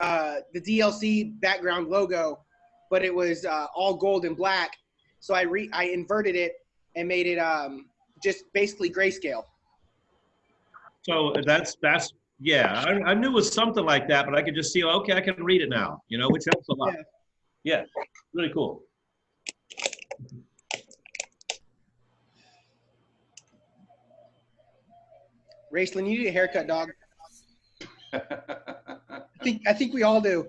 the DLC background logo, but it was all gold and black. So I inverted it and made it just basically grayscale. So that's yeah. I knew it was something like that, but I could just see. Okay, I can read it now. You know, which helps a lot. Yeah, really cool. Raceland, you need a haircut, dog. I think we all do.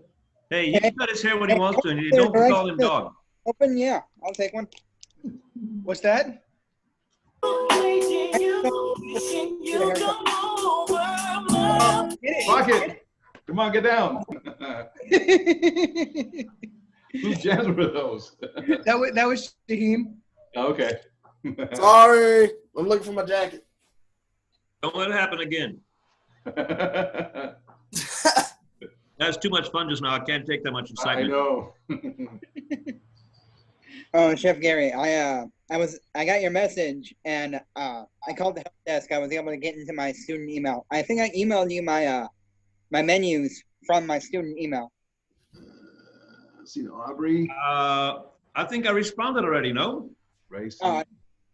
Hey, you can cut his hair when he wants to, and you don't call him dog. Open, yeah, I'll take one. What's that? Fuck it. Come on, get down. Whose jams were those? that was Shaheem. Okay. Sorry, I'm looking for my jacket. Don't let it happen again. That's too much fun just now. I can't take that much excitement. I know. Oh, Chef Gary, I got your message and I called the help desk. I was able to get into my student email. I think I emailed you my my menus from my student email. See Aubrey. I think I responded already. No. Race. I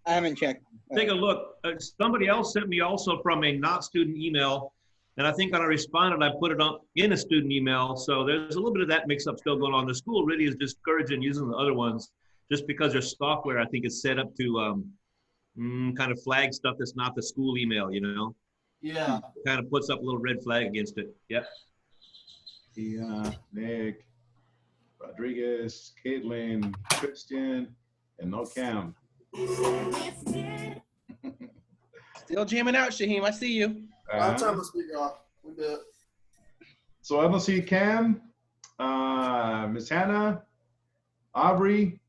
haven't checked. Take a look. Somebody else sent me also from a not student email, and I think when I responded, I put it on in a student email. So there's a little bit of that mix-up still going on. The school really is discouraging using the other ones just because their software, I think, is set up to kind of flag stuff that's not the school email. You know. Yeah. Kind of puts up a little red flag against it. Yep. Yeah, Nick, Rodriguez, Caitlin, Christian, and no Cam. Still jamming out, Shaheem. I see you. I'll turn the speaker off. We good. So I don't see Cam, Miss Hannah, Aubrey,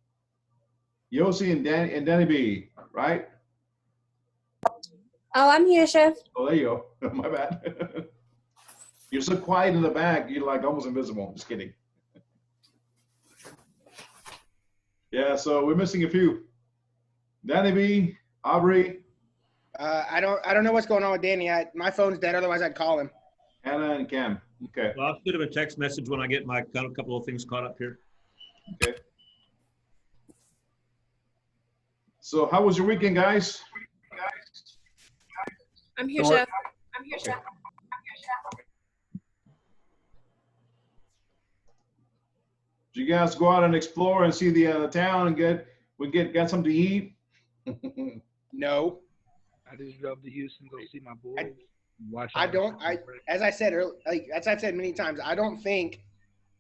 Yossi, and Danny B, right? Oh, I'm here, Chef. Oh, there you go. My bad. You're so quiet in the back, you're like almost invisible. Just kidding. Yeah, so we're missing a few. Danny B, Aubrey. I don't know what's going on with Danny. My phone's dead. Otherwise, I'd call him. Hannah and Cam. Okay. Well, I'll shoot him a text message when I get my couple of things caught up here. Okay. So how was your weekend, guys? I'm here, Chef. I'm here, Chef. Did you guys go out and explore and see the town and get something to eat? No. I just drove to Houston, go see my boys. As I said earlier, as I've said many times, I don't think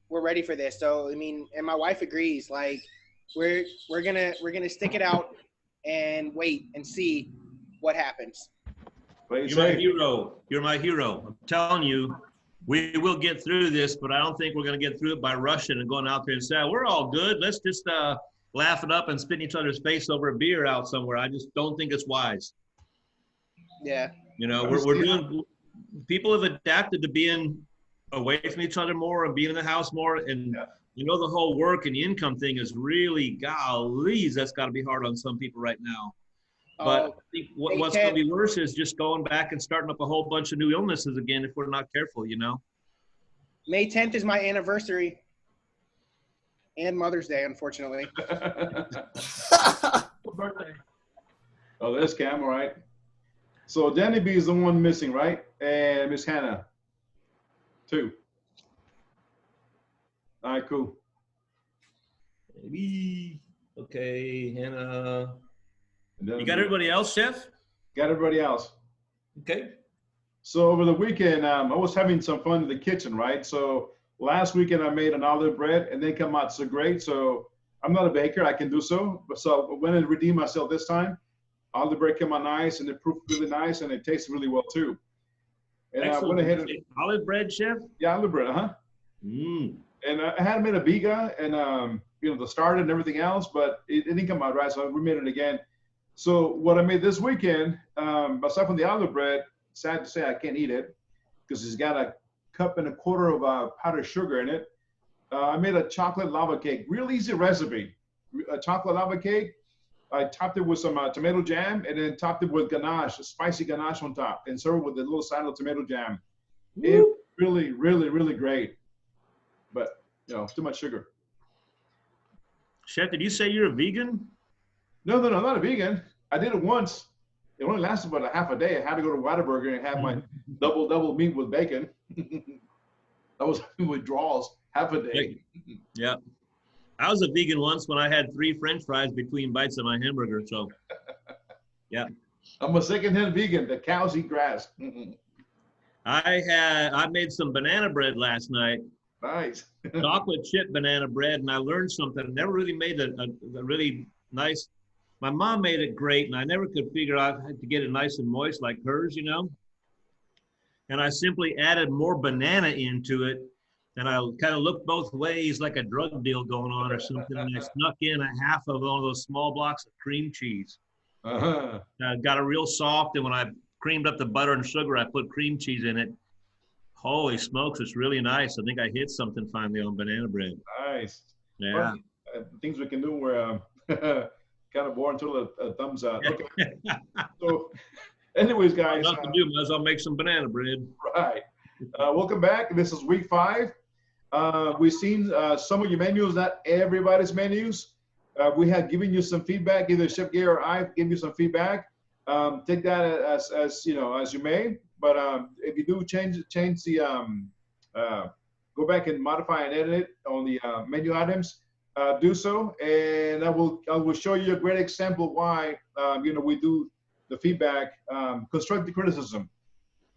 we're ready for this. So I mean, and my wife agrees. Like, we're gonna stick it out and wait and see what happens. You're my hero. You're my hero. I'm telling you, we will get through this, but I don't think we're going to get through it by rushing and going out there and saying, we're all good. Let's just laugh it up and spit in each other's face over a beer out somewhere. I just don't think it's wise. Yeah. You know, we're doing, people have adapted to being away from each other more and being in the house more. And, you know, the whole work and the income thing is really, golly, that's got to be hard on some people right now. But I think what's going to be worse is just going back and starting up a whole bunch of new illnesses again if we're not careful, you know? May 10th is my anniversary and Mother's Day, unfortunately. Birthday. Oh, there's Cam, all right. So Danny B is the one missing, right? And Miss Hannah, 2. All right, cool. Maybe. Okay, Hannah. You got everybody else, Chef? Got everybody else. Okay. So over the weekend, I was having some fun in the kitchen, right? So last weekend I made an olive bread and they come out so great. So I'm not a baker, I can do so. But so I went and redeemed myself this time. Olive bread came out nice and it proved really nice and it tastes really well too. And excellent. I went ahead and olive bread, Chef? Yeah, olive bread, And I had made a biga and you know, the starter and everything else, but it didn't come out right. So we made it again. So what I made this weekend, aside from the olive bread, sad to say I can't eat it because it's got a 1.25 cups of powdered sugar in it. I made a chocolate lava cake, real easy recipe. A chocolate lava cake. I topped it with some tomato jam and then topped it with ganache, spicy ganache on top, and served with a little side of tomato jam. It really, really, really great. but too much sugar. Chef, did you say you're a vegan? No, I'm not a vegan. I did it once. It only lasted about a half a day. I had to go to Whataburger and have my double meat with bacon. That was withdrawals, half a day. Yeah. I was a vegan once when I had 3 French fries between bites of my hamburger. So, yeah. I'm a secondhand vegan. The cows eat grass. I made some banana bread last night. Nice. Chocolate chip banana bread, and I learned something. I never really made a really nice. My mom made it great, and I never could figure out how to get it nice and moist like hers, And I simply added more banana into it, and I kind of looked both ways like a drug deal going on or something, and I snuck in a half of one of those small blocks of cream cheese. Uh-huh. Got it real soft, and when I creamed up the butter and sugar, I put cream cheese in it. Holy smokes, it's really nice. I think I hit something finally on banana bread. Nice. Yeah. Well, things we can do were kind of boring until a thumbs up. Okay. So, anyways, guys. Nothing to do, might as well make some banana bread. Right. Welcome back. This is week 5. We've seen some of your menus, not everybody's menus. We have given you some feedback. Either Chef Gary or I give you some feedback. Take that as you may. But if you do change the go back and modify and edit it on the menu items, do so, and I will show you a great example why we do the feedback, constructive criticism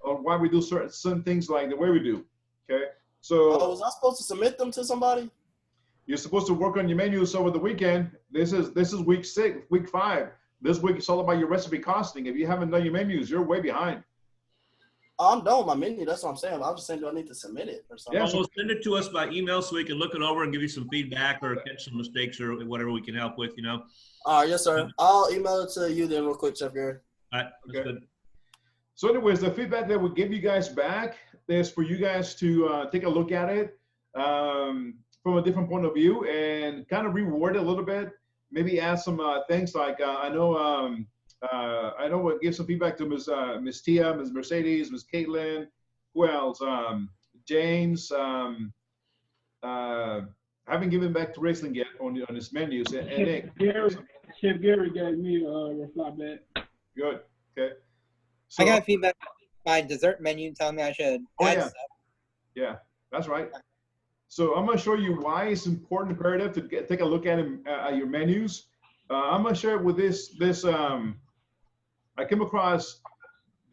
on why we do certain things like the way we do. Okay, so was I supposed to submit them to somebody? You're supposed to work on your menus over the weekend. This is week 6, week 5. This week it's all about your recipe costing. If you haven't done your menus, you're way behind. I'm done with my menu. That's what I'm saying. I'm just saying, do I need to submit it or something? Yeah, So send it to us by email so we can look it over and give you some feedback or catch some mistakes or whatever we can help with, All right, yes, sir. I'll email it to you then real quick, Chef Gary. All right, that's Okay. good. So anyways, the feedback that we give you guys back is for you guys to take a look at it from a different point of view and kind of reward it a little bit. Maybe add some things like I know we'll give some feedback to Miss Tia, Miss Mercedes, Miss Caitlin. Who else? James. I haven't given back to Wrestling yet on his menus. And Nick. Chef Gary gave me a reply back. Good. Okay. So, I got feedback by dessert menu telling me I should add stuff. Yeah, that's right. So I'm going to show you why it's important, imperative to take a look at your menus. I'm going to share it with this. I came across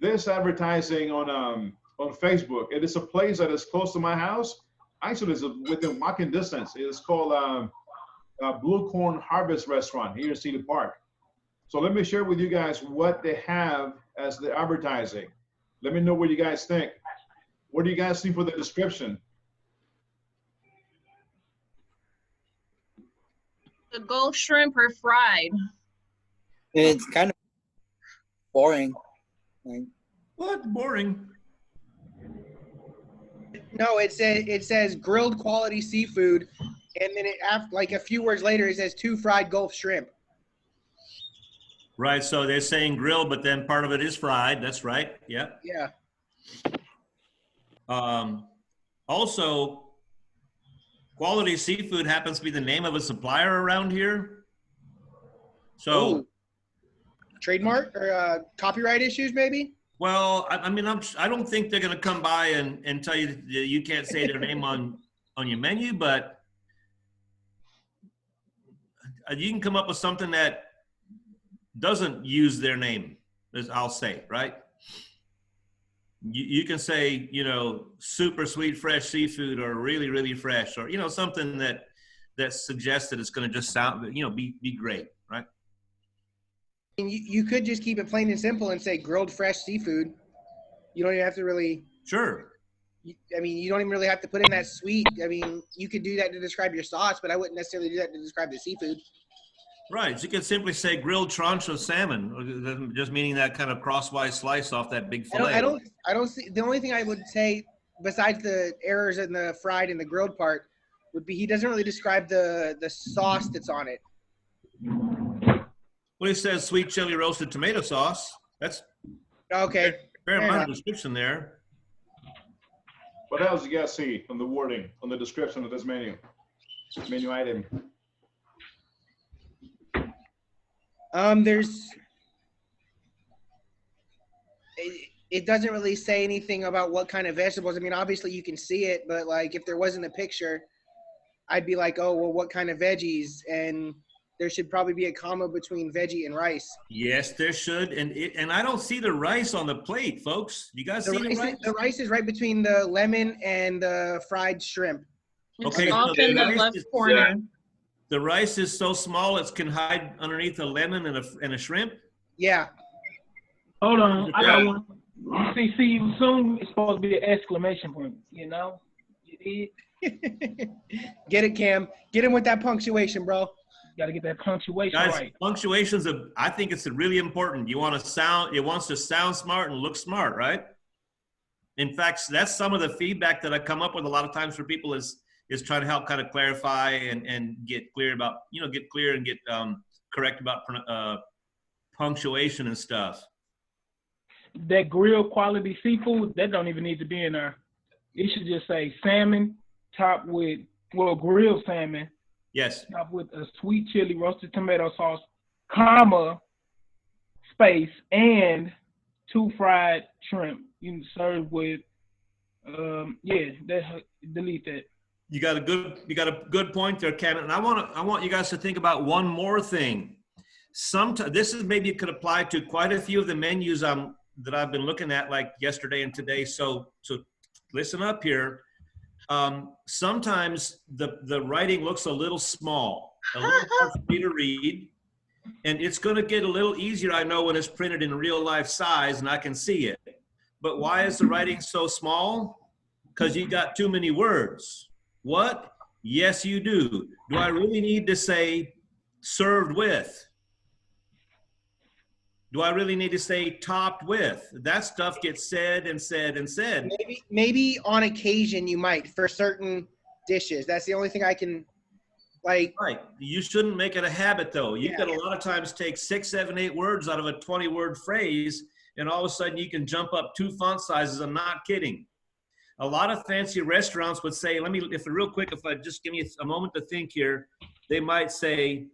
this advertising on Facebook. It is a place that is close to my house. Actually, it's within walking distance. It's called Blue Corn Harvest Restaurant here in Cedar Park. So let me share with you guys what they have as the advertising. Let me know what you guys think. What do you guys think for the description? The Gulf shrimp are fried. It's kind of boring. Like, What? Boring. No, it says grilled quality seafood, and then like a few words later it says 2 fried Gulf shrimp. Right, so they're saying grilled, but then part of it is fried. That's right. Yeah. Yeah. Also, Quality Seafood happens to be the name of a supplier around here. So, Ooh. Trademark or copyright issues, maybe? well, I mean, I don't think they're going to come by and tell you that you can't say their name on your menu, but you can come up with something that doesn't use their name, as I'll say, right? You can say, super sweet, fresh seafood, or really, really fresh, or, something that suggests that it's going to just sound, be great, right? And you could just keep it plain and simple and say grilled fresh seafood. You don't even have to really, Sure. you don't even really have to put in that sweet. I mean, you could do that to describe your sauce, but I wouldn't necessarily do that to describe the seafood. Right. You could simply say grilled tranche of salmon, or just meaning that kind of crosswise slice off that big fillet. I don't see, the only thing I would say besides the errors in the fried and the grilled part would be he doesn't really describe the sauce that's on it. Well, he says sweet chili roasted tomato sauce. That's Okay. fair Fair amount enough. of description there. What else do you guys see on the wording, on the description of this menu item? There's it doesn't really say anything about what kind of vegetables. I mean, obviously you can see it, but like if there wasn't a picture, I'd be like, oh, well, what kind of veggies? And there should probably be a comma between veggie and rice. Yes, there should. And I don't see the rice on the plate, folks. You guys see the rice? The rice is right between the lemon and the fried shrimp. It's Okay, off so in the the rice left is- corner. The rice is so small it can hide underneath a lemon and a shrimp. Yeah. Hold on, I got one. See, soon it's supposed to be an exclamation point. You know, you did. Get it, Cam. Get him with that punctuation, bro. Got to get that punctuation Guys, right. punctuation's I think it's really important. It wants to sound smart and look smart, right? In fact, that's some of the feedback that I come up with a lot of times for people is trying to help kind of clarify and get clear about, get clear and get correct about punctuation and stuff. That grilled quality seafood, that don't even need to be in there. It should just say salmon topped with, grilled salmon. Yes. Topped with a sweet chili roasted tomato sauce, comma, space, and 2 fried shrimp. You can serve with, delete that. You got a good point there, Ken. And I want you guys to think about one more thing. This is maybe it could apply to quite a few of the menus that I've been looking at, like yesterday and today. So listen up here. Sometimes the writing looks a little small, a little hard for me to read, and it's going to get a little easier, I know, when it's printed in real life size and I can see it. But why is the writing so small? Because you got too many words. What? Yes, you do. Do I really need to say served with? Do I really need to say topped with? That stuff gets said and said and said. Maybe on occasion you might for certain dishes. That's the only thing I can like. Right. You shouldn't make it a habit though. You could a lot of times take 6, 7, 8 words out of a 20-word phrase, and all of a sudden you can jump up 2 font sizes. I'm not kidding. A lot of fancy restaurants would say, if I just give me a moment to think here, they might say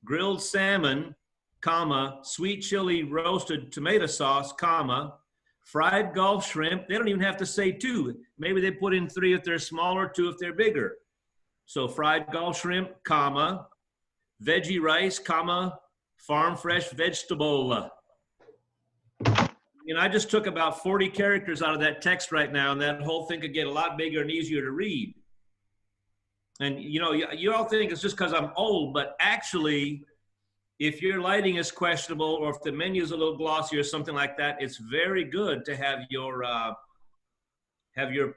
grilled salmon, comma, sweet chili roasted tomato sauce, comma, fried Gulf shrimp. They don't even have to say 2. Maybe they put in 3 if they're smaller, 2 if they're bigger. So fried Gulf shrimp, comma, veggie rice, comma, farm fresh vegetable. I just took about 40 characters out of that text right now, and that whole thing could get a lot bigger and easier to read. And, you all think it's just because I'm old, but actually, if your lighting is questionable or if the menu is a little glossy or something like that, it's very good to have your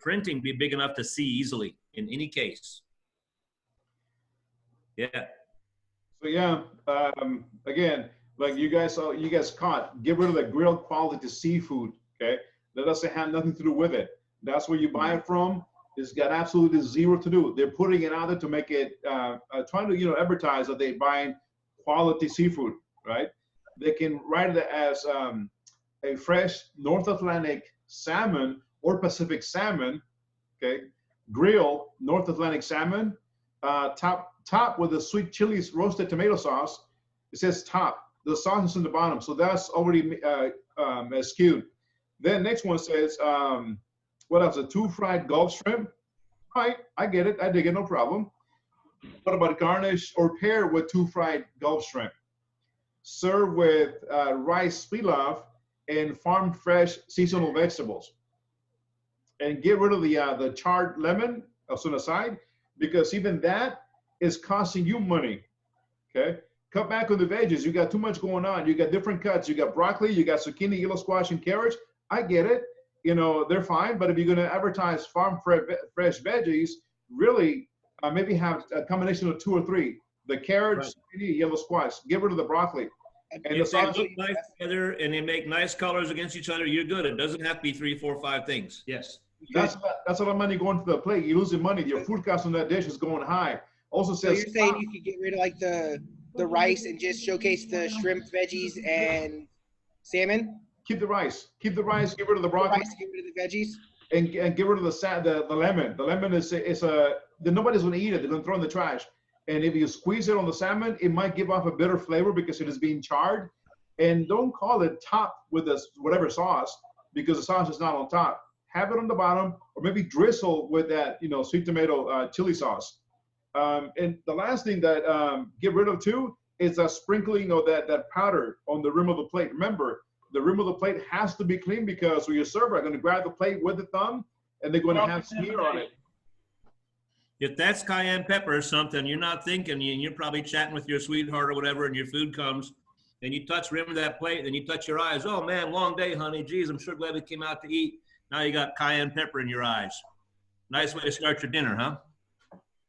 printing be big enough to see easily in any case. Yeah. So again, like you guys caught, get rid of the grilled quality seafood, okay? That doesn't have nothing to do with it. That's where you buy it from. It's got absolutely zero to do. They're putting it out there to make it, trying to, advertise that they're buying quality seafood, right? They can write it as a fresh North Atlantic salmon or Pacific salmon, okay? Grill North Atlantic salmon, top with the sweet chilies roasted tomato sauce. It says top. The sauce is in the bottom, so that's already skewed. Then next one says, what else? 2 fried Gulf shrimp. Right, I get it. I dig it, no problem. What about garnish or pair with 2 fried Gulf shrimp? Serve with rice pilaf and farm fresh seasonal vegetables. And get rid of the charred lemon as an aside, because even that is costing you money. Okay, cut back on the veggies. You got too much going on. You got different cuts. You got broccoli, you got zucchini, yellow squash, and carrots. I get it. They're fine. But if you're going to advertise farm fresh veggies, really maybe have a combination of 2 or 3. The carrots, zucchini, yellow squash. Get rid of the broccoli. And if they look nice together and they make nice colors against each other, you're good. It doesn't have to be 3, 4, 5 things. Yes. That's a lot of money going to the plate. You're losing money. Your food cost on that dish is going high. Also says. So you're saying you could get rid of like the rice and just showcase the shrimp, veggies, and salmon? Keep the rice. Keep the rice. Get rid of the broccoli. Get rid of the veggies. and get rid of the lemon. The lemon is nobody's gonna eat it. They're gonna throw it in the trash. And if you squeeze it on the salmon, it might give off a bitter flavor because it is being charred. And don't call it top with this whatever sauce because the sauce is not on top. Have it on the bottom, or maybe drizzle with that, sweet tomato chili sauce. And the last thing that get rid of too is a sprinkling of that powder on the rim of the plate. Remember, the rim of the plate has to be clean because your server are going to grab the plate with the thumb and they're going to have smear on it. If that's cayenne pepper or something, you're not thinking, and you're probably chatting with your sweetheart or whatever, and your food comes, and you touch the rim of that plate, and you touch your eyes. Oh man, long day, honey. Geez, I'm sure glad we came out to eat. Now you got cayenne pepper in your eyes. Nice way to start your dinner, huh?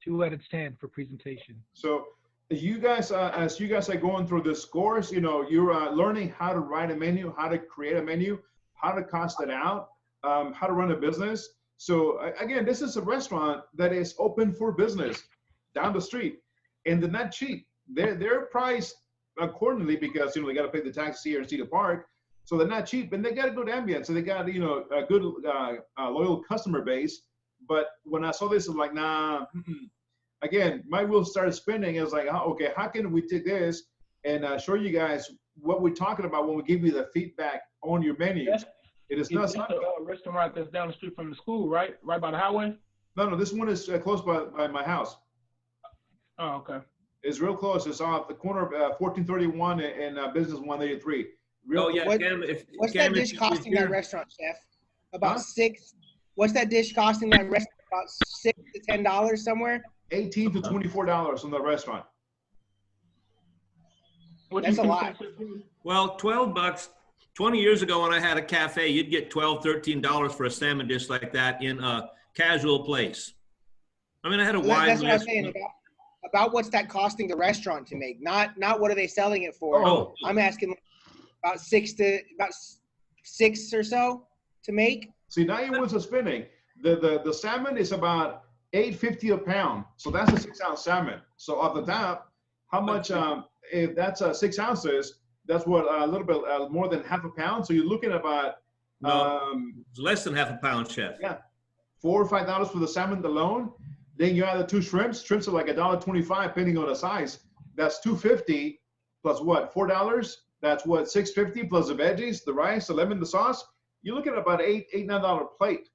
2 out of 10 for presentation. So you guys, as you guys are going through this course, you're learning how to write a menu, how to create a menu, how to cost it out, how to run a business. So again, this is a restaurant that is open for business down the street, and they're not cheap. They're priced accordingly because they got to pay the taxes here in Cedar Park, so they're not cheap, and they got a good ambience. So they got a good loyal customer base. But when I saw this, I'm like, nah. Again, my wheels started spinning. It was like, okay, how can we take this and show you guys what we're talking about when we give you the feedback on your menu? It is not a restaurant that's down the street from the school, right? Right by the highway? No, this one is close by my house. Oh, okay. It's real close. It's off the corner of 1431 and Business 183. What's that dish costing that restaurant, chef? About six. What's that dish costing that restaurant? About $6 to $10 somewhere. $18 to $24 from the restaurant. That's a lot. Well, $12. 20 years ago when I had a cafe, you'd get $12, $13 for a salmon dish like that in a casual place. I mean, I had a wide list. That's what I'm saying about what's that costing the restaurant to make, not what are they selling it for. Oh. I'm asking about six or so to make. See, now your wheels are spinning. The salmon is about $8.50 a pound, so that's a 6-ounce salmon. So off the top, how much? If that's 6 ounces, that's what a little bit more than half a pound. So you're looking at about it's less than half a pound, chef. Yeah, $4 or $5 for the salmon alone. Then you add the 2 shrimps. Shrimps are like $1.25 depending on the size. That's $2.50 plus what? $4. That's what? $6.50 plus the veggies, the rice, the lemon, the sauce. You're looking at about $9 plate.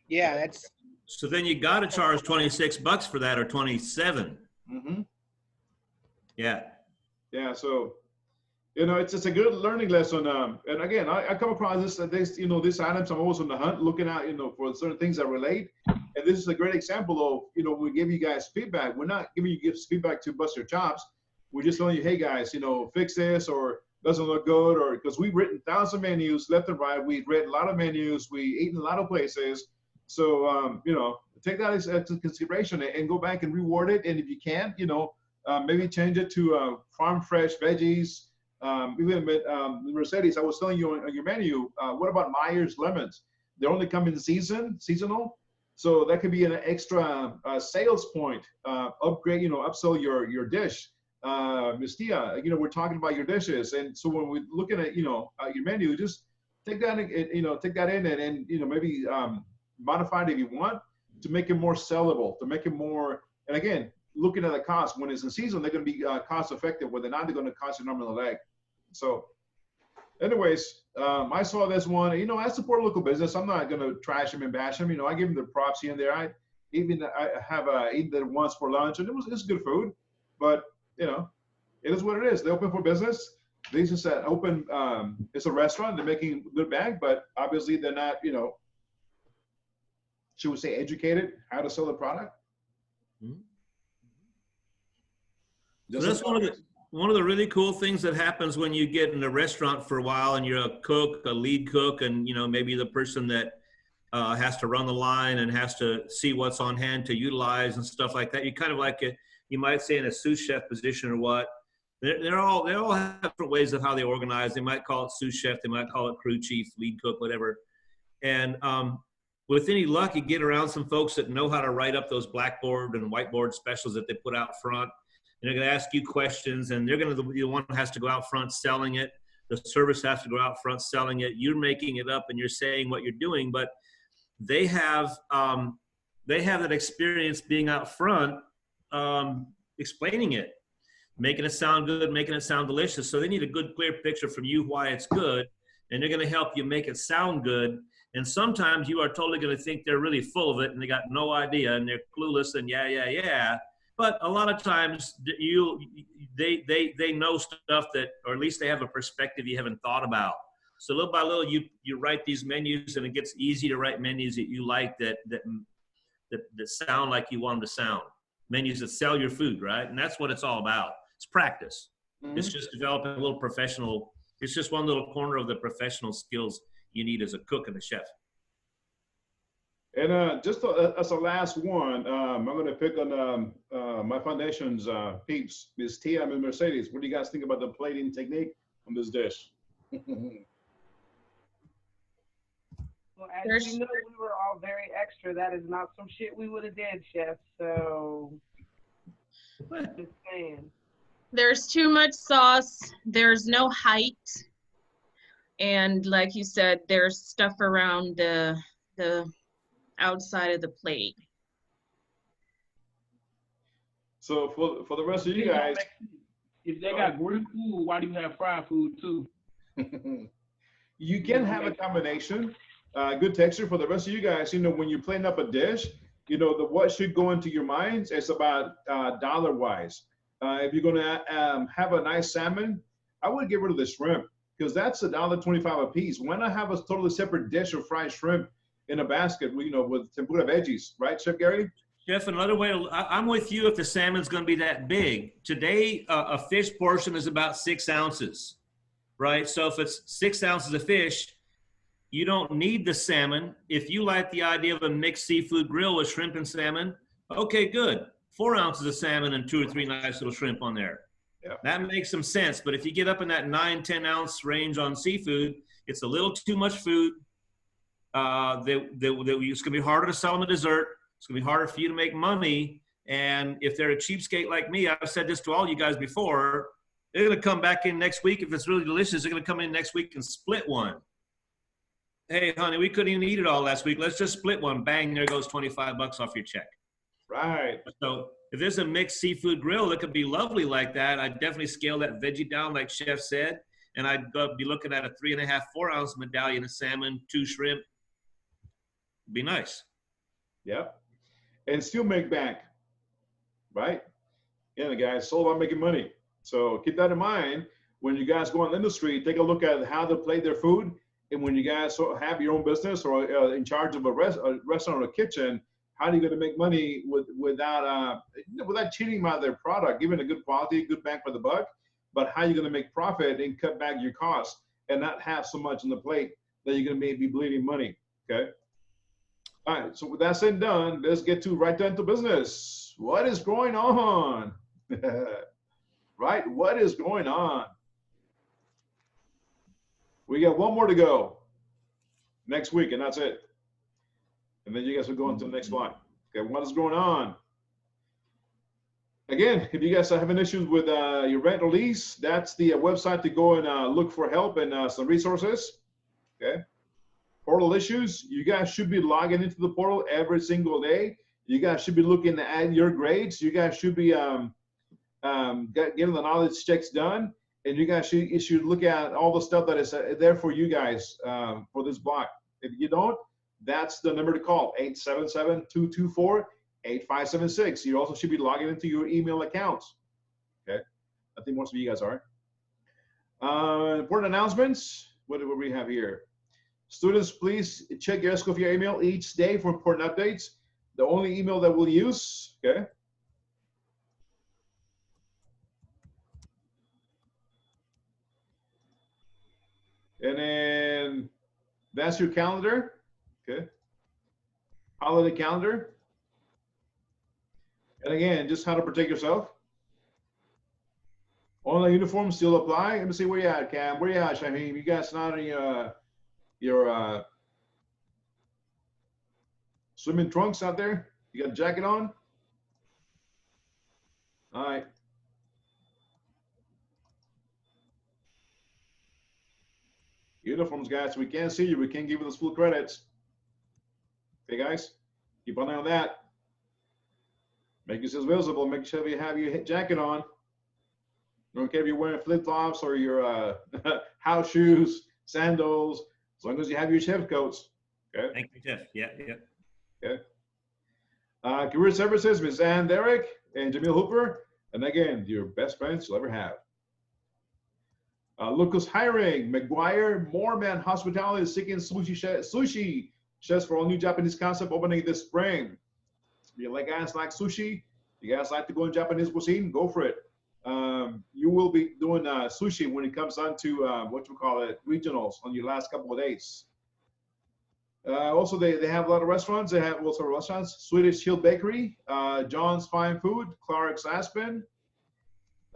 Yeah, that's. So then you got to charge $26 for that or 27. Mm-hmm. Yeah. Yeah. So, it's just a good learning lesson. And again, I come across these items. I'm always on the hunt, looking out, for certain things that relate. And this is a great example of, we give you guys feedback. We're not giving you feedback to bust your chops. We're just telling you, hey guys, fix this or doesn't look good, or because we've written thousands of menus left and right. We've read a lot of menus. We eat in a lot of places. So, take that into consideration and go back and reward it. And if you can, maybe change it to farm fresh veggies. Even with Mercedes, I was telling you on your menu, what about Myers lemons? They only come in seasonal. So that could be an extra sales point, upgrade, upsell your dish. Ms. Tia, we're talking about your dishes. And so when we're looking at, your menu, just take that, and maybe modify it if you want to make it more sellable, to make it more, and again, looking at the cost, when it's in season, they're going to be cost effective. When they're not, they're going to cost you an arm and a leg. So anyways, I saw this one, I support local business. I'm not going to trash them and bash them. I give them the props here and there. I have eaten there once for lunch, and it's good food, but it is what it is. They're open for business. This is an open, it's a restaurant. They're making good bag, but obviously they're not, should we say educated how to sell the product? Mm-hmm. So that's one of the really cool things that happens when you get in a restaurant for a while and you're a cook, a lead cook, and maybe the person that has to run the line and has to see what's on hand to utilize and stuff like that. You kind of like you might say in a sous chef position or what. They all have different ways of how they organize. They might call it sous chef, they might call it crew chief, lead cook, whatever. And with any luck, you get around some folks that know how to write up those blackboard and whiteboard specials that they put out front. And they're going to ask you questions, and they're going to be the one who has to go out front selling it. The service has to go out front selling it. You're making it up, and you're saying what you're doing. But they have that experience being out front, explaining it, making it sound good, making it sound delicious. So they need a good, clear picture from you why it's good, and they're going to help you make it sound good. And sometimes you are totally going to think they're really full of it and they got no idea and they're clueless and yeah. But a lot of times they know stuff that, or at least they have a perspective you haven't thought about. So little by little, you write these menus, and it gets easy to write menus that you like that sound like you want them to sound. Menus that sell your food, right? And that's what it's all about. It's practice. Mm-hmm. It's just developing a little professional. It's just one little corner of the professional skills you need as a cook and a chef. And just as a last one, I'm going to pick on my foundation's peeps, Ms. Tia and Mercedes. What do you guys think about the plating technique on this dish? Well, as you know, we were all very extra. That is not some shit we would have did, Chef. So, just saying. There's too much sauce. There's no height. And like you said, there's stuff around the outside of the plate. So for the rest of you guys, if they got grilled food, why do you have fried food too? You can have a combination. Good texture. For the rest of you guys, when you're plating up a dish, what should go into your minds is about dollar wise. If you're going to have a nice salmon, I would get rid of the shrimp because that's $1.25 a piece. Why not have a totally separate dish of fried shrimp in a basket, with tempura veggies, right, Chef Gary? Chef, another way, I'm with you if the salmon's going to be that big. Today, a fish portion is about 6 ounces, right? So if it's 6 ounces of fish, you don't need the salmon. If you like the idea of a mixed seafood grill with shrimp and salmon, okay, good. 4 ounces of salmon and 2 or 3 nice little shrimp on there. Yeah. That makes some sense. But if you get up in that 9-10 ounce range on seafood, it's a little too much food. It's going to be harder to sell them a dessert. It's going to be harder for you to make money. And if they're a cheapskate like me, I've said this to all you guys before, they're going to come back in next week. If it's really delicious, they're going to come in next week and split one. Hey, honey, we couldn't even eat it all last week. Let's just split one. Bang, there goes $25 off your check. Right. So if there's a mixed seafood grill that could be lovely like that, I'd definitely scale that veggie down like Chef said. And I'd be looking at a 3.5, 4 ounce medallion of salmon, 2 shrimp. Be nice. Yep. And still make back, right? Yeah, the guys, all about making money. So keep that in mind when you guys go on the industry. Take a look at how they plate their food, and when you guys have your own business or in charge of a restaurant or a kitchen, how are you going to make money without cheating out their product, giving a good quality, good bang for the buck? But how are you going to make profit and cut back your costs and not have so much on the plate that you're going to be bleeding money? Okay. All right, so with that said and done, let's get right down to business. What is going on? Right, what is going on? We got one more to go next week, and that's it. And then you guys will go into the next line. Okay, what is going on? Again, if you guys are having issues with your rent or lease, that's the website to go and look for help and some resources. Okay. Portal issues, you guys should be logging into the portal every single day. You guys should be looking at your grades. You guys should be getting the knowledge checks done. And you guys should look at all the stuff that is there for you guys for this block. If you don't, that's the number to call, 877-224-8576. You also should be logging into your email accounts. Okay, I think most of you guys are. Important announcements, what do we have here? Students, please check your Escoffier email each day for important updates. The only email that we'll use, okay? And then that's your calendar, okay? Holiday calendar. And again, just how to protect yourself. Online uniforms still apply. Let me see where you at, Cam. Where you at, Shaheem? You guys not in your swimming trunks out there? You got a jacket on? All right. Uniforms, guys. We can't see you. We can't give you those full credits. Okay, guys, keep on that. Make yourselves visible. Make sure you have your jacket on. Don't care if you're wearing flip-flops or your house shoes, sandals, as long as you have your chef coats. Okay. Thank you, Jeff. Yeah, yeah. Okay. Career Services, Ms. Ann Derrick and Jamil Hooper. And again, your best friends you'll ever have. Lucas Hiring, McGuire, Moorman Hospitality is seeking sushi chefs for all new Japanese concept opening this spring. You guys like sushi? You guys like to go in Japanese cuisine? Go for it. You will be doing sushi when it comes on to regionals on your last couple of days. Also, they have a lot of restaurants. They have also restaurants: Swedish Hill Bakery, John's Fine Food, Clark's Aspen,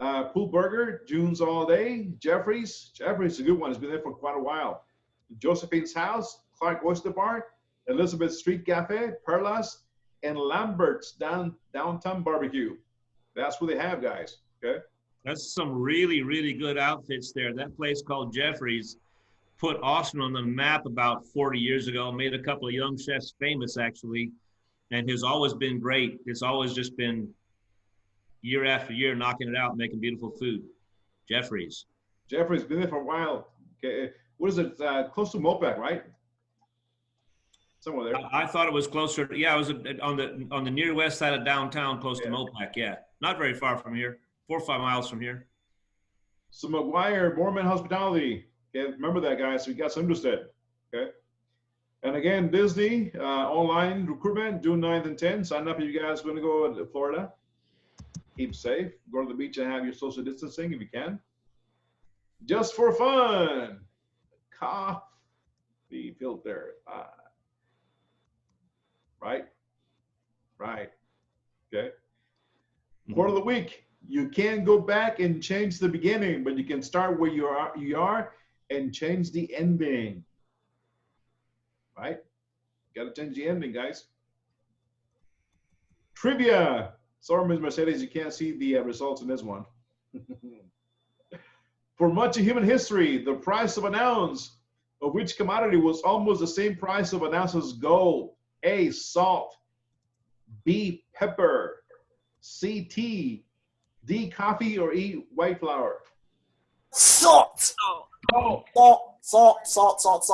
Pool Burger, June's All Day, Jeffrey's. Jeffrey's is a good one. It's been there for quite a while. Josephine's House, Clark Oyster Bar, Elizabeth Street Cafe, Perlas, and Lambert's Downtown Barbecue. That's what they have, guys. Okay. That's some really, really good outfits there. That place called Jeffrey's put Austin on the map about 40 years ago, made a couple of young chefs famous, actually, and has always been great. It's always just been year after year knocking it out, making beautiful food. Jeffrey's. Jeffrey's been there for a while. Okay. What is it? Close to Mopac, right? Somewhere there. I thought it was closer. Yeah, it was on the near west side of downtown, close to Mopac. Yeah, not very far from here. 4 or 5 miles from here. So McGuire, Moorman Hospitality. Okay, remember that, guys. So you got some interested. Okay. And again, Disney online recruitment, June 9th and 10th. Sign up if you guys are going to go to Florida. Keep safe. Go to the beach and have your social distancing if you can. Just for fun. Coffee filter. Right? Right. Okay. Quote of the week. You can't go back and change the beginning, but you can start where you are and change the ending. Right? Got to change the ending, guys. Trivia. Sorry, Ms. Mercedes, you can't see the results in this one. For much of human history, the price of an ounce of which commodity was almost the same price of an ounce as gold. A, salt. B, pepper. C, tea. D, coffee, or E, white flour? Salt. Salt,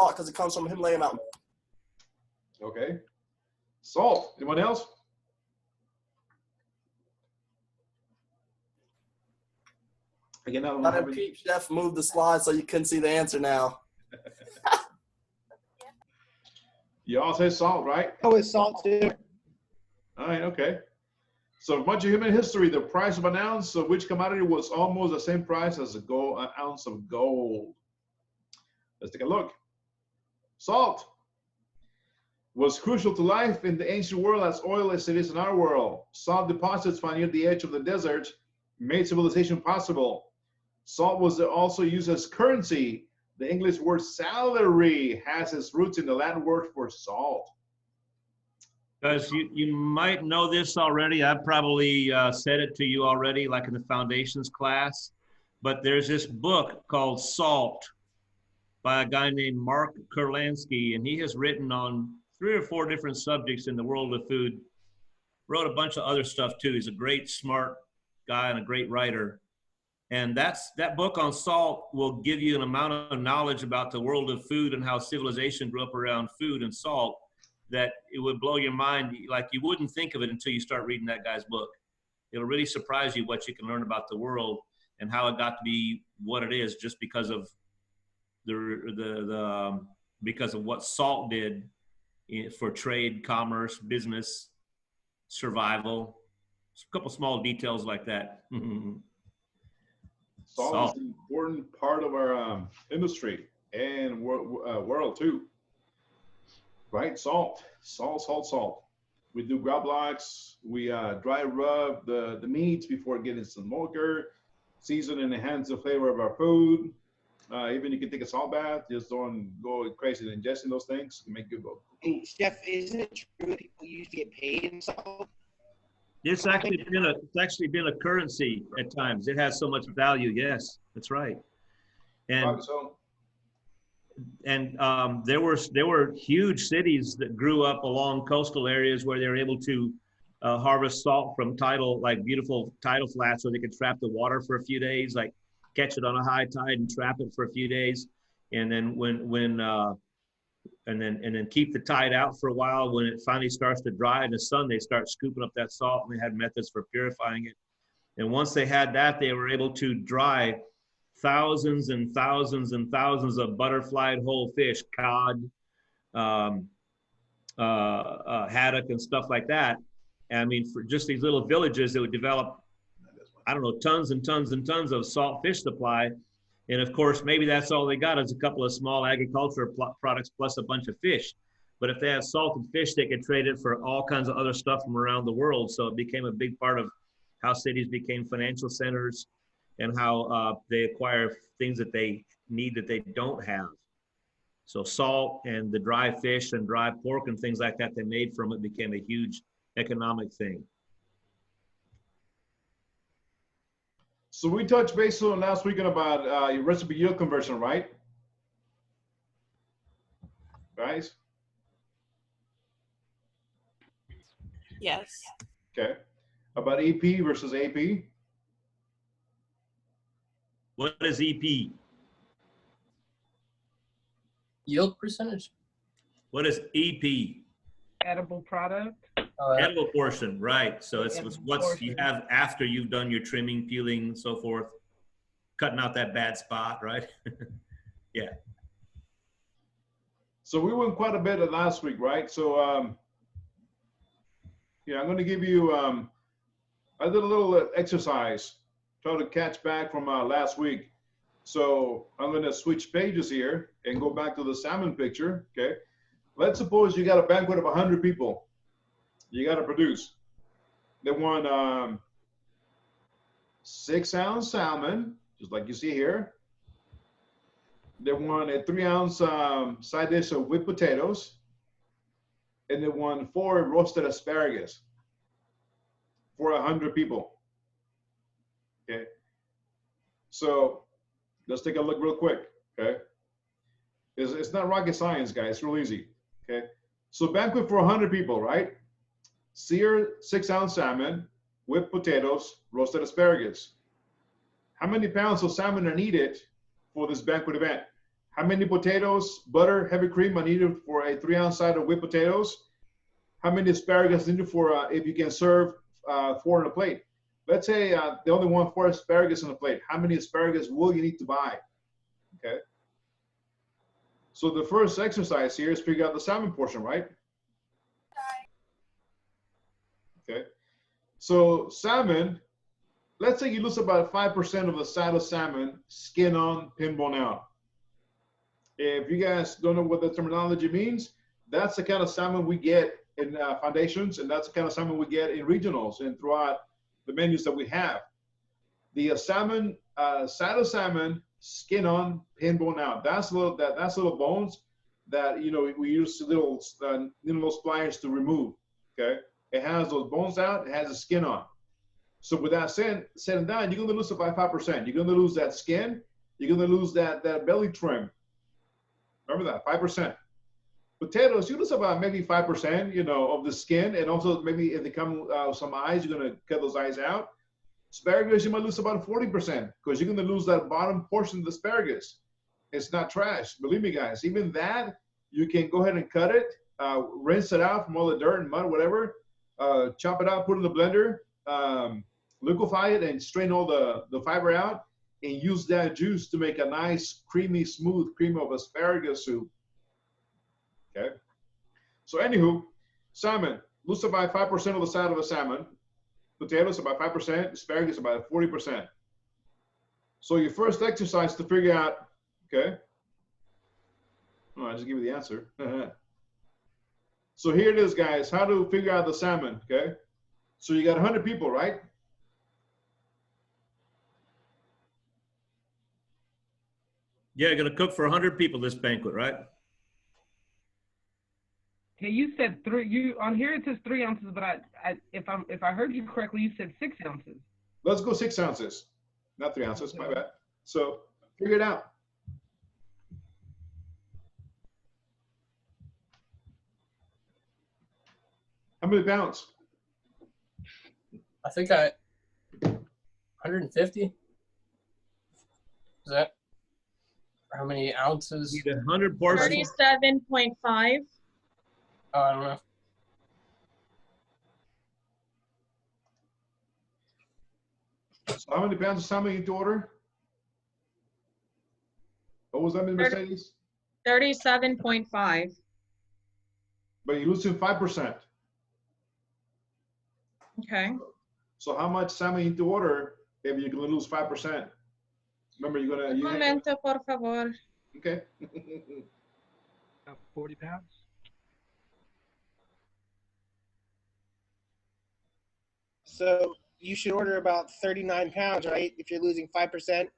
because it comes from Himalaya Mountain. Okay. Salt. Anyone else? Again, I don't know. Peep Chef moved the slide so you couldn't see the answer now. You all say salt, right? Oh, it's salt too. All right, okay. So much of human history, the price of an ounce of which commodity was almost the same price as an ounce of gold. Let's take a look. Salt was crucial to life in the ancient world as oil as it is in our world. Salt deposits found near the edge of the desert made civilization possible. Salt was also used as currency. The English word salary has its roots in the Latin word for salt. Because you might know this already. I've probably said it to you already, like in the foundations class. But there's this book called Salt by a guy named Mark Kurlansky, and he has written on 3 or 4 different subjects in the world of food. Wrote a bunch of other stuff too. He's a great, smart guy and a great writer. And that book on salt will give you an amount of knowledge about the world of food and how civilization grew up around food and salt that it would blow your mind. Like you wouldn't think of it until you start reading that guy's book. It'll really surprise you what you can learn about the world and how it got to be what it is just because of because of what salt did for trade, commerce, business, survival. A couple small details like that. Salt is an important part of our industry and world too. Right? Salt. We do grub blocks. We dry rub the meats before it gets into the smoker. Season and enhance the flavor of our food. Even you can take a salt bath. Just don't go crazy and ingesting those things. Make you go. Hey, Chef, isn't it true that people used to get paid in salt? It's actually been a currency at times. It has so much value. Yes, that's right. And there were huge cities that grew up along coastal areas where they were able to harvest salt from tidal, like beautiful tidal flats, so they could trap the water for a few days, like catch it on a high tide and trap it for a few days, and then and then keep the tide out for a while. When it finally starts to dry in the sun, they start scooping up that salt, and they had methods for purifying it. And once they had that, they were able to dry thousands and thousands and thousands of butterflied whole fish, cod, haddock, and stuff like that. And I mean, for just these little villages, it would develop, I don't know, tons and tons and tons of salt fish supply. And of course, maybe that's all they got is a couple of small agricultural products plus a bunch of fish. But if they had salted fish, they could trade it for all kinds of other stuff from around the world. So it became a big part of how cities became financial centers and how they acquire things that they need that they don't have. So salt and the dry fish and dry pork and things like that they made from it became a huge economic thing. So we touched base on last week about your recipe yield conversion, right? Guys? Yes. Okay. About EP versus AP? What is EP? Yield percentage? What is EP? Edible product. Edible portion, right. So it's what's portion. you have after you've done your trimming, peeling, and so forth, cutting out that bad spot, right? Yeah. So we went quite a bit last week, right? So yeah, I'm going to give you, I did a little exercise, try to catch back from last week. So I'm going to switch pages here and go back to the salmon picture, okay? Let's suppose you got a banquet of 100 people. You got to produce. They want 6-ounce salmon, just like you see here. They want a 3-ounce side dish of whipped potatoes. And they want 4 roasted asparagus for 100 people. Okay. So let's take a look real quick. Okay. It's not rocket science, guys. It's real easy. Okay. So banquet for 100 people, right? Sear 6-ounce salmon, whipped potatoes, roasted asparagus. How many pounds of salmon are needed for this banquet event? How many potatoes, butter, heavy cream are needed for a 3-ounce side of whipped potatoes? How many asparagus needed for if you can serve 4 on a plate? Let's say they only want 4 asparagus on a plate. How many asparagus will you need to buy? Okay. So the first exercise here is figure out the salmon portion, right? Okay. So salmon, let's say you lose about 5% of the side of salmon, skin on, pin bone out. If you guys don't know what the terminology means, that's the kind of salmon we get in foundations, and that's the kind of salmon we get in regionals and throughout the menus that we have. The salmon, side of salmon, skin on, pin bone out. That's little bones that we use little pliers to remove. Okay, it has those bones out. It has the skin on. So with that said and done, you're gonna lose it by 5%. You're gonna lose that skin. You're gonna lose that belly trim. Remember that 5%. Potatoes, you lose about maybe 5%, of the skin, and also maybe if they come some eyes, you're gonna cut those eyes out. Asparagus, you might lose about 40% because you're gonna lose that bottom portion of the asparagus. It's not trash, believe me, guys. Even that, you can go ahead and cut it, rinse it out from all the dirt and mud, whatever. Chop it out, put it in the blender, liquefy it, and strain all the fiber out, and use that juice to make a nice, creamy, smooth cream of asparagus soup. Okay. So anywho, salmon, lose about 5% of the side of the salmon. Potatoes about 5%, asparagus about 40%. So your first exercise to figure out, okay. Oh, I just give you the answer. So here it is, guys, how to figure out the salmon, okay? So you got 100 people, right? Yeah, you're gonna cook for 100 people this banquet, right? Okay, you said 3. You on here it says 3 ounces, but if I heard you correctly, you said 6 ounces. Let's go 6 ounces, not 3 ounces. My bad. So figure it out. How many pounds? I think 150. Is that how many ounces? Need 100 portions. 37.5. Oh, I don't know. So how many pounds of salmon you need to order? What was that, Ms. Mercedes? 37.5. But you're losing 5%. Okay. So how much salmon you need to order if you're going to lose 5%? Remember, you're going Un to. momento, por favor. Okay. About 40 pounds. So you should order about 39 pounds, right? If you're losing 5%.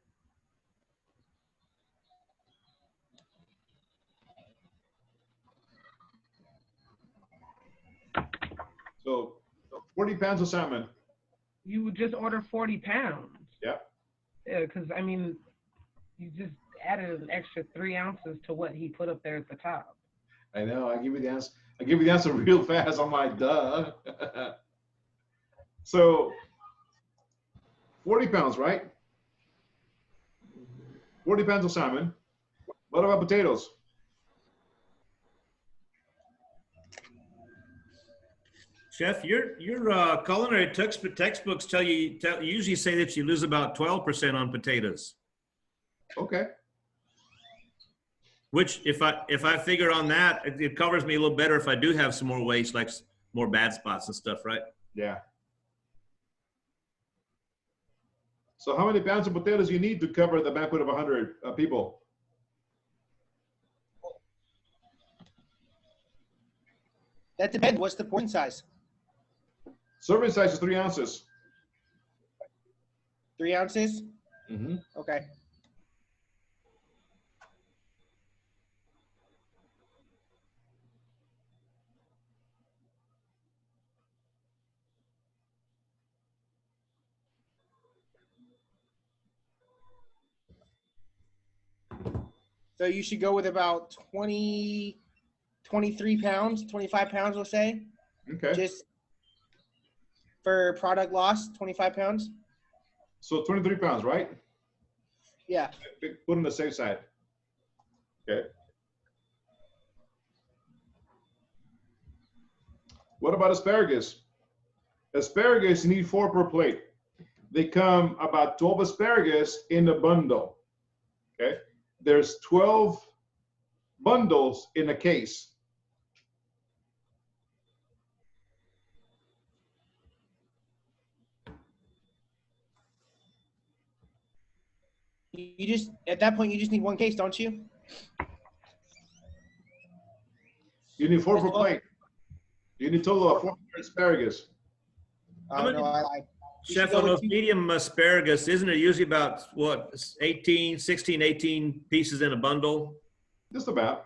So 40 pounds of salmon. You would just order 40 pounds. Yeah. Yeah, because, I mean, you just added an extra 3 ounces to what he put up there at the top. I know. I give you the answer. I give you the answer real fast. I'm like, duh. So 40 pounds, right? 40 pounds of salmon. What about potatoes? Chef, your culinary textbooks usually say that you lose about 12% on potatoes. Okay. Which, if I figure on that, it covers me a little better if I do have some more waste, like more bad spots and stuff, right? Yeah. So how many pounds of potatoes you need to cover the banquet of 100 people? That depends. What's the portion size? Serving size is 3 ounces. 3 ounces? Mm-hmm. Okay. So you should go with about 23 pounds, 25 pounds, we'll say. Okay. Just for product loss, 25 pounds. So 23 pounds, right? Yeah. Put on the safe side. Okay. What about asparagus? Asparagus, you need 4 per plate. They come about 12 asparagus in a bundle. Okay. There's 12 bundles in a case. You just, at that point, you just need 1 case, don't you? You need 4 per plate. You need a total of 400 asparagus. Oh, no, I lied. Chef, on those medium asparagus, isn't it usually about, what, 16, 18 pieces in a bundle? Just about.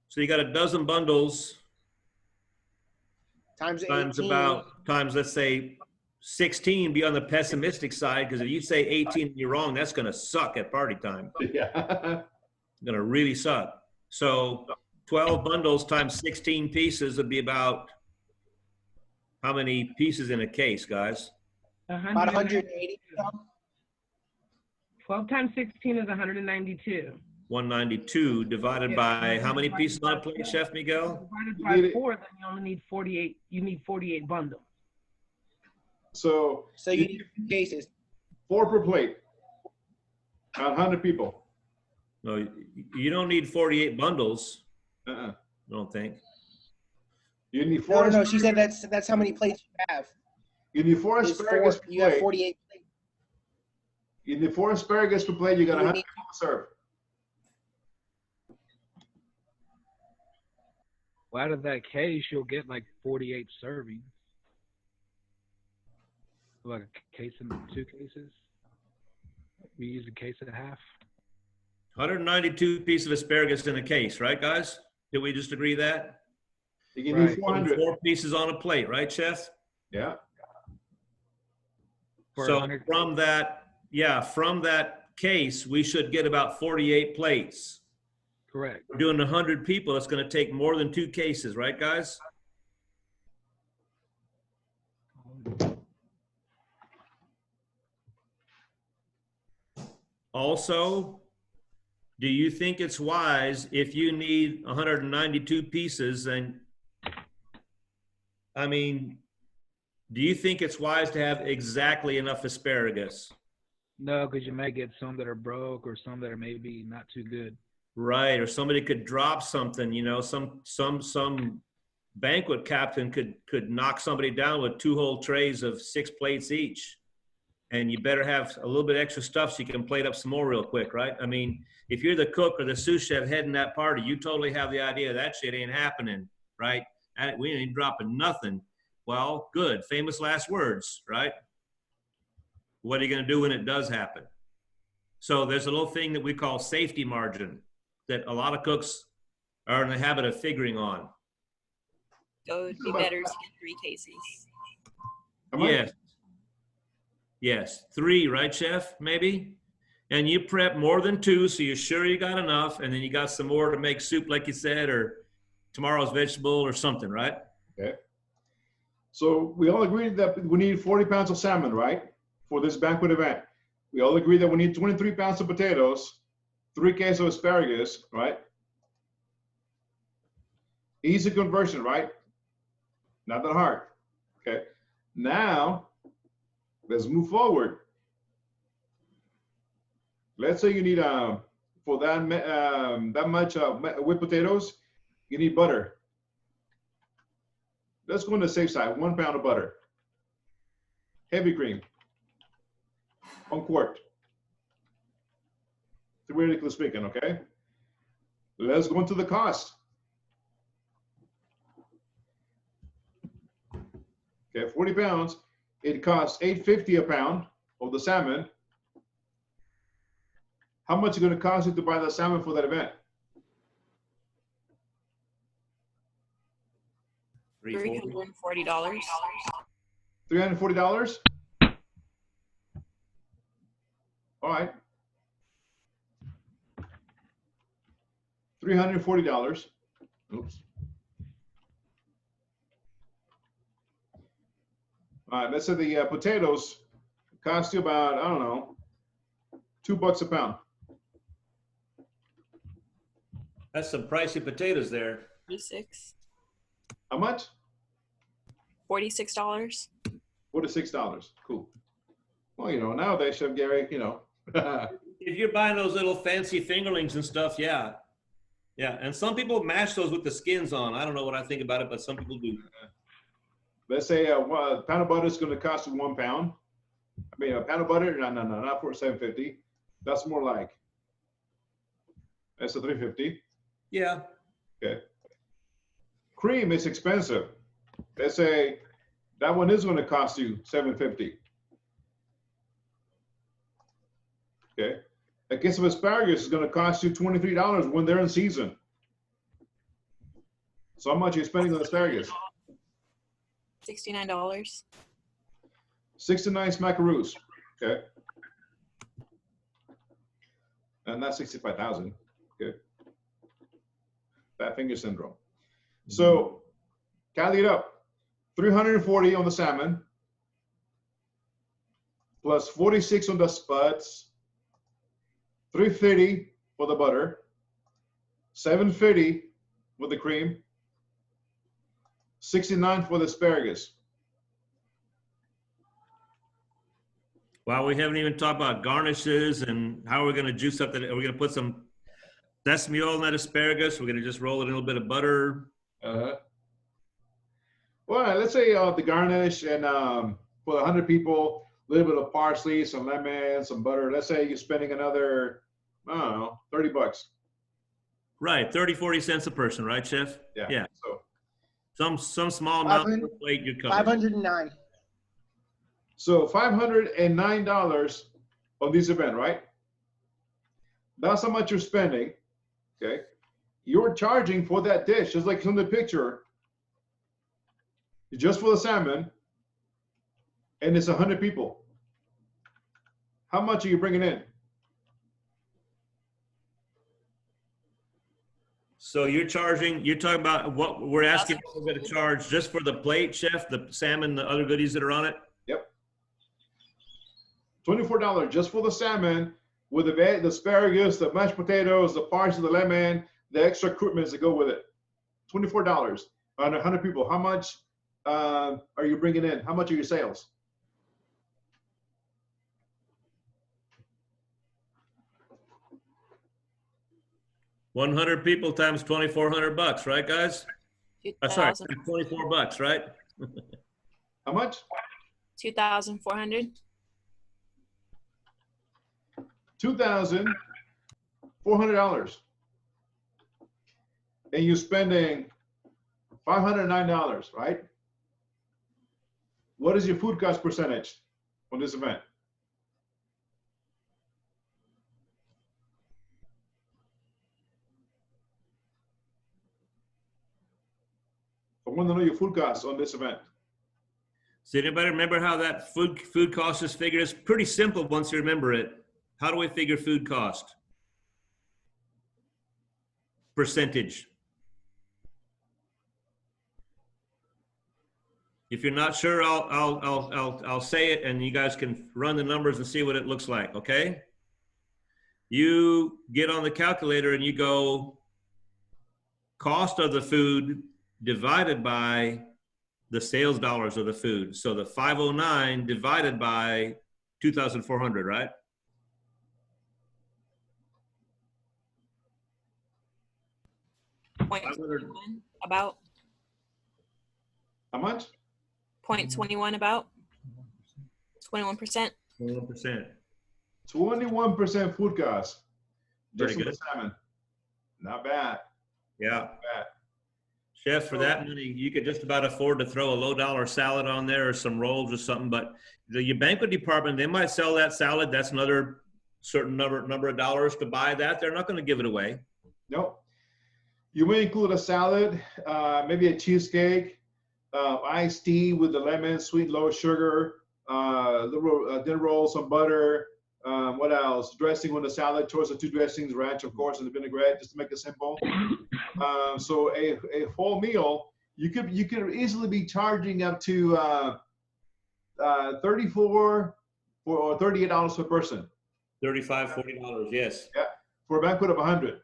So you got a dozen bundles. Times let's say 16, be on the pessimistic side, because if you say 18 and you're wrong, that's going to suck at party time. Yeah. It's going to really suck. So 12 bundles times 16 pieces would be about how many pieces in a case, guys? About 180. 12 times 16 is 192. 192 divided by how many pieces on a plate, Chef Miguel? Divided by 4, then you only need 48. You need 48 bundles. So you need 2 cases. 4 per plate. 100 people. No, you don't need 48 bundles. I don't think. You need 4. No, she said that's how many plates you have. You need 4 asparagus per plate. You have 48 plates. You need 4 asparagus per plate. You got 100 people to serve. Well, out of that case, you'll get like 48 servings. Like a case and 2 cases. We use a case and a half. 192 pieces of asparagus in a case, right, guys? Did we just agree that? You need 400. 4 pieces on a plate, right, Chef? Yeah. So from that case, we should get about 48 plates. Correct. We're doing 100 people. It's going to take more than 2 cases, right, guys? Also, do you think it's wise if you need 192 pieces and, I mean, do you think it's wise to have exactly enough asparagus? No, because you might get some that are broke or some that are maybe not too good. Right, or somebody could drop something, you know, some banquet captain could knock somebody down with 2 whole trays of 6 plates each. And you better have a little bit extra stuff so you can plate up some more real quick, right? I mean, if you're the cook or the sous chef heading that party, you totally have the idea that shit ain't happening, right? We ain't dropping nothing. Well, good, famous last words, right? What are you gonna do when it does happen? So there's a little thing that we call safety margin that a lot of cooks are in the habit of figuring on. So it'd be better to get 3 cases. Yes. Yes, 3, right, chef, maybe? And you prep more than 2, so you're sure you got enough, and then you got some more to make soup, like you said, or tomorrow's vegetable or something, right? Okay. So we all agreed that we need 40 pounds of salmon, right? For this banquet event. We all agree that we need 23 pounds of potatoes, 3 cases of asparagus, right? Easy conversion, right? Not that hard. Okay. Now, let's move forward. Let's say you need for that much whipped potatoes, you need butter. Let's go on the safe side. 1 pound of butter. Heavy cream. 1 quart. Theoretically speaking, okay? Let's go into the cost. Okay, 40 pounds. It costs $8.50 a pound of the salmon. How much is it going to cost you to buy the salmon for that event? $340. $340? All right. $340. Oops. All right, let's say the potatoes cost you about, I don't know, $2 a pound. That's some pricey potatoes there. 46. How much? $46. $46. Cool. Well, you know, nowadays, Chef Gary, you know. If you're buying those little fancy fingerlings and stuff, yeah. Yeah, and some people mash those with the skins on. I don't know what I think about it, but some people do. Let's say a pound of butter is going to cost you 1 pound. I mean, a pound of butter, no, not for $7.50. That's more like, that's a $3.50. Yeah. Okay. Cream is expensive. Let's say that one is going to cost you $7.50. Okay. A case of asparagus is going to cost you $23 when they're in season. So how much are you spending on asparagus? $69. 69 smackaroos. Okay. And that's 65,000. Okay. Fat finger syndrome. So tally it up. 340 on the salmon, plus 46 on the spuds, 350 for the butter, 750 with the cream, 69 for the asparagus. Wow, we haven't even talked about garnishes and how we're going to juice up that. Are we going to put some sesame oil in that asparagus? We're going to just roll it in a little bit of butter. Well, let's say the garnish and for 100 people, a little bit of parsley, some lemon, some butter. Let's say you're spending another, I don't know, $30. Right, 30, 40 cents a person, right, Chef? Yeah. Yeah. So some small amount per plate you cover. 509. So $509 on this event, right? That's how much you're spending. Okay. You're charging for that dish, just like in the picture, just for the salmon, and it's 100 people. How much are you bringing in? So you're talking about what we're asking what we're going to charge just for the plate, Chef, the salmon, the other goodies that are on it? Yep. $24 just for the salmon, with the asparagus, the mashed potatoes, the parsley, the lemon, the extra equipments that go with it. $24 on 100 people. How much are you bringing in? How much are your sales? $100 people times $2,400, right, guys? Sorry, 24 bucks, right? How much? 2,400. $2,400. And you're spending $509, right? What is your food cost percentage on this event? I want to know your food costs on this event. Does anybody remember how that food cost is figured? It's pretty simple once you remember it. How do we figure food cost? Percentage. If you're not sure, I'll say it, and you guys can run the numbers and see what it looks like. Okay. You get on the calculator and you go cost of the food divided by the sales dollars of the food. So the 509 divided by 2,400, right? About. How much? 0.21 about. 21%. 21%. 21% food cost. Pretty Just for good. the salmon. Not bad. Yeah. Not bad. Chef, for that money, you could just about afford to throw a low-dollar salad on there or some rolls or something. But your banquet department, they might sell that salad. That's another certain number of dollars to buy that. They're not going to give it away. Nope. You may include a salad, maybe a cheesecake, iced tea with the lemon, sweet, low sugar, dinner roll, some butter. What else? Dressing on the salad, choice of two dressings, ranch, of course, and the vinaigrette, just to make it simple. So a whole meal, you could easily be charging up to $34 or $38 per person. $35, $40, yes. Yeah, for a banquet of 100.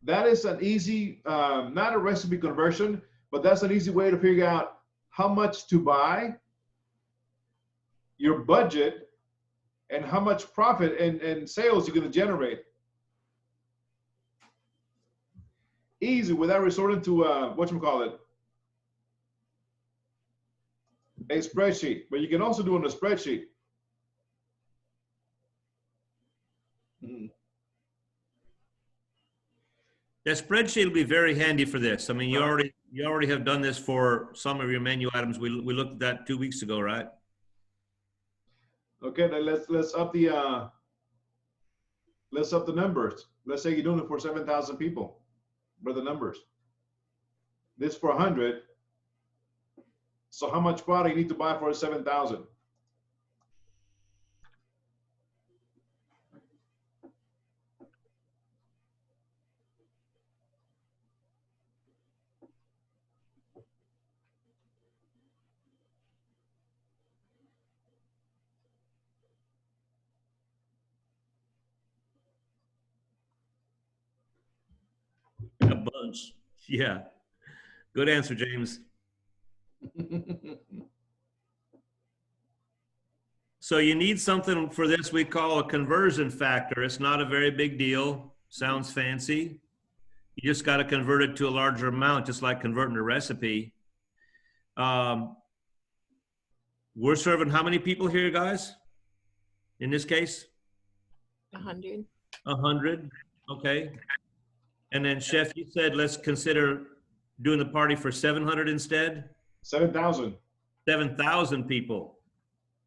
That is an easy, not a recipe conversion, but that's an easy way to figure out how much to buy, your budget, and how much profit and sales you're going to generate. Easy without resorting to whatchamacallit, a spreadsheet. But you can also do it on a spreadsheet. That spreadsheet will be very handy for this. I mean, you already have done this for some of your menu items. We looked at that 2 weeks ago, right? Okay, then let's up the numbers. Let's say you're doing it for 7,000 people. What are the numbers? This for 100. So how much product you need to buy for 7,000? A bunch. Yeah. Good answer, James. So you need something for this we call a conversion factor. It's not a very big deal. Sounds fancy. You just got to convert it to a larger amount, just like converting a recipe. We're serving how many people here, guys? In this case? 100. 100. Okay. And then, Chef, you said let's consider doing the party for 700 instead? 7,000. 7,000 people.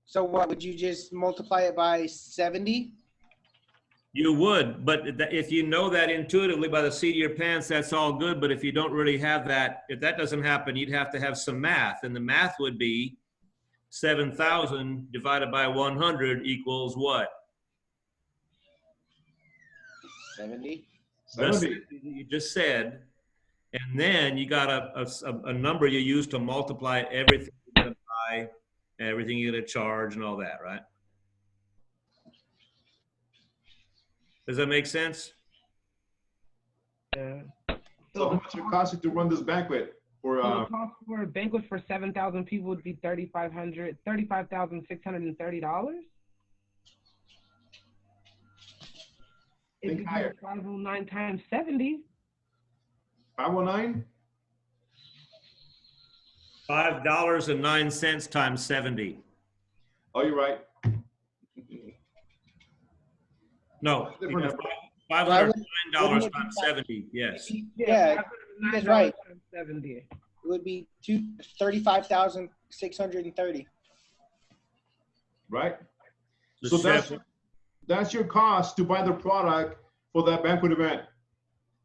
So what, would you just multiply it by 70? You would, but if you know that intuitively by the seat of your pants, that's all good. But if you don't really have that, if that doesn't happen, you'd have to have some math. And the math would be 7,000 divided by 100 equals what? 70. That's what you just said. And then you got a number you use to multiply everything you're going to buy, everything you're going to charge and all that, right? Does that make sense? Yeah. So how much it costs you to run this banquet for? So the cost for a banquet for 7,000 people would be $35,630. If Think you higher. do 509 times 70, 519. $5.09 times 70. Oh, you're right. No, Different $509 Wouldn't it be times 70. Yes. Yeah, that's right. 70. It would be 35,630. Right. The So chef- that's your cost to buy the product for that banquet event,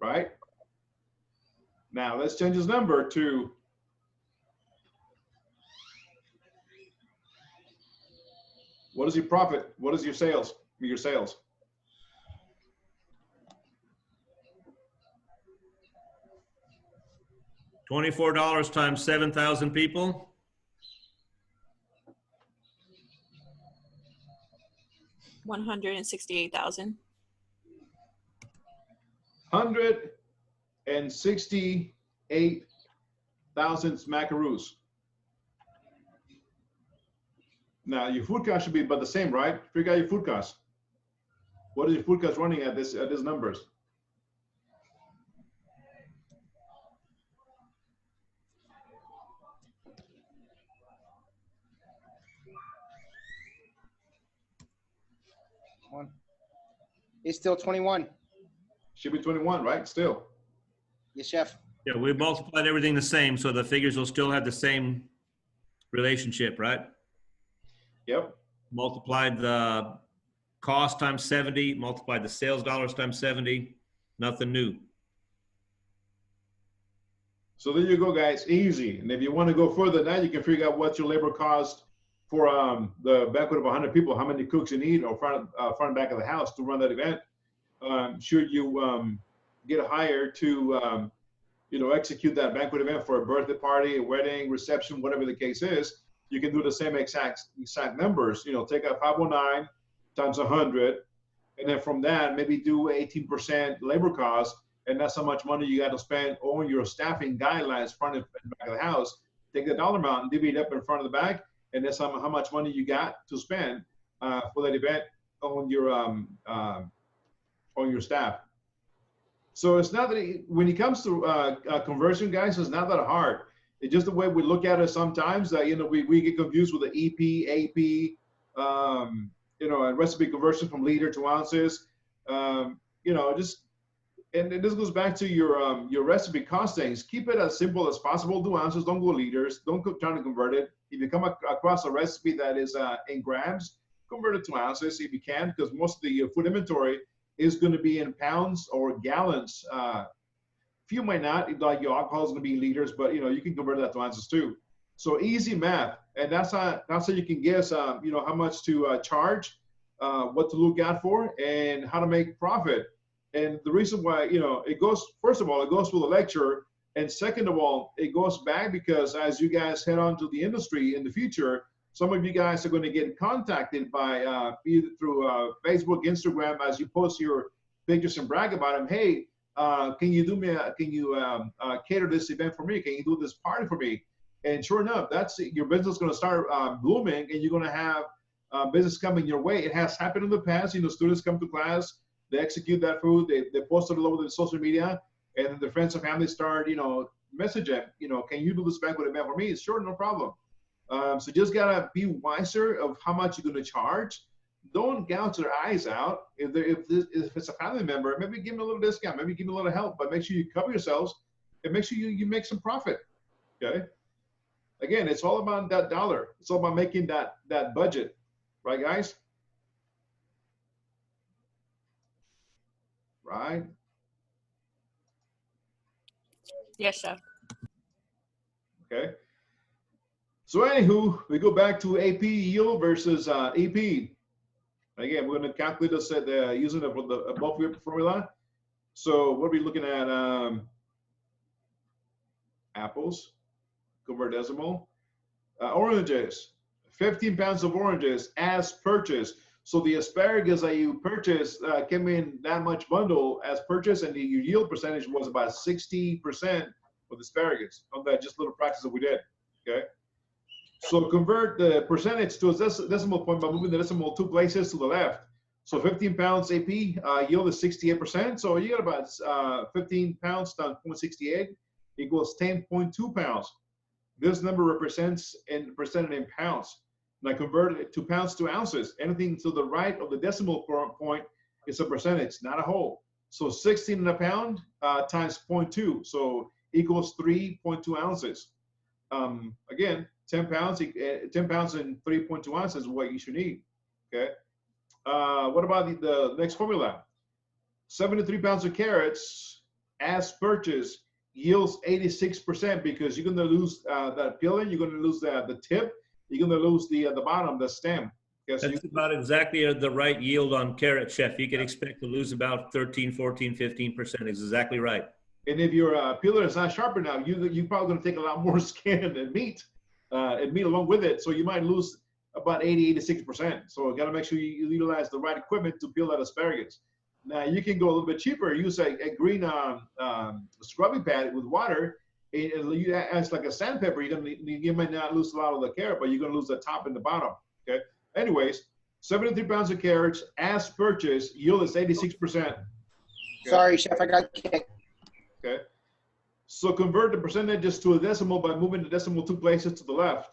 right? Now let's change this number to what is your profit? What is your sales? Your sales. $24 times 7,000 people. $168,000. 168,000 smackaroos. Now your food cost should be about the same, right? Figure out your food cost. What is your food cost running at these numbers? It's still 21. Should be 21, right? Still. Yes, chef. Yeah, we multiplied everything the same, so the figures will still have the same relationship, right? Yep. Multiplied the cost times 70, multiplied the sales dollars times 70, nothing new. So there you go, guys. Easy. And if you want to go further than that, you can figure out what your labor cost for the banquet of 100 people, how many cooks you need, or front and back of the house to run that event. Should you get hired to execute that banquet event for a birthday party, a wedding, reception, whatever the case is, you can do the same exact numbers. Take out 509 times 100, and then from that, maybe do 18% labor cost, and that's how much money you got to spend on your staffing guidelines, front and back of the house. Take the dollar amount and divvy it up in front of the back, and that's how much money you got to spend for that event on your staff. So it's not that when it comes to conversion, guys, it's not that hard. It's just the way we look at it sometimes that, we get confused with the EP, AP, and recipe conversion from liter to ounces. And this goes back to your recipe costings. Keep it as simple as possible. Do ounces, don't go liters. Don't try to convert it. If you come across a recipe that is in grams, convert it to ounces if you can, because most of the food inventory is going to be in pounds or gallons. Few might not, like your alcohol is going to be in liters, but you can convert that to ounces too. So easy math, and that's how you can guess, how much to charge, what to look out for, and how to make profit. And the reason why, it goes, first of all, it goes with the lecture, and second of all, it goes back because as you guys head on to the industry in the future, some of you guys are going to get contacted by either through Facebook, Instagram, as you post your pictures and brag about them. Hey, can you cater this event for me? Can you do this party for me? And sure enough, that's your business is going to start blooming, and you're going to have business coming your way. It has happened in the past. Students come to class, they execute that food, they post it all over the social media, and then the friends and family start, messaging, can you do this banquet event for me? Sure, no problem. So just gotta be wiser of how much you're gonna charge. Don't gouge their eyes out. If it's a family member, maybe give them a little discount, maybe give them a little help, but make sure you cover yourselves and make sure you make some profit. Okay. Again, it's all about that dollar. It's all about making that budget, right, guys? Right. Yes, chef. Okay. So anywho, we go back to AP yield versus EP. Again, we're going to calculate this using the above formula. So what are we looking at? Apples, convert decimal. Oranges, 15 pounds of oranges as purchased. So the asparagus that you purchased came in that much bundle as purchased, and your yield percentage was about 60% of the asparagus on that just little practice that we did. Okay. So convert the percentage to a decimal point by moving the decimal 2 places to the left. So 15 pounds AP yield is 68%. So you got about 15 pounds times 0.68 equals 10.2 pounds. This number represents in percentage in pounds. Now convert it to pounds to ounces. Anything to the right of the decimal point is a percentage, not a whole. So 16 in a pound times 0.2, so equals 3.2 ounces. Again, 10 pounds and 3.2 ounces is what you should need. Okay. What about the next formula? 73 pounds of carrots as purchased yields 86% because you're going to lose that peeling, you're going to lose the tip, you're going to lose the bottom, the stem. That's about exactly the right yield on carrot, Chef. You can expect to lose about 13, 14, 15%. Is exactly right. And if your peeler is not sharp enough, you're probably going to take a lot more skin and meat along with it. So you might lose about 80, 86%. So you got to make sure you utilize the right equipment to peel that asparagus. Now you can go a little bit cheaper. Use a green scrubbing pad with water. And you add like a sandpaper. You might not lose a lot of the carrot, but you're going to lose the top and the bottom. Okay. Anyways, 73 pounds of carrots as purchased, yield is 86%. Okay. Sorry, Chef, I got kicked. Okay. So convert the percentages to a decimal by moving the decimal 2 places to the left.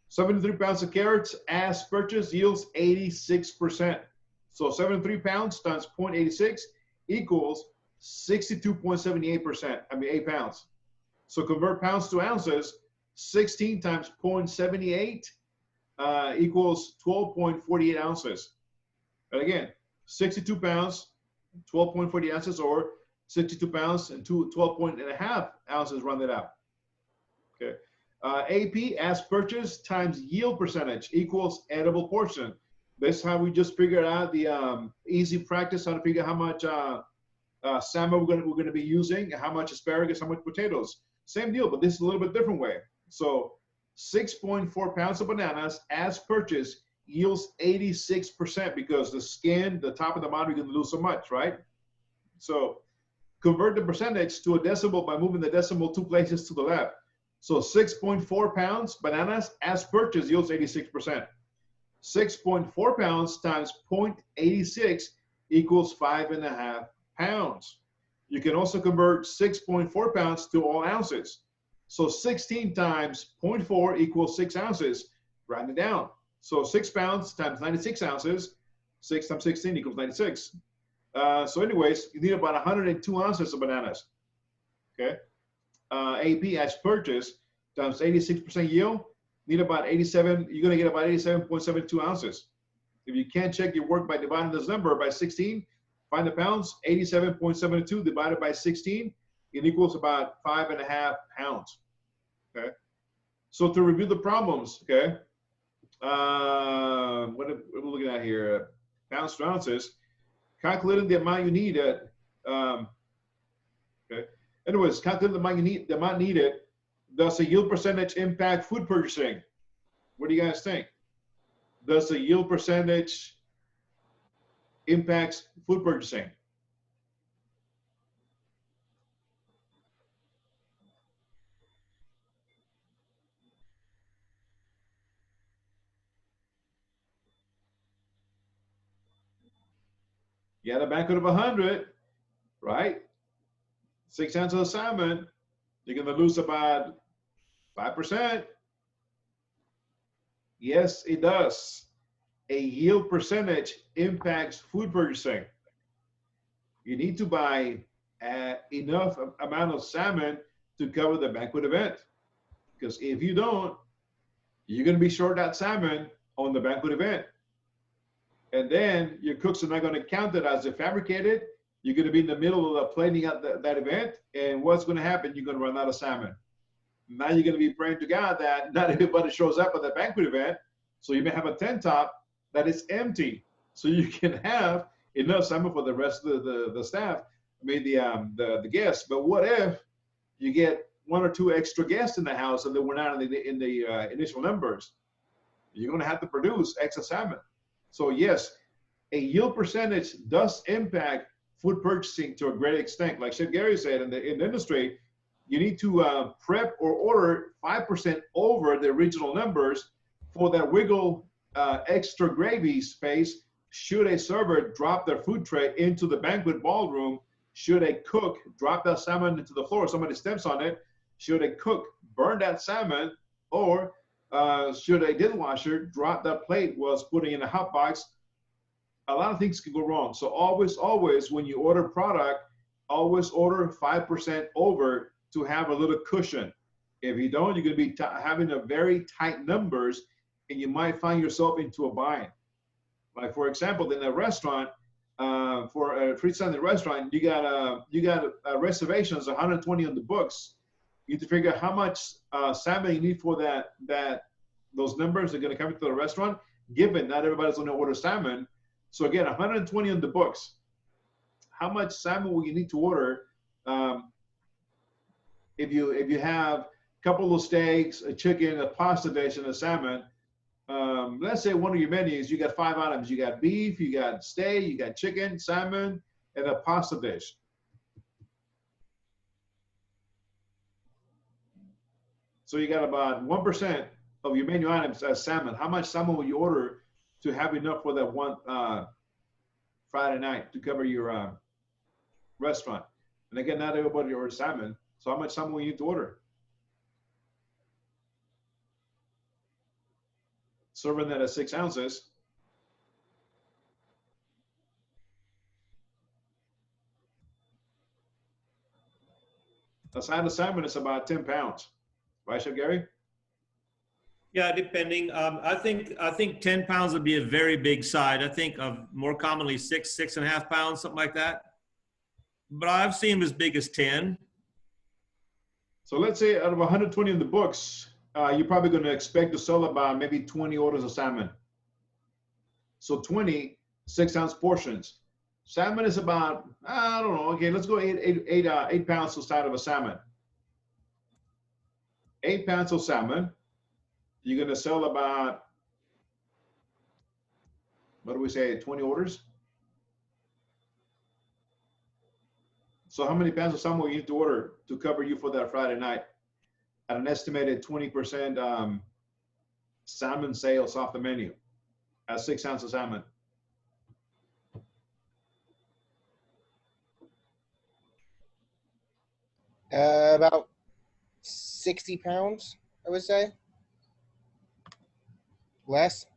73 pounds of carrots as purchased yields 86%. So 73 pounds times 0.86 equals 62.78%. 8 pounds. So convert pounds to ounces. 16 times 0.78 equals 12.48 ounces. And again, 62 pounds, 12.40 ounces, or 62 pounds and 12.5 ounces rounded out. Okay. AP as purchased times yield percentage equals edible portion. This is how we just figured out the easy practice, how to figure out how much salmon we're going to be using, how much asparagus, how much potatoes. Same deal, but this is a little bit different way. So 6.4 pounds of bananas as purchased yields 86% because the skin, the top and the bottom, you're going to lose so much, right? So convert the percentage to a decimal by moving the decimal 2 places to the left. So 6.4 pounds bananas as purchased yields 86%. 6.4 pounds times 0.86 equals 5.5 pounds. You can also convert 6.4 pounds to all ounces. So 16 times 0.4 equals 6 ounces. Round it down. So 6 pounds times 96 ounces, 6 times 16 equals 96. So anyways, you need about 102 ounces of bananas. Okay. AP as purchased times 86% yield, need about 87, you're going to get about 87.72 ounces. If you can't check your work by dividing this number by 16, find the pounds, 87.72 divided by 16, it equals about 5.5 pounds. Okay. So to review the problems, okay, what are we looking at here? Pounds to ounces, calculating the amount you need at, okay. Anyways, calculating the amount needed. Does the yield percentage impact food purchasing? What do you guys think? Does the yield percentage impacts food purchasing? You had a banquet of 100, right? 6 ounces of salmon, you're going to lose about 5%. Yes, it does. A yield percentage impacts food purchasing. You need to buy enough amount of salmon to cover the banquet event. Because if you don't, you're going to be short that salmon on the banquet event. And then your cooks are not going to count it as a fabricated. You're going to be in the middle of planning out that event. And what's going to happen? You're going to run out of salmon. Now you're going to be praying to God that not everybody shows up at the banquet event. So you may have a tent top that is empty. So you can have enough salmon for the rest of the staff, maybe the guests. But what if you get 1 or 2 extra guests in the house and they were not in the initial numbers? You're going to have to produce extra salmon. So yes, a yield percentage does impact food purchasing to a great extent. Like Chef Gary said, in the industry, you need to prep or order 5% over the original numbers for that wiggle extra gravy space should a server drop their food tray into the banquet ballroom, should a cook drop that salmon into the floor, somebody steps on it, should a cook burn that salmon, or should a dishwasher drop that plate was putting in a hot box, a lot of things can go wrong. So always, when you order product, always order 5% over to have a little cushion. If you don't, you're going to be having a very tight numbers, and you might find yourself into a bind. Like for example, in a restaurant, for a freestanding restaurant, you got reservations 120 on the books. You need to figure out how much salmon you need for those numbers are going to come into the restaurant. Given not everybody's going to order salmon, so again, 120 on the books. How much salmon will you need to order? If you have a couple of steaks, a chicken, a pasta dish, and a salmon, let's say one of your menus, you got 5 items. You got beef, you got steak, you got chicken, salmon, and a pasta dish. So you got about 1% of your menu items as salmon. How much salmon will you order to have enough for that one Friday night to cover your restaurant? And again, not everybody orders salmon. So how much salmon will you need to order? Serving that at 6 ounces. A side of salmon is about 10 pounds. Right, Chef Gary? Yeah, depending. I think 10 pounds would be a very big side. I think of more commonly 6.5 pounds, something like that. But I've seen them as big as 10. So let's say out of 120 in the books, you're probably going to expect to sell about maybe 20 orders of salmon. So 20 6-ounce portions. Salmon is about, I don't know, okay, let's go 8 pounds to the side of a salmon. 8 pounds of salmon. You're going to sell about, what do we say, 20 orders? So how many pounds of salmon will you need to order to cover you for that Friday night at an estimated 20% salmon sales off the menu at 6 ounces of salmon? About 60 pounds, I would say. Less.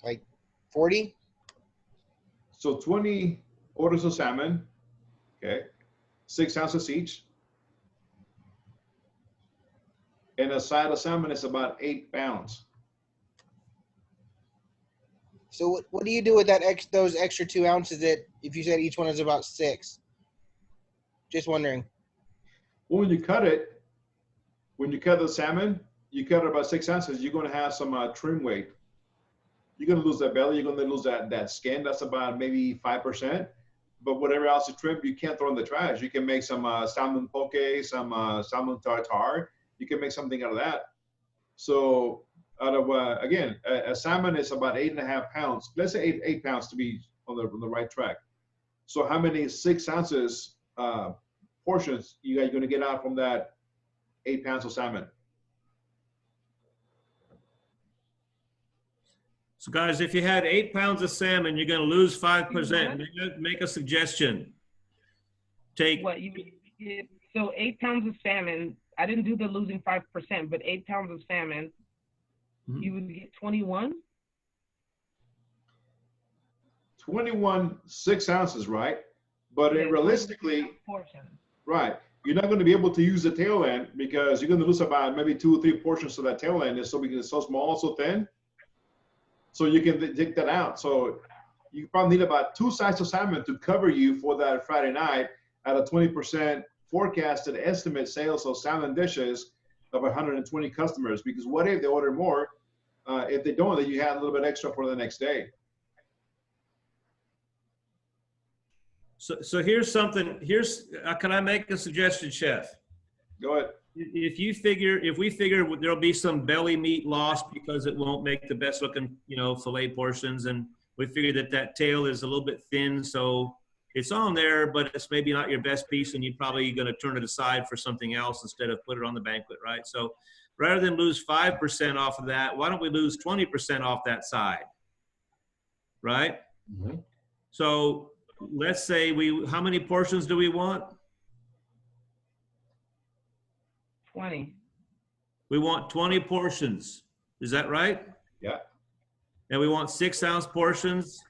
Like 40. So 20 orders of salmon, okay, 6 ounces each. And a side of salmon is about 8 pounds. So what do you do with that those extra 2 ounces that, if you said each one is about 6? Just wondering. Well, when you cut the salmon, you cut it about 6 ounces, you're going to have some trim weight. You're going to lose that belly. You're going to lose that skin. That's about maybe 5%. But whatever else you trim, you can't throw in the trash. You can make some salmon poke, some salmon tartare. You can make something out of that. So out of, again, a salmon is about 8.5 pounds. Let's say 8 pounds to be on the right track. So how many 6 ounces portions you guys going to get out from that 8 pounds of salmon? So guys, if you had 8 pounds of salmon, you're going to lose 5%. Make a suggestion. Take. What you so 8 pounds of salmon. I didn't do the losing 5%, but 8 pounds of salmon, you would get 21. 21 6 ounces, right? But realistically, right, you're not going to be able to use the tail end because you're going to lose about maybe 2 or 3 portions of that tail end. It's so small, so thin. So you can dig that out. So you probably need about 2 sides of salmon to cover you for that Friday night at a 20% forecasted estimate sales of salmon dishes of 120 customers. Because what if they order more? If they don't, then you have a little bit extra for the next day. So here's something. Can I make a suggestion, Chef? Go ahead. if we figure there'll be some belly meat lost because it won't make the best looking, fillet portions, and we figure that tail is a little bit thin, so it's on there, but it's maybe not your best piece, and you're probably going to turn it aside for something else instead of put it on the banquet, right? So rather than lose 5% off of that, why don't we lose 20% off that side, right? Mm-hmm. So let's say how many portions do we want? 20. We want 20 portions. Is that right? Yeah. And we want 6-ounce portions.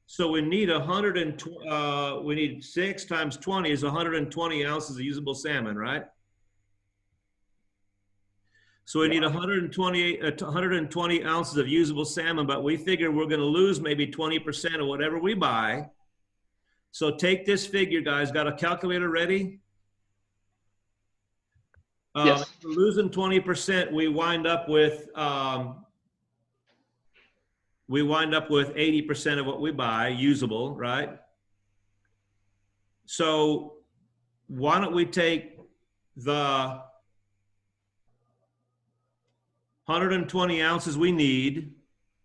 So we need 120. We need 6 times 20 is 120 ounces of usable salmon, right? So we need 120 ounces of usable salmon, but we figure we're going to lose maybe 20% of whatever we buy. So take this figure, guys. Got a calculator ready? Yes. Losing 20%, we wind up with 80% of what we buy usable, right? So why don't we take the 120 ounces we need,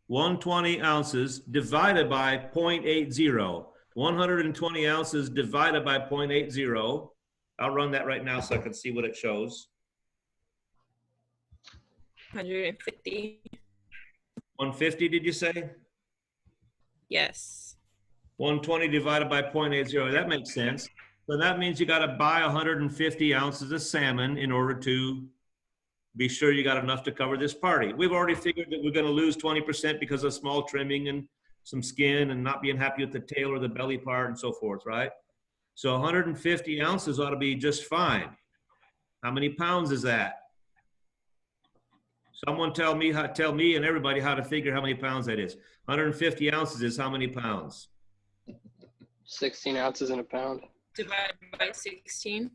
120 ounces divided by 0.80. 120 ounces divided by 0.80. I'll run that right now so I can see what it shows. 150. 150, did you say? Yes. 120 divided by 0.80. That makes sense. So that means you got to buy 150 ounces of salmon in order to be sure you got enough to cover this party. We've already figured that we're going to lose 20% because of small trimming and some skin and not being happy with the tail or the belly part and so forth, right? So 150 ounces ought to be just fine. How many pounds is that? Someone tell me and everybody how to figure how many pounds that is. 150 ounces is how many pounds? 16 ounces in a pound. Divided by 16.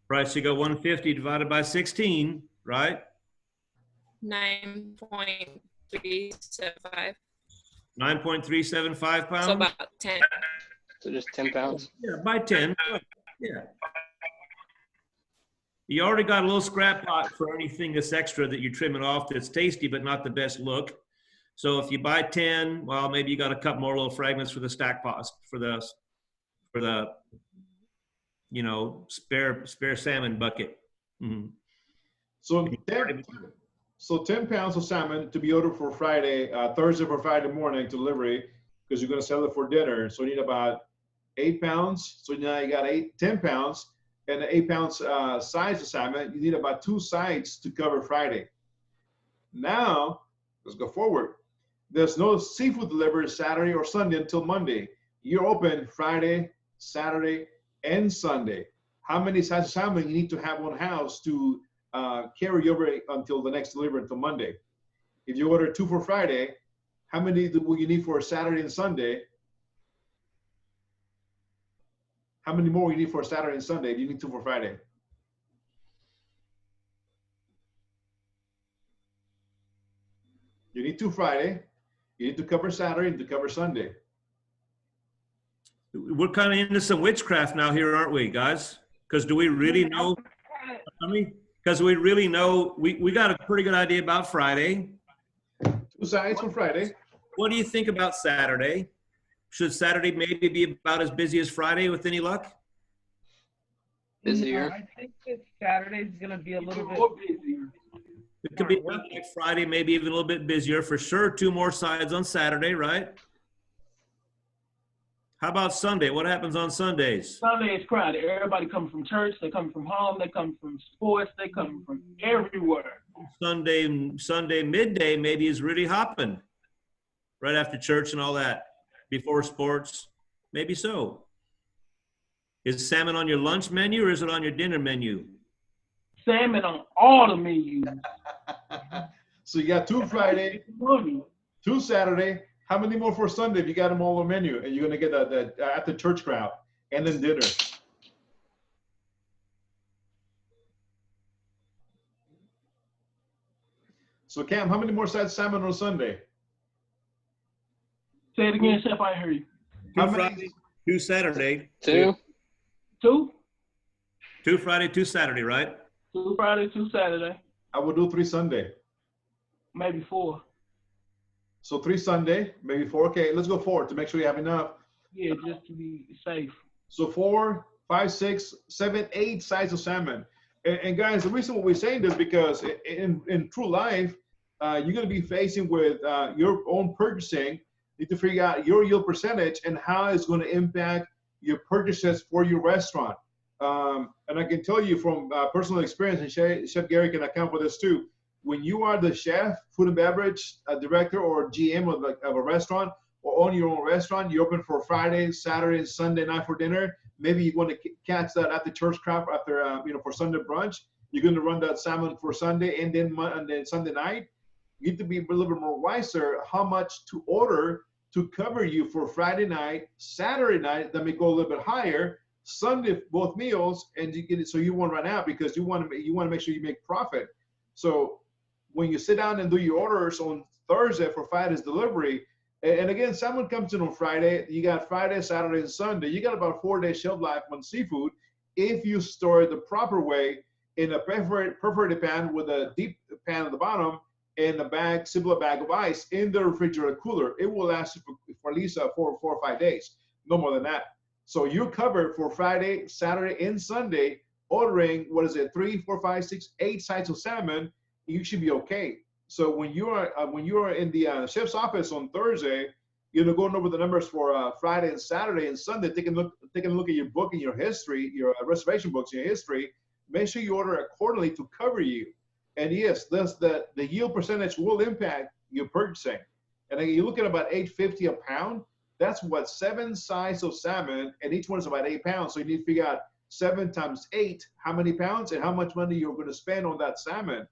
Right, so you go 150 divided by 16, right? 9.375. 9.375 pounds? So about 10. So just 10 pounds. Yeah, by 10. Yeah. You already got a little scrap pot for anything that's extra that you're trimming off that's tasty but not the best look. So if you buy 10, well, maybe you got a couple more little fragments for the stack pot for the spare salmon bucket. Mm-hmm. So 10 pounds of salmon to be ordered for Friday, Thursday for Friday morning delivery, because you're going to sell it for dinner. So you need about 8 pounds. So now you got 10 pounds. And the 8 pounds size of salmon, you need about 2 sides to cover Friday. Now, let's go forward. There's no seafood delivery Saturday or Sunday until Monday. You're open Friday, Saturday, and Sunday. How many sides of salmon you need to have on house to carry over until the next delivery until Monday? If you order 2 for Friday, how many will you need for Saturday and Sunday? How many more you need for Saturday and Sunday if you need 2 for Friday? You need 2 Friday. You need to cover Saturday and to cover Sunday. We're kind of into some witchcraft now here, aren't we, guys? Because do we really know? Because we really know, we got a pretty good idea about Friday. 2 sides for Friday. What do you think about Saturday? Should Saturday maybe be about as busy as Friday with any luck? Busier. No, I think that Saturday's going to be a little bit busier. It could be like Friday, maybe even a little bit busier. For sure, 2 more sides on Saturday, right? How about Sunday? What happens on Sundays? Sunday is crowded. Everybody comes from church. They come from home. They come from sports. They come from everywhere. Sunday midday maybe is really hopping. Right after church and all that. Before sports, maybe so. Is salmon on your lunch menu or is it on your dinner menu? Salmon on all the menus. So you got 2 Friday, 2 Saturday. How many more for Sunday if you got them all on the menu and you're going to get the after church crowd and then dinner? So Cam, how many more sides of salmon on Sunday? Say it again, Chef. I heard you. 2 Friday, 2 Saturday. 2. 2? 2 Friday, 2 Saturday, right? 2 Friday, 2 Saturday. I would do 3 Sunday. Maybe 4. So 3 Sunday, maybe 4. Okay, let's go 4 to make sure you have enough. Yeah, just to be safe. So 4, 5, 6, 7, 8 sides of salmon. And guys, the reason why we're saying this because in true life, you're going to be facing with your own purchasing. You need to figure out your yield percentage and how it's going to impact your purchases for your restaurant. And I can tell you from personal experience, and Chef Gary can account for this too. When you are the chef, food and beverage director, or GM of a restaurant, or own your own restaurant, you open for Friday, Saturday, and Sunday night for dinner. Maybe you want to catch that after church crop, after for Sunday brunch. You're going to run that salmon for Sunday and then Sunday night. You need to be a little bit more wiser how much to order to cover you for Friday night, Saturday night. That may go a little bit higher. Sunday, both meals, and you get it so you won't run out because you want to make sure you make profit. So when you sit down and do your orders on Thursday for Friday's delivery, and again, salmon comes in on Friday. You got Friday, Saturday, and Sunday. You got about 4 days shelf life on seafood if you store it the proper way in a perforated pan with a deep pan at the bottom and a bag, similar bag of ice in the refrigerator cooler. It will last for at least 4 or 5 days, no more than that. So you're covered for Friday, Saturday, and Sunday, ordering, 3, 4, 5, 6, 8 sides of salmon. You should be okay. So when you are in the chef's office on Thursday, you're going over the numbers for Friday and Saturday and Sunday, taking a look at your book and your history, your reservation books, your history. Make sure you order accordingly to cover you. And yes, thus the yield percentage will impact your purchasing. And then you look at about $8.50 a pound. That's what 7 sides of salmon, and each one is about 8 pounds. So you need to figure out 7 times 8, how many pounds and how much money you're going to spend on that salmon.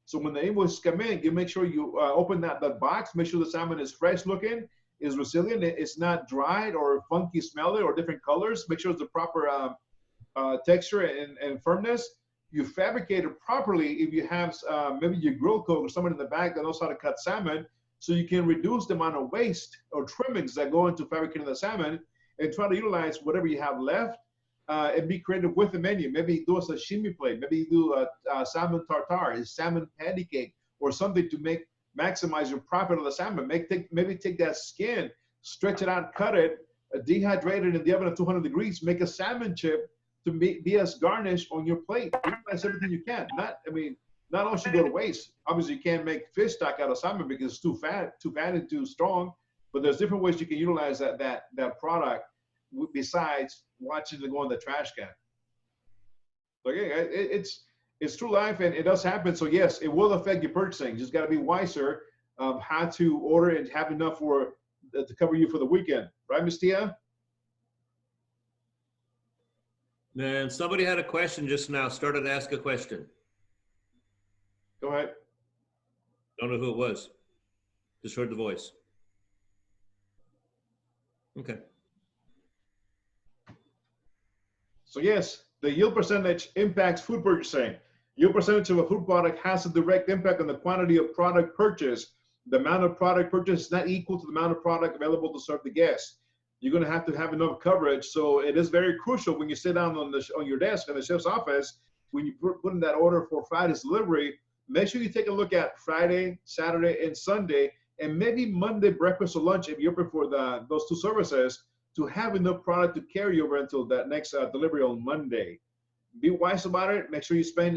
So when the invoices come in, you make sure you open that box, make sure the salmon is fresh looking, is resilient, it's not dried or funky smelling or different colors. Make sure it's the proper texture and firmness. You fabricate it properly if you have maybe your grill cook or someone in the back that knows how to cut salmon, so you can reduce the amount of waste or trimmings that go into fabricating the salmon and try to utilize whatever you have left and be creative with the menu. Maybe do a sashimi plate, maybe do a salmon tartare, a salmon patty cake, or something to maximize your profit of the salmon. Maybe take that skin, stretch it out, cut it, dehydrate it in the oven at 200 degrees, make a salmon chip to be as garnish on your plate. Utilize everything you can. Not all should go to waste. Obviously, you can't make fish stock out of salmon because it's too fatty, too strong. But there's different ways you can utilize that product besides watching it go in the trash can. So again, it's true life, and it does happen. So yes, it will affect your purchasing. You just got to be wiser of how to order and have enough to cover you for the weekend, right, Ms. Tia? Man, somebody had a question just now. Started to ask a question. Go ahead. Don't know who it was. Just heard the voice. Okay. So yes, the yield percentage impacts food purchasing. Yield percentage of a food product has a direct impact on the quantity of product purchased. The amount of product purchased is not equal to the amount of product available to serve the guest. You're going to have enough coverage. So it is very crucial when you sit down on your desk in the chef's office, when you put in that order for Friday's delivery, make sure you take a look at Friday, Saturday, and Sunday, and maybe Monday breakfast or lunch if you prefer those 2 services, to have enough product to carry over until that next delivery on Monday. Be wise about it. Make sure you spend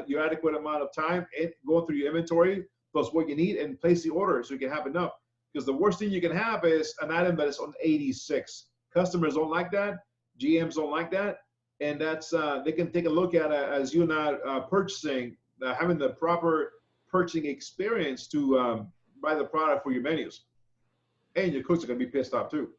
your adequate amount of time going through your inventory, plus what you need, and place the order so you can have enough. Because the worst thing you can have is an item that is on 86. Customers don't like that. GMs don't like that. And that's they can take a look at it as you're not purchasing, having the proper purchasing experience to buy the product for your menus. And your cooks are going to be pissed off too,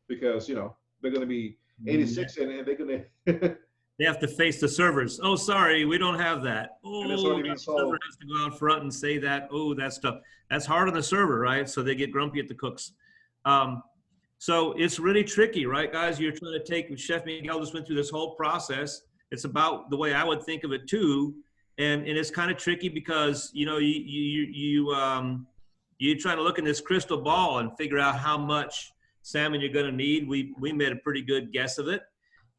because they're going to be 86 and they're going to they have to face the servers. Oh, sorry, we don't have that. Oh, the server has to go out front and say that. Oh, that stuff. That's hard on the server, right? So they get grumpy at the cooks. So it's really tricky, right, guys? You're trying to take, Chef Miguel just went through this whole process. It's about the way I would think of it too. And it's kind of tricky because, you're trying to look in this crystal ball and figure out how much salmon you're going to need. We made a pretty good guess of it.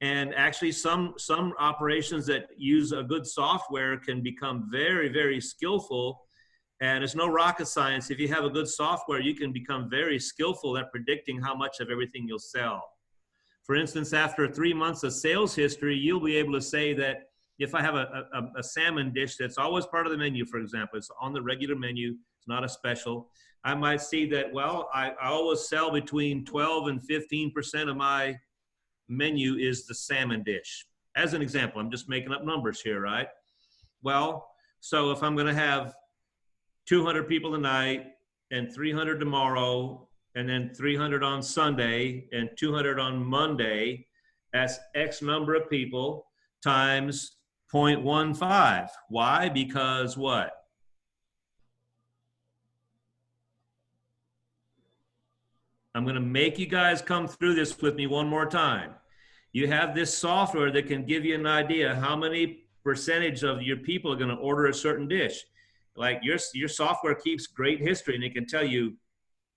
And actually some operations that use a good software can become very, very skillful. And it's no rocket science. If you have a good software, you can become very skillful at predicting how much of everything you'll sell. For instance, after 3 months of sales history, you'll be able to say that if I have a salmon dish that's always part of the menu, for example, it's on the regular menu, it's not a special, I might see that, well, I always sell between 12 and 15% of my menu is the salmon dish. As an example, I'm just making up numbers here, right? Well, so if I'm going to have 200 people tonight and 300 tomorrow and then 300 on Sunday and 200 on Monday, that's X number of people times 0.15. Why? Because what? I'm going to make you guys come through this with me one more time. You have this software that can give you an idea how many percentage of your people are going to order a certain dish. Like your software keeps great history, and it can tell you,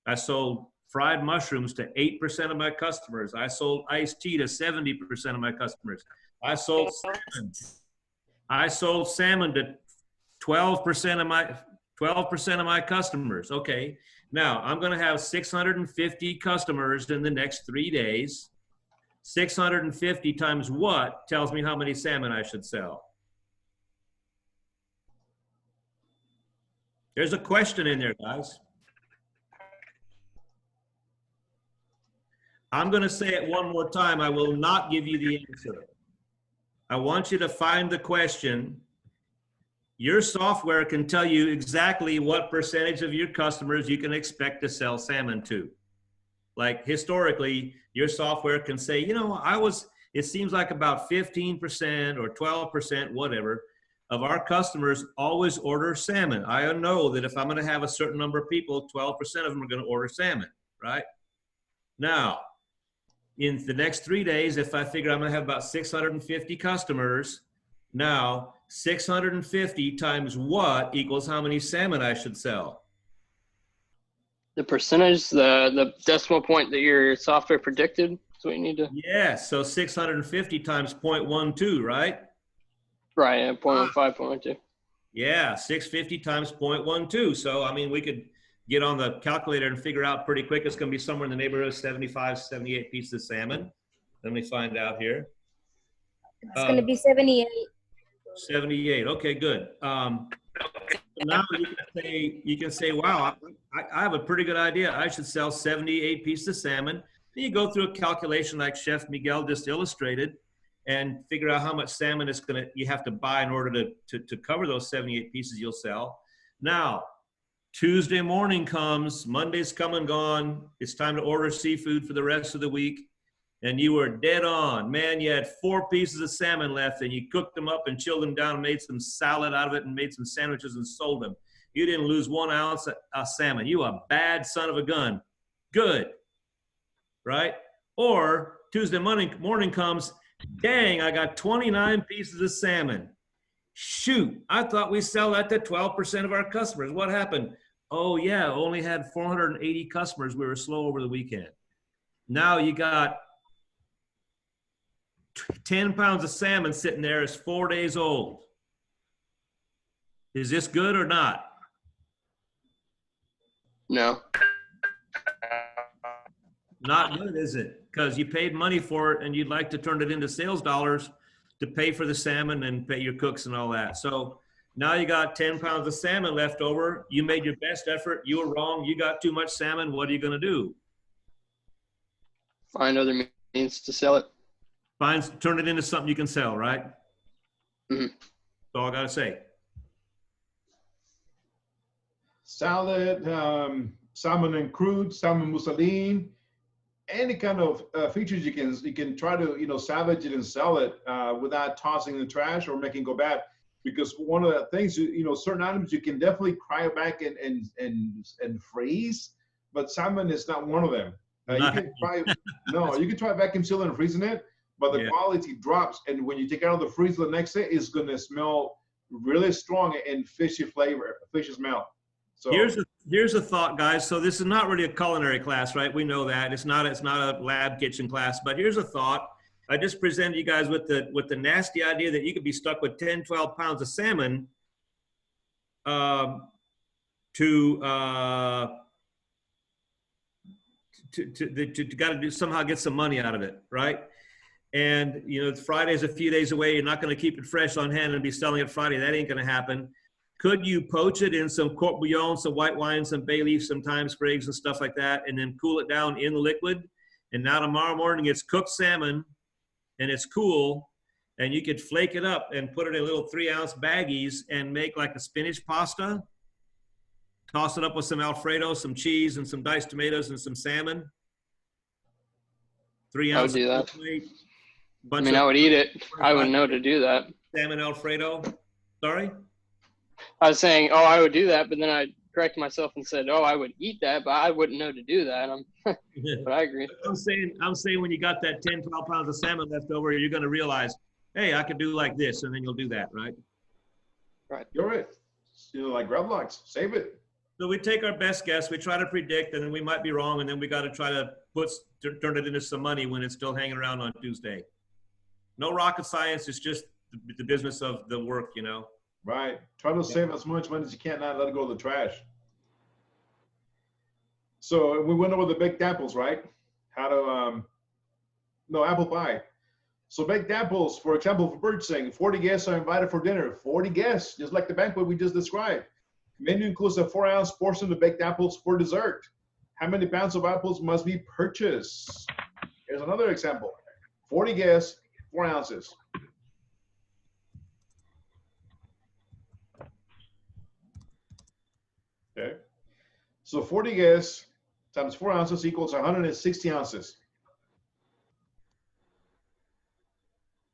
I sold fried mushrooms to 8% of my customers. I sold iced tea to 70% of my customers. I sold salmon to 12% of my customers. Okay. Now I'm going to have 650 customers in the next 3 days. 650 times what tells me how many salmon I should sell. There's a question in there, guys. I'm going to say it one more time. I will not give you the answer. I want you to find the question. Your software can tell you exactly what percentage of your customers you can expect to sell salmon to. Like historically, your software can say, you know, it seems like about 15% or 12%, whatever, of our customers always order salmon. I know that if I'm going to have a certain number of people, 12% of them are going to order salmon, right? Now, in the next 3 days, if I figure I'm going to have about 650 customers, now 650 times what equals how many salmon I should sell? The percentage, the decimal point that your software predicted is what you need to. Yeah, so 650 times 0.12, right? Right, yeah, 0.15, 0.12. Yeah, 650 times 0.12. So, I mean, we could get on the calculator and figure out pretty quick. It's going to be somewhere in the neighborhood of 75, 78 pieces of salmon. Let me find out here. It's going to be 78. 78. Okay, good. Now you can say, wow, I have a pretty good idea. I should sell 78 pieces of salmon. Then you go through a calculation like Chef Miguel just illustrated and figure out how much salmon you have to buy in order to cover those 78 pieces you'll sell. Now, Tuesday morning comes, Monday's come and gone. It's time to order seafood for the rest of the week. And you were dead on. Man, you had 4 pieces of salmon left and you cooked them up and chilled them down and made some salad out of it and made some sandwiches and sold them. You didn't lose 1 ounce of salmon. You a bad son of a gun. Good, right? Or Tuesday morning comes, dang, I got 29 pieces of salmon. Shoot, I thought we sell that to 12% of our customers. What happened? Oh yeah, only had 480 customers. We were slow over the weekend. Now you got 10 pounds of salmon sitting there. It's 4 days old. Is this good or not? No. Not good, is it? Because you paid money for it and you'd like to turn it into sales dollars to pay for the salmon and pay your cooks and all that. So now you got 10 pounds of salmon left over. You made your best effort. You were wrong. You got too much salmon. What are you going to do? Find other means to sell it. Turn it into something you can sell, right? Mm-hmm. That's all I got to say. Salad, salmon and crude, salmon mousseline, any kind of features you can try to salvage it and sell it without tossing in the trash or making it go bad. Because one of the things certain items you can definitely cryo back and freeze, but salmon is not one of them. You can try vacuum sealing and freezing it, but the quality drops, and when you take it out of the freezer the next day, it's going to smell really strong and fishy flavor, fishy smell. So here's a thought, guys. So this is not really a culinary class, right? We know that it's not a lab kitchen class, but here's a thought. I just presented you guys with the nasty idea that you could be stuck with 10, 12 pounds of salmon to got to do somehow get some money out of it, right? And you know, Friday's a few days away. You're not going to keep it fresh on hand and be selling it Friday. That ain't going to happen. Could you poach it in some court bouillon, some white wine, some bay leaf, some thyme sprigs and stuff like that, and then cool it down in the liquid? And now tomorrow morning it's cooked salmon and it's cool, and you could flake it up and put it in little 3-ounce baggies and make like a spinach pasta. Toss it up with some Alfredo, some cheese, and some diced tomatoes and some salmon. 3 ounces. I would do that. Plate, I mean, I would eat it. I wouldn't know to do that. Salmon Alfredo. Sorry? I was saying, oh, I would do that, but then I corrected myself and said, oh, I would eat that, but I wouldn't know to do that. But I agree. I'm saying when you got that 10, 12 pounds of salmon left over, you're going to realize, hey, I could do like this, and then you'll do that, right? Right. You're right. You know, like Grublox, save it. So we take our best guess, we try to predict, and then we might be wrong, and then we got to try to turn it into some money when it's still hanging around on Tuesday. No rocket science, it's just the business of the work, you know. Right. Try to save as much money as you can, not let it go to the trash. So we went over the baked apples, right? How to, no, apple pie. So baked apples, for example, for purchasing, 40 guests are invited for dinner. 40 guests, just like the banquet we just described. Menu includes a 4-ounce portion of baked apples for dessert. How many pounds of apples must be purchased? Here's another example. 40 guests, 4 ounces. Okay. So 40 guests times 4 ounces equals 160 ounces.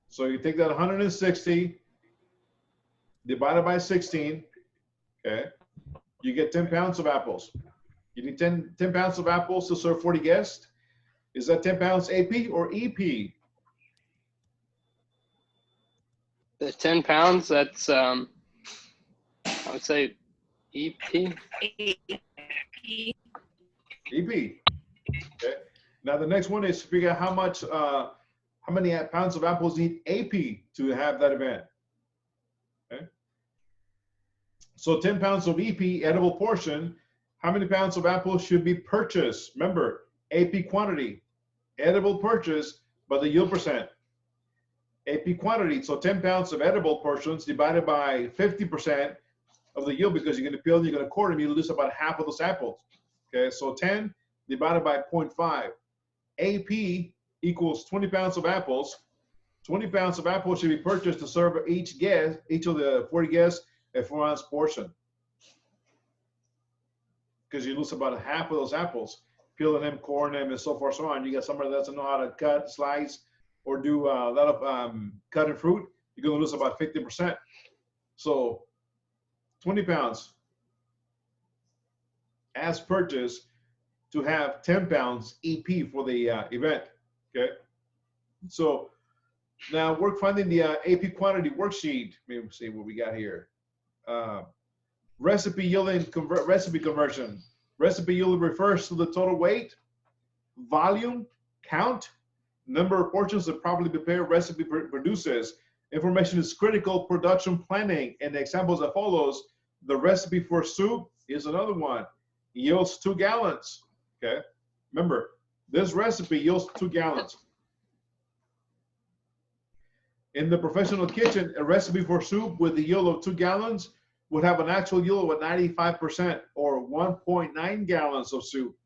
So you take that 160 divided by 16, okay? You get 10 pounds of apples. You need 10 pounds of apples to serve 40 guests. Is that 10 pounds AP or EP? The 10 pounds, that's, I would say EP. EP. Okay. Now the next one is to figure out how many pounds of apples need AP to have that event. Okay. So 10 pounds of EP, edible portion. How many pounds of apples should be purchased? Remember, AP quantity, edible purchase, by the yield percent. AP quantity, so 10 pounds of edible portions divided by 50% of the yield, because you're going to peel, you're going to quarter them, you lose about half of those apples. Okay, so 10 divided by 0.5. AP equals 20 pounds of apples. 20 pounds of apples should be purchased to serve each of the 40 guests, a 4-ounce portion. Because you lose about half of those apples, peeling them, coring them, and so forth, so on. You got somebody that doesn't know how to cut, slice, or do a lot of cutting fruit, you're going to lose about 50%. So 20 pounds as purchased to have 10 pounds EP for the event, okay? So now we're finding the AP quantity worksheet. Maybe we'll see what we got here. Recipe yielding, recipe conversion. Recipe yielding refers to the total weight, volume, count, number of portions that properly prepared recipe produces. Information is critical production planning, and the examples that follows, the recipe for soup is another one. Yields 2 gallons, okay? Remember, this recipe yields 2 gallons. In the professional kitchen, a recipe for soup with a yield of 2 gallons would have an actual yield of 95%, or 1.9 gallons of soup.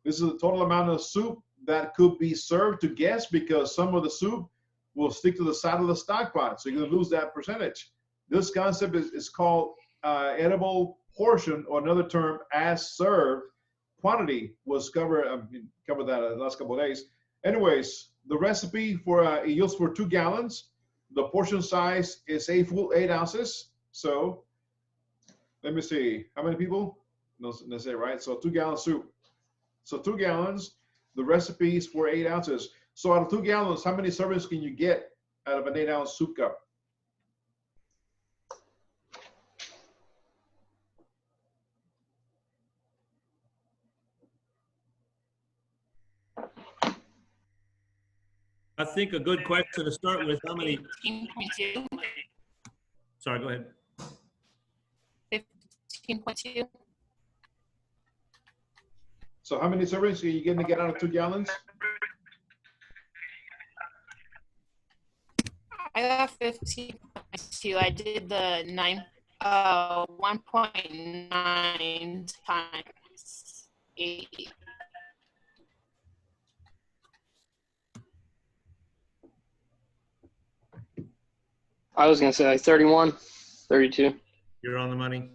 This is the total amount of soup that could be served to guests, because some of the soup will stick to the side of the stock pot, so you're going to lose that percentage. This concept is called edible portion, or another term, as served. Quantity was covered that in the last couple of days. Anyways, the recipe for it yields for 2 gallons. The portion size is a full 8 ounces. So let me see, how many people? No, let's say, right? So 2 gallon soup. So 2 gallons, the recipe is for 8 ounces. So out of 2 gallons, how many servings can you get out of an 8-ounce soup cup? I think a good question to start with, how many, 15.2. sorry, go ahead. 15.2. So how many servings are you getting to get out of 2 gallons? I got 15.2. I did the 1.9 times 8. I was gonna say like 31, 32. You're on the money.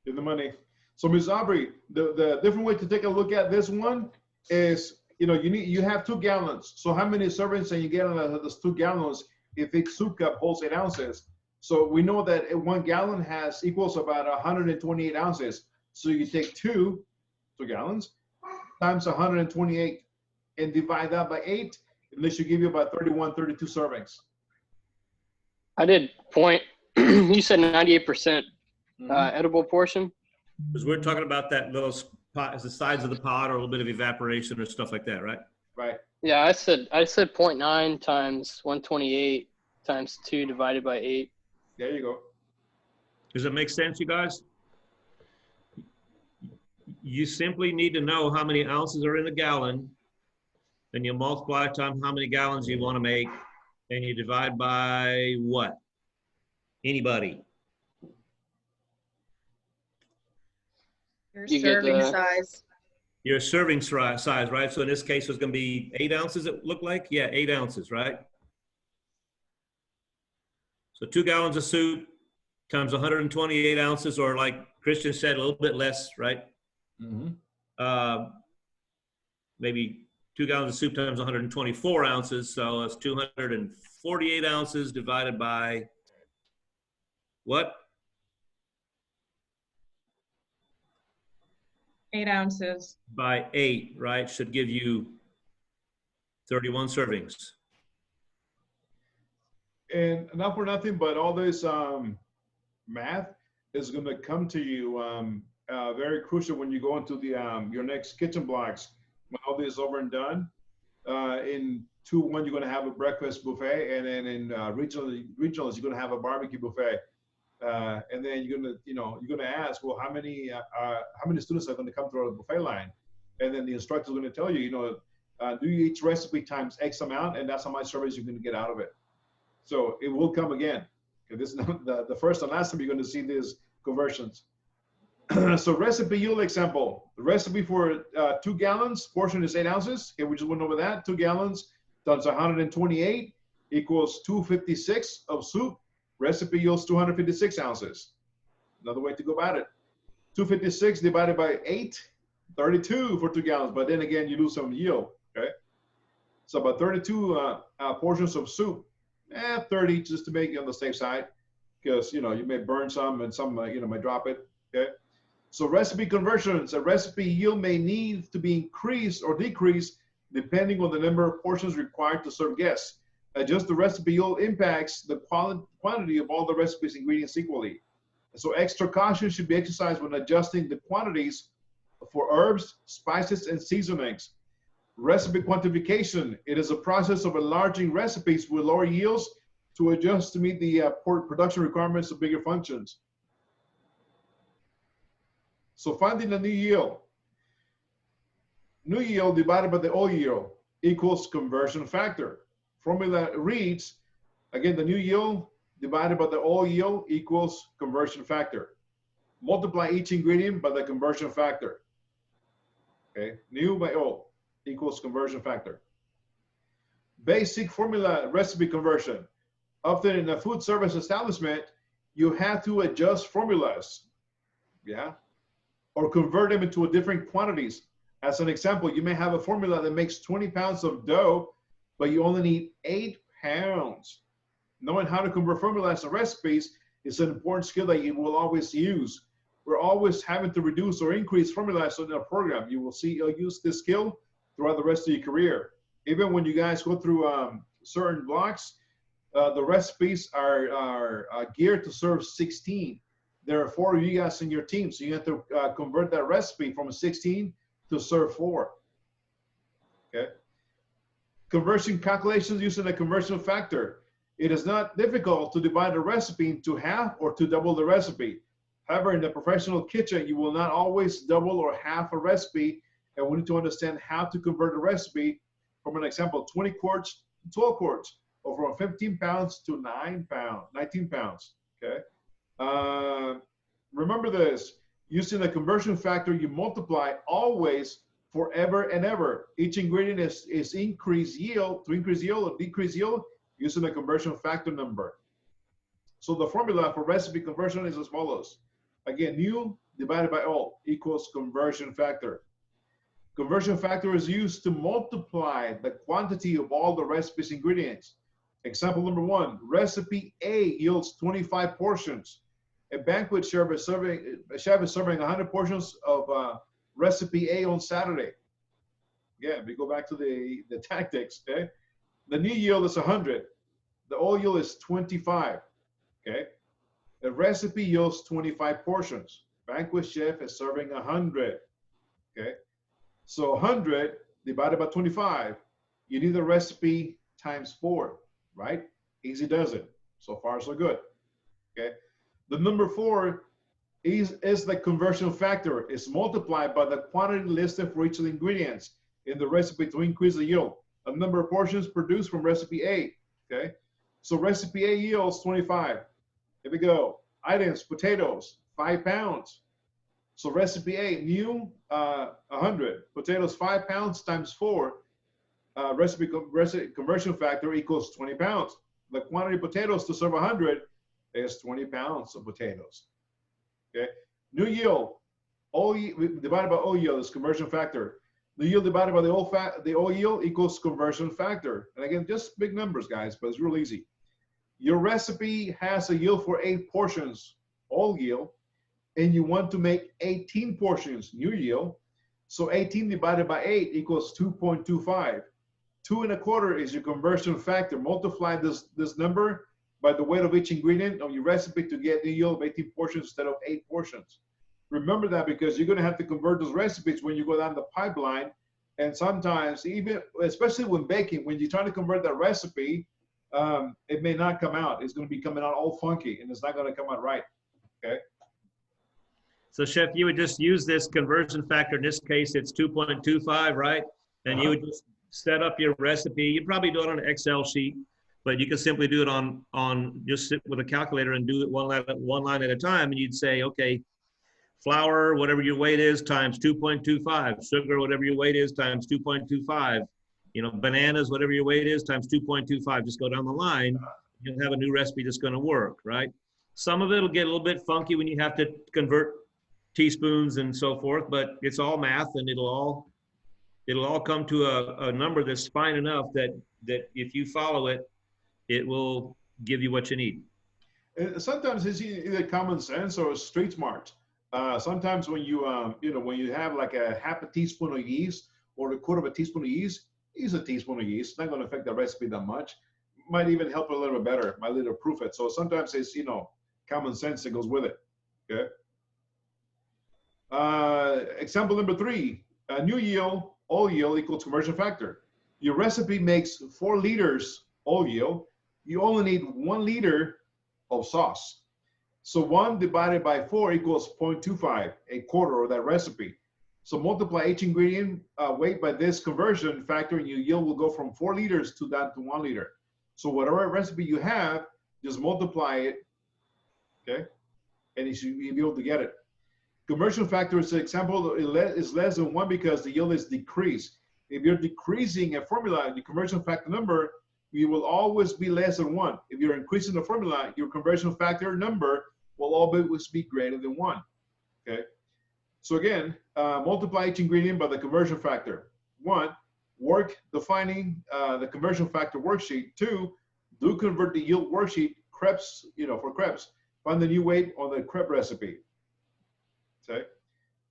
You're the money. So Ms. Aubrey, the different way to take a look at this one is, you have 2 gallons. So how many servings can you get out of those 2 gallons if each soup cup holds 8 ounces? So we know that 1 gallon equals about 128 ounces. So you take 2 gallons times 128 and divide that by 8, and this should give you about 31, 32 servings. I did point. You said 98% edible portion. Because we're talking about that little spot, the sides of the pot, or a little bit of evaporation or stuff like that, right? Right. Yeah, I said 0.9 times 128 times 2 divided by 8. There you go. Does it make sense, you guys? You simply need to know how many ounces are in a gallon, then you multiply times how many gallons you want to make, and you divide by what? Anybody? Your You get serving the- size. Your serving size, right? So in this case, it's going to be 8 ounces, it looked like? Yeah, 8 ounces, right? So 2 gallons of soup times 128 ounces, or like Christian said, a little bit less, right? Maybe 2 gallons of soup times 124 ounces. So it's 248 ounces divided by what? 8 ounces. By 8, right? Should give you 31 servings. And not for nothing, but all this math is going to come to you very crucial when you go into the your next kitchen blocks. When all this is over and done, in 2-1 you're going to have a breakfast buffet, and then in regionals you're going to have a barbecue buffet. And then you're gonna ask, well, how many students are going to come through the buffet line? And then the instructor is going to tell you, do each recipe times X amount, and that's how much service you're going to get out of it. So it will come again. Okay, this is not the first and last time you're going to see these conversions. So recipe yield example. The recipe for 2 gallons portion is 8 ounces. Okay, we just went over that. 2 gallons times 128 equals 256 of soup. Recipe yields 256 ounces. Another way to go about it. 256 divided by 8, 32 for 2 gallons. But then again, you lose some yield, okay? So about 32 portions of soup. 30 just to make it on the safe side, because, you may burn some and some, may drop it, okay? So recipe conversions, a recipe yield may need to be increased or decreased depending on the number of portions required to serve guests. Adjust the recipe yield impacts the quantity of all the recipe's ingredients equally. So extra caution should be exercised when adjusting the quantities for herbs, spices, and seasonings. Recipe quantification. It is a process of enlarging recipes with lower yields to adjust to meet the production requirements of bigger functions. So finding the new yield. New yield divided by the old yield equals conversion factor. Formula reads, again, the new yield divided by the old yield equals conversion factor. Multiply each ingredient by the conversion factor. Okay, new by old equals conversion factor. Basic formula recipe conversion. Often in a food service establishment, you have to adjust formulas, yeah, or convert them into different quantities. As an example, you may have a formula that makes 20 pounds of dough, but you only need 8 pounds. Knowing how to convert formulas and recipes is an important skill that you will always use. We're always having to reduce or increase formulas in our program. You will see you'll use this skill throughout the rest of your career. Even when you guys go through certain blocks, the recipes are geared to serve 16. There are 4 of you guys in your team, so you have to convert that recipe from a 16 to serve 4. Okay. Conversion calculations using a conversion factor. It is not difficult to divide a recipe into half or to double the recipe. However, in the professional kitchen, you will not always double or half a recipe, and we need to understand how to convert a recipe from an example, 20 quarts to 12 quarts, or from 15 pounds to 19 pounds, okay? Remember this, using a conversion factor, you multiply always forever and ever. Each ingredient is increased yield, to increase yield or decrease yield, using a conversion factor number. So the formula for recipe conversion is as follows. Again, new divided by old equals conversion factor. Conversion factor is used to multiply the quantity of all the recipe's ingredients. Example number 1, recipe A yields 25 portions. A banquet chef is serving 100 portions of recipe A on Saturday. Again, we go back to the tactics, okay? The new yield is 100. The old yield is 25, okay? The recipe yields 25 portions. Banquet chef is serving 100, okay? So 100 divided by 25, you need the recipe times 4, right? Easy does it. So far, so good, okay? The number 4 is the conversion factor. It's multiplied by the quantity listed for each of the ingredients in the recipe to increase the yield. A number of portions produced from recipe A, okay? So recipe A yields 25. Here we go. Items, potatoes, 5 pounds. So recipe A, new 100. Potatoes 5 pounds times 4. Recipe conversion factor equals 20 pounds. The quantity of potatoes to serve 100 is 20 pounds of potatoes. Okay. New yield, divided by old yield is conversion factor. The yield divided by the old yield equals conversion factor. And again, just big numbers, guys, but it's real easy. Your recipe has a yield for 8 portions, old yield, and you want to make 18 portions, new yield. So 18 divided by 8 equals 2.25. 2 1/4 is your conversion factor. Multiply this number by the weight of each ingredient of your recipe to get the yield of 18 portions instead of 8 portions. Remember that because you're going to have to convert those recipes when you go down the pipeline. And sometimes, even, especially when baking, when you're trying to convert that recipe, it may not come out. It's going to be coming out all funky and it's not going to come out right, okay? So Chef, you would just use this conversion factor. In this case, it's 2.25, right? And you would just set up your recipe. You'd probably do it on an Excel sheet, but you can simply do it on just sit with a calculator and do it one line at a time. And you'd say, okay, flour, whatever your weight is, times 2.25. Sugar, whatever your weight is, times 2.25. You know, bananas, whatever your weight is, times 2.25. Just go down the line. You'll have a new recipe that's going to work, right? Some of it will get a little bit funky when you have to convert teaspoons and so forth, but it's all math, and it'll all come to a number that's fine enough that if you follow it, it will give you what you need. Sometimes it's either common sense or street smart. Sometimes when you when you have like a half a teaspoon of yeast or a quarter of a teaspoon of yeast, use a teaspoon of yeast. It's not going to affect the recipe that much. Might even help a little bit better. Might little proof it. So sometimes it's common sense that goes with it. Okay. Example number 3, new yield, old yield equals conversion factor. Your recipe makes 4 liters old yield. You only need 1 liter of sauce. So 1 divided by 4 equals 0.25, a quarter of that recipe. So multiply each ingredient weight by this conversion factor, and your yield will go from 4 liters to down to 1 liter. So whatever recipe you have, just multiply it, okay? And you should be able to get it. Conversion factor is an example is less than 1 because the yield is decreased. If you're decreasing a formula, the conversion factor number, you will always be less than 1. If you're increasing the formula, your conversion factor number will always be greater than 1. Okay. So again, multiply each ingredient by the conversion factor. 1, work defining the conversion factor worksheet. 2, do convert the yield worksheet crepes, for crepes. Find the new weight on the crepe recipe. Okay.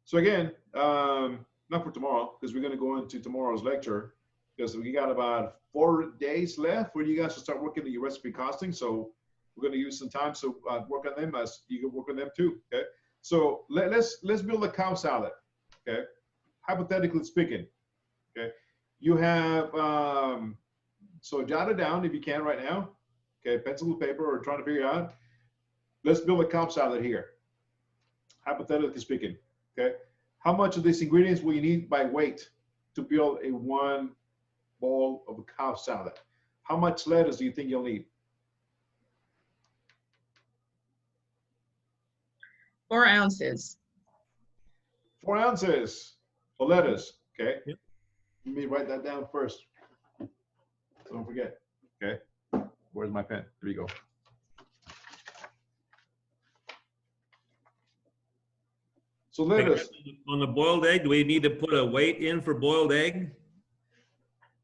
So again, not for tomorrow, because we're going to go into tomorrow's lecture, because we got about 4 days left for you guys to start working on your recipe costing. So we're going to use some time to work on them as you can work on them too. Okay. So let's build a cow salad. Okay. Hypothetically speaking. Okay. You have So jot it down if you can right now. Okay, pencil and paper, or trying to figure out. Let's build a Cobb salad here. Hypothetically speaking, okay? How much of these ingredients will you need by weight to build a 1 bowl of a Cobb salad? How much lettuce do you think you'll need? 4 ounces. 4 ounces of lettuce, okay? Yep. Let me write that down first. So don't forget, okay? Where's my pen? There you go. So lettuce. On the boiled egg, do we need to put a weight in for boiled egg?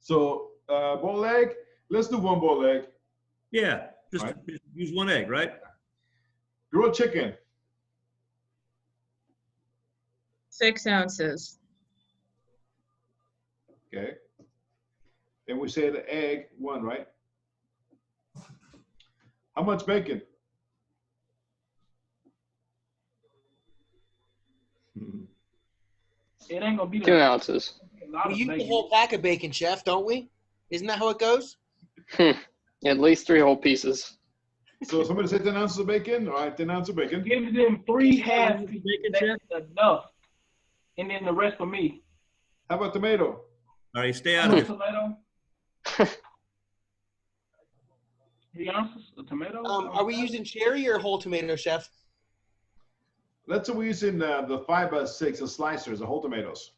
So boiled egg, let's do 1 boiled egg. Yeah, just right. Use 1 egg, right? Grilled chicken. 6 ounces. Okay. And we say the egg 1, right? How much bacon? It ain't gonna be 2 ounces. We use the whole pack of bacon, Chef, don't we? Isn't that how it goes? At least 3 whole pieces. So somebody say 10 ounces of bacon? All right, 10 ounces of bacon. Give them 3 half bacon, that's enough. And then the rest for me. How about tomato? All right, stay out of it. Tomato. 3 ounces of tomato. Are we using cherry or whole tomato, Chef? Let's say we're using the 5x6, the slicers, the whole tomatoes.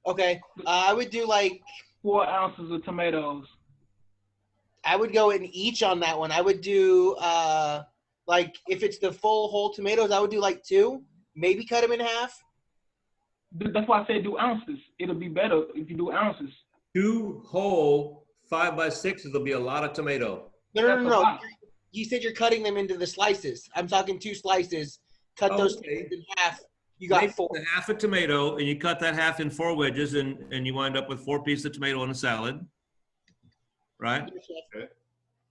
Okay, I would do like 4 ounces of tomatoes. I would go in each on that one. I would do like if it's the full whole tomatoes, I would do like 2, maybe cut them in half. That's why I said do ounces. It'll be better if you do ounces. 2 whole 5x6s will be a lot of tomato. No. You said you're cutting them into the slices. I'm talking 2 slices. Cut those in half. You got 4. Half a tomato, and you cut that half in 4 wedges, and you wind up with 4 pieces of tomato on a salad, right? Okay.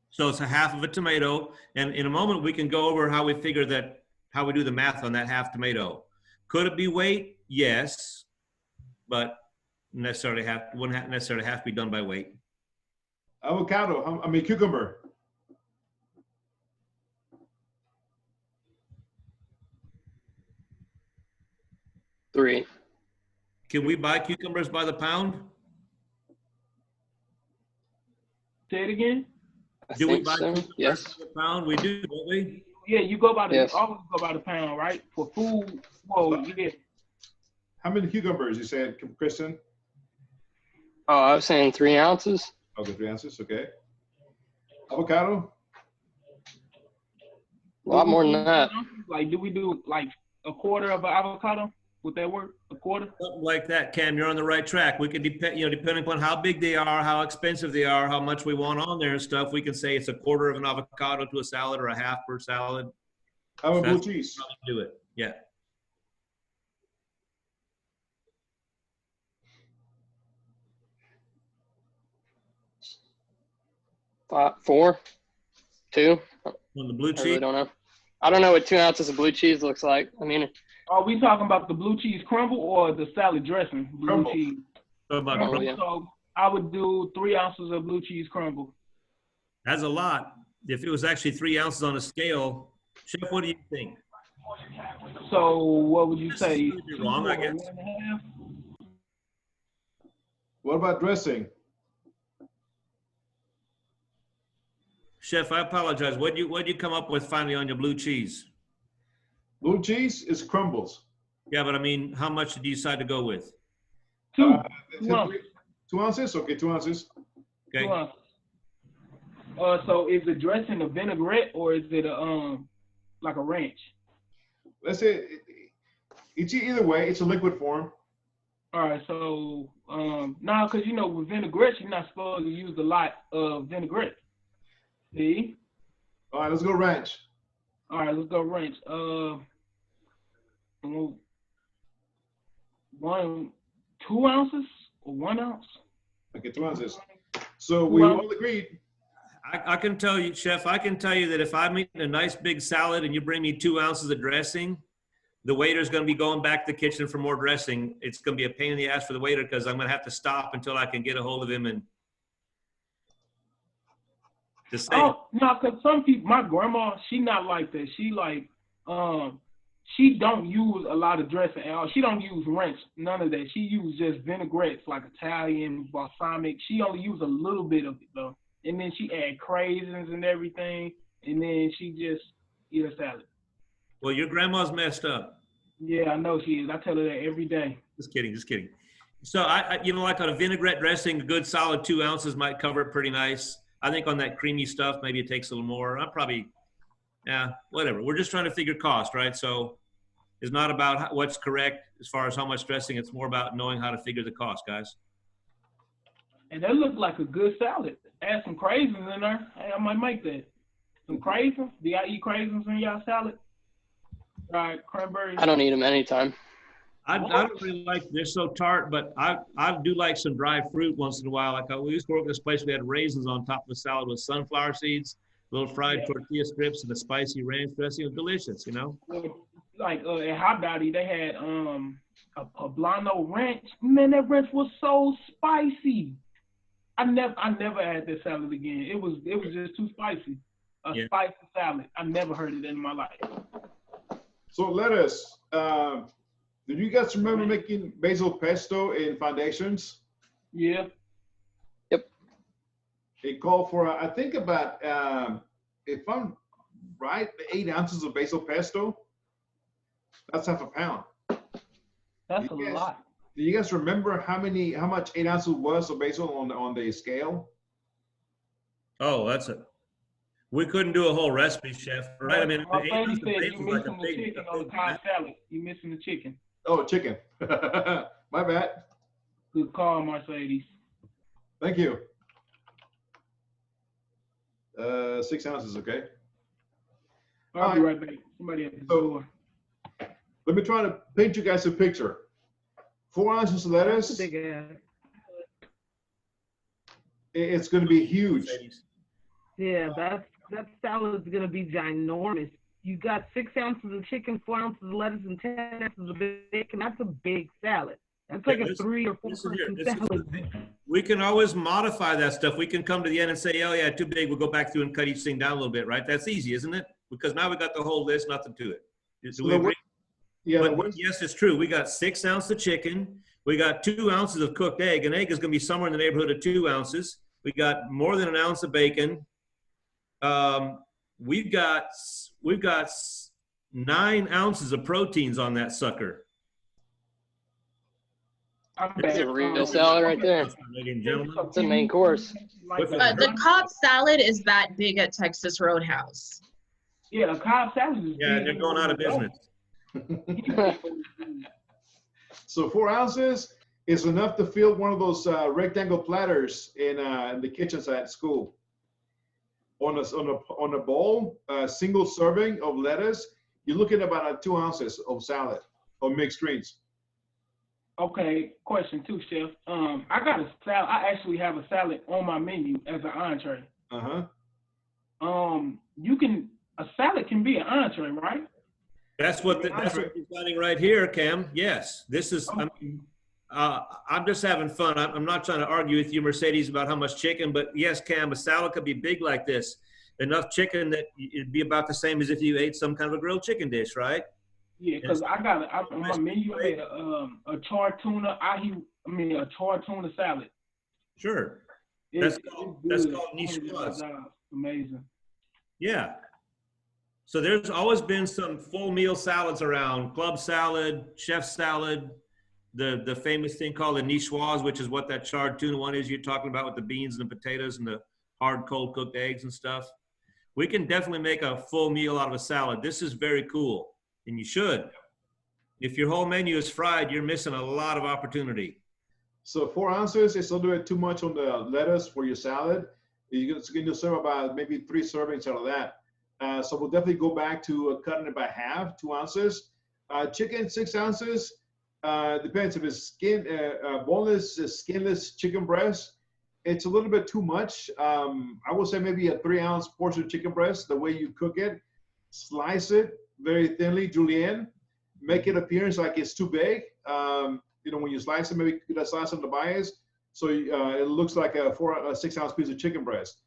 So it's a half of a tomato, and in a moment we can go over how we figure that, how we do the math on that half tomato. Could it be weight? Yes, but wouldn't necessarily have to be done by weight. Avocado, cucumber. Three. Can we buy cucumbers by the pound? Say it again. Do we buy cucumbers yes. by the pound? We do, don't we? Yeah, you go by the Yes. always go by the pound, right? For food, whoa, yeah. How many cucumbers you said, Kristen? Oh, I was saying 3 ounces. Okay, 3 ounces. Okay. Avocado. A lot more than that. Like, do we do like a quarter of an avocado? Would that work? A quarter? Something like that, Cam. You're on the right track. We can depend, depending upon how big they are, how expensive they are, how much we want on there and stuff. We can say it's a quarter of an avocado to a salad, or a half per salad. How about That's blue cheese? how we do it. Yeah. Four, 2. On the blue I really cheese. don't know. I don't know what 2 ounces of blue cheese looks like. I mean, Are we talking about the blue cheese crumble or the salad dressing? Blue Crumble. cheese. crumble, yeah. So I would do 3 ounces of blue cheese crumble. That's a lot. If it was actually 3 ounces on a scale, Chef, what do you think? So what would you say? Could be wrong, I guess. 1.5? What about dressing? Chef, I apologize. What'd you come up with finally on your blue cheese? Blue cheese is crumbles. Yeah, but I mean, how much did you decide to go with? 2. 2 ounces? Okay, 2 ounces. Okay. 2 ounces. So is the dressing a vinaigrette or is it a like a ranch? Let's say it's either way. It's a liquid form. All right, so now because with vinaigrettes you're not supposed to use a lot of vinaigrette. See? All right, let's go ranch. All right, let's go ranch. 2 ounces or 1 ounce? Okay, 2 ounces. So we all agreed. I can tell you, Chef, I can tell you that if I'm eating a nice big salad and you bring me 2 ounces of dressing, the waiter's going to be going back to the kitchen for more dressing. It's going to be a pain in the ass for the waiter because I'm going to have to stop until I can get a hold of him. And Just saying. Oh no, because some people, my grandma, she not like that. She like, she don't use a lot of dressing at all. She don't use ranch, none of that. She use just vinaigrettes like Italian, balsamic. She only use a little bit of it though, and then she add craisins and everything, and then she just eat a salad. Well, your grandma's messed up. Yeah, I know she is. I tell her that every day. Just kidding. So I you know, like on a vinaigrette dressing, a good solid 2 ounces might cover it pretty nice. I think on that creamy stuff, maybe it takes a little more. I'm probably, yeah, whatever. We're just trying to figure cost, right? So it's not about what's correct as far as how much dressing. It's more about knowing how to figure the cost, guys. And that looks like a good salad. Add some craisins in there. Hey, I might make that. Some craisins. Do y'all eat craisins in y'all salad? Right, cranberries. I don't eat them anytime. I don't really like, they're so tart, but I do like some dry fruit once in a while. Like we used to work at this place, we had raisins on top of the salad with sunflower seeds, little fried tortilla strips, and a spicy ranch dressing. It was delicious, you know? Like at Hot Dottie, they had a poblano ranch. Man, that ranch was so spicy. I never had that salad again. It was just too spicy. Spicy salad. I never heard it in my life. So lettuce. Do you guys remember making basil pesto in Foundations? Yeah. Yep. It called for, I think about, if I'm right, 8 ounces of basil pesto. That's half a pound. That's a lot. Do you guys remember how much 8 ounces was of basil on the scale? Oh, that's it. We couldn't do a whole recipe, chef, right? I mean, you missing the chicken on the Cobb salad. You missing the chicken. Oh, chicken. My bad. Good call, Mercedes. Thank you. 6 ounces, okay? I'll be right back. Somebody at the door. Let me try to paint you guys a picture. 4 ounces of lettuce. It's going to be huge. Yeah, that salad is going to be ginormous. You got 6 ounces of chicken, 4 ounces of lettuce, and 10 ounces of bacon. That's a big salad. That's like a 3 or 4 person salad. We can always modify that stuff. We can come to the end and say, oh yeah, too big. We'll go back through and cut each thing down a little bit, right? That's easy, isn't it? Because now we got the whole list, nothing to it. Do we agree? Yeah. But yes, it's true. We got 6 ounces of chicken. We got 2 ounces of cooked egg. An egg is going to be somewhere in the neighborhood of 2 ounces. We got more than an ounce of bacon. We've got 9 ounces of proteins on that sucker. That's a real salad right there. Ladies and gentlemen. It's a main course. The Cobb salad is that big at Texas Roadhouse. Yeah, the Cobb salad is Yeah, they're going out of business. So 4 ounces is enough to fill one of those rectangle platters in the kitchens at school. On a bowl, single serving of lettuce, you're looking at about 2 ounces of salad or mixed greens. Okay, question too, Chef. I got a salad. I actually have a salad on my menu as an entree. A salad can be an entree, right? That's what we're designing right here, Cam. Yes, this is. I'm just having fun. I'm not trying to argue with you, Mercedes, about how much chicken, but yes, Cam, a salad could be big like this. Enough chicken that it'd be about the same as if you ate some kind of a grilled chicken dish, right? Yeah, because on my menu, I made a char tuna a char tuna salad. Sure. That's called niçoise. Amazing. Yeah. So there's always been some full meal salads around: club salad, chef salad, the famous thing called the niçoise, which is what that charred tuna one is you're talking about with the beans and the potatoes and the hard cold cooked eggs and stuff. We can definitely make a full meal out of a salad. This is very cool, and you should. If your whole menu is fried, you're missing a lot of opportunity. So 4 ounces is a little bit too much on the lettuce for your salad. You're going to serve about maybe 3 servings out of that. So we'll definitely go back to cutting it by half, 2 ounces. Chicken, 6 ounces. Depends if it's boneless, skinless chicken breast. It's a little bit too much. I would say maybe a 3-ounce portion of chicken breast, the way you cook it. Slice it very thinly, julienne. Make it appearance like it's too big. When you slice it, maybe slice on the bias, so it looks like a 6-ounce piece of chicken breast.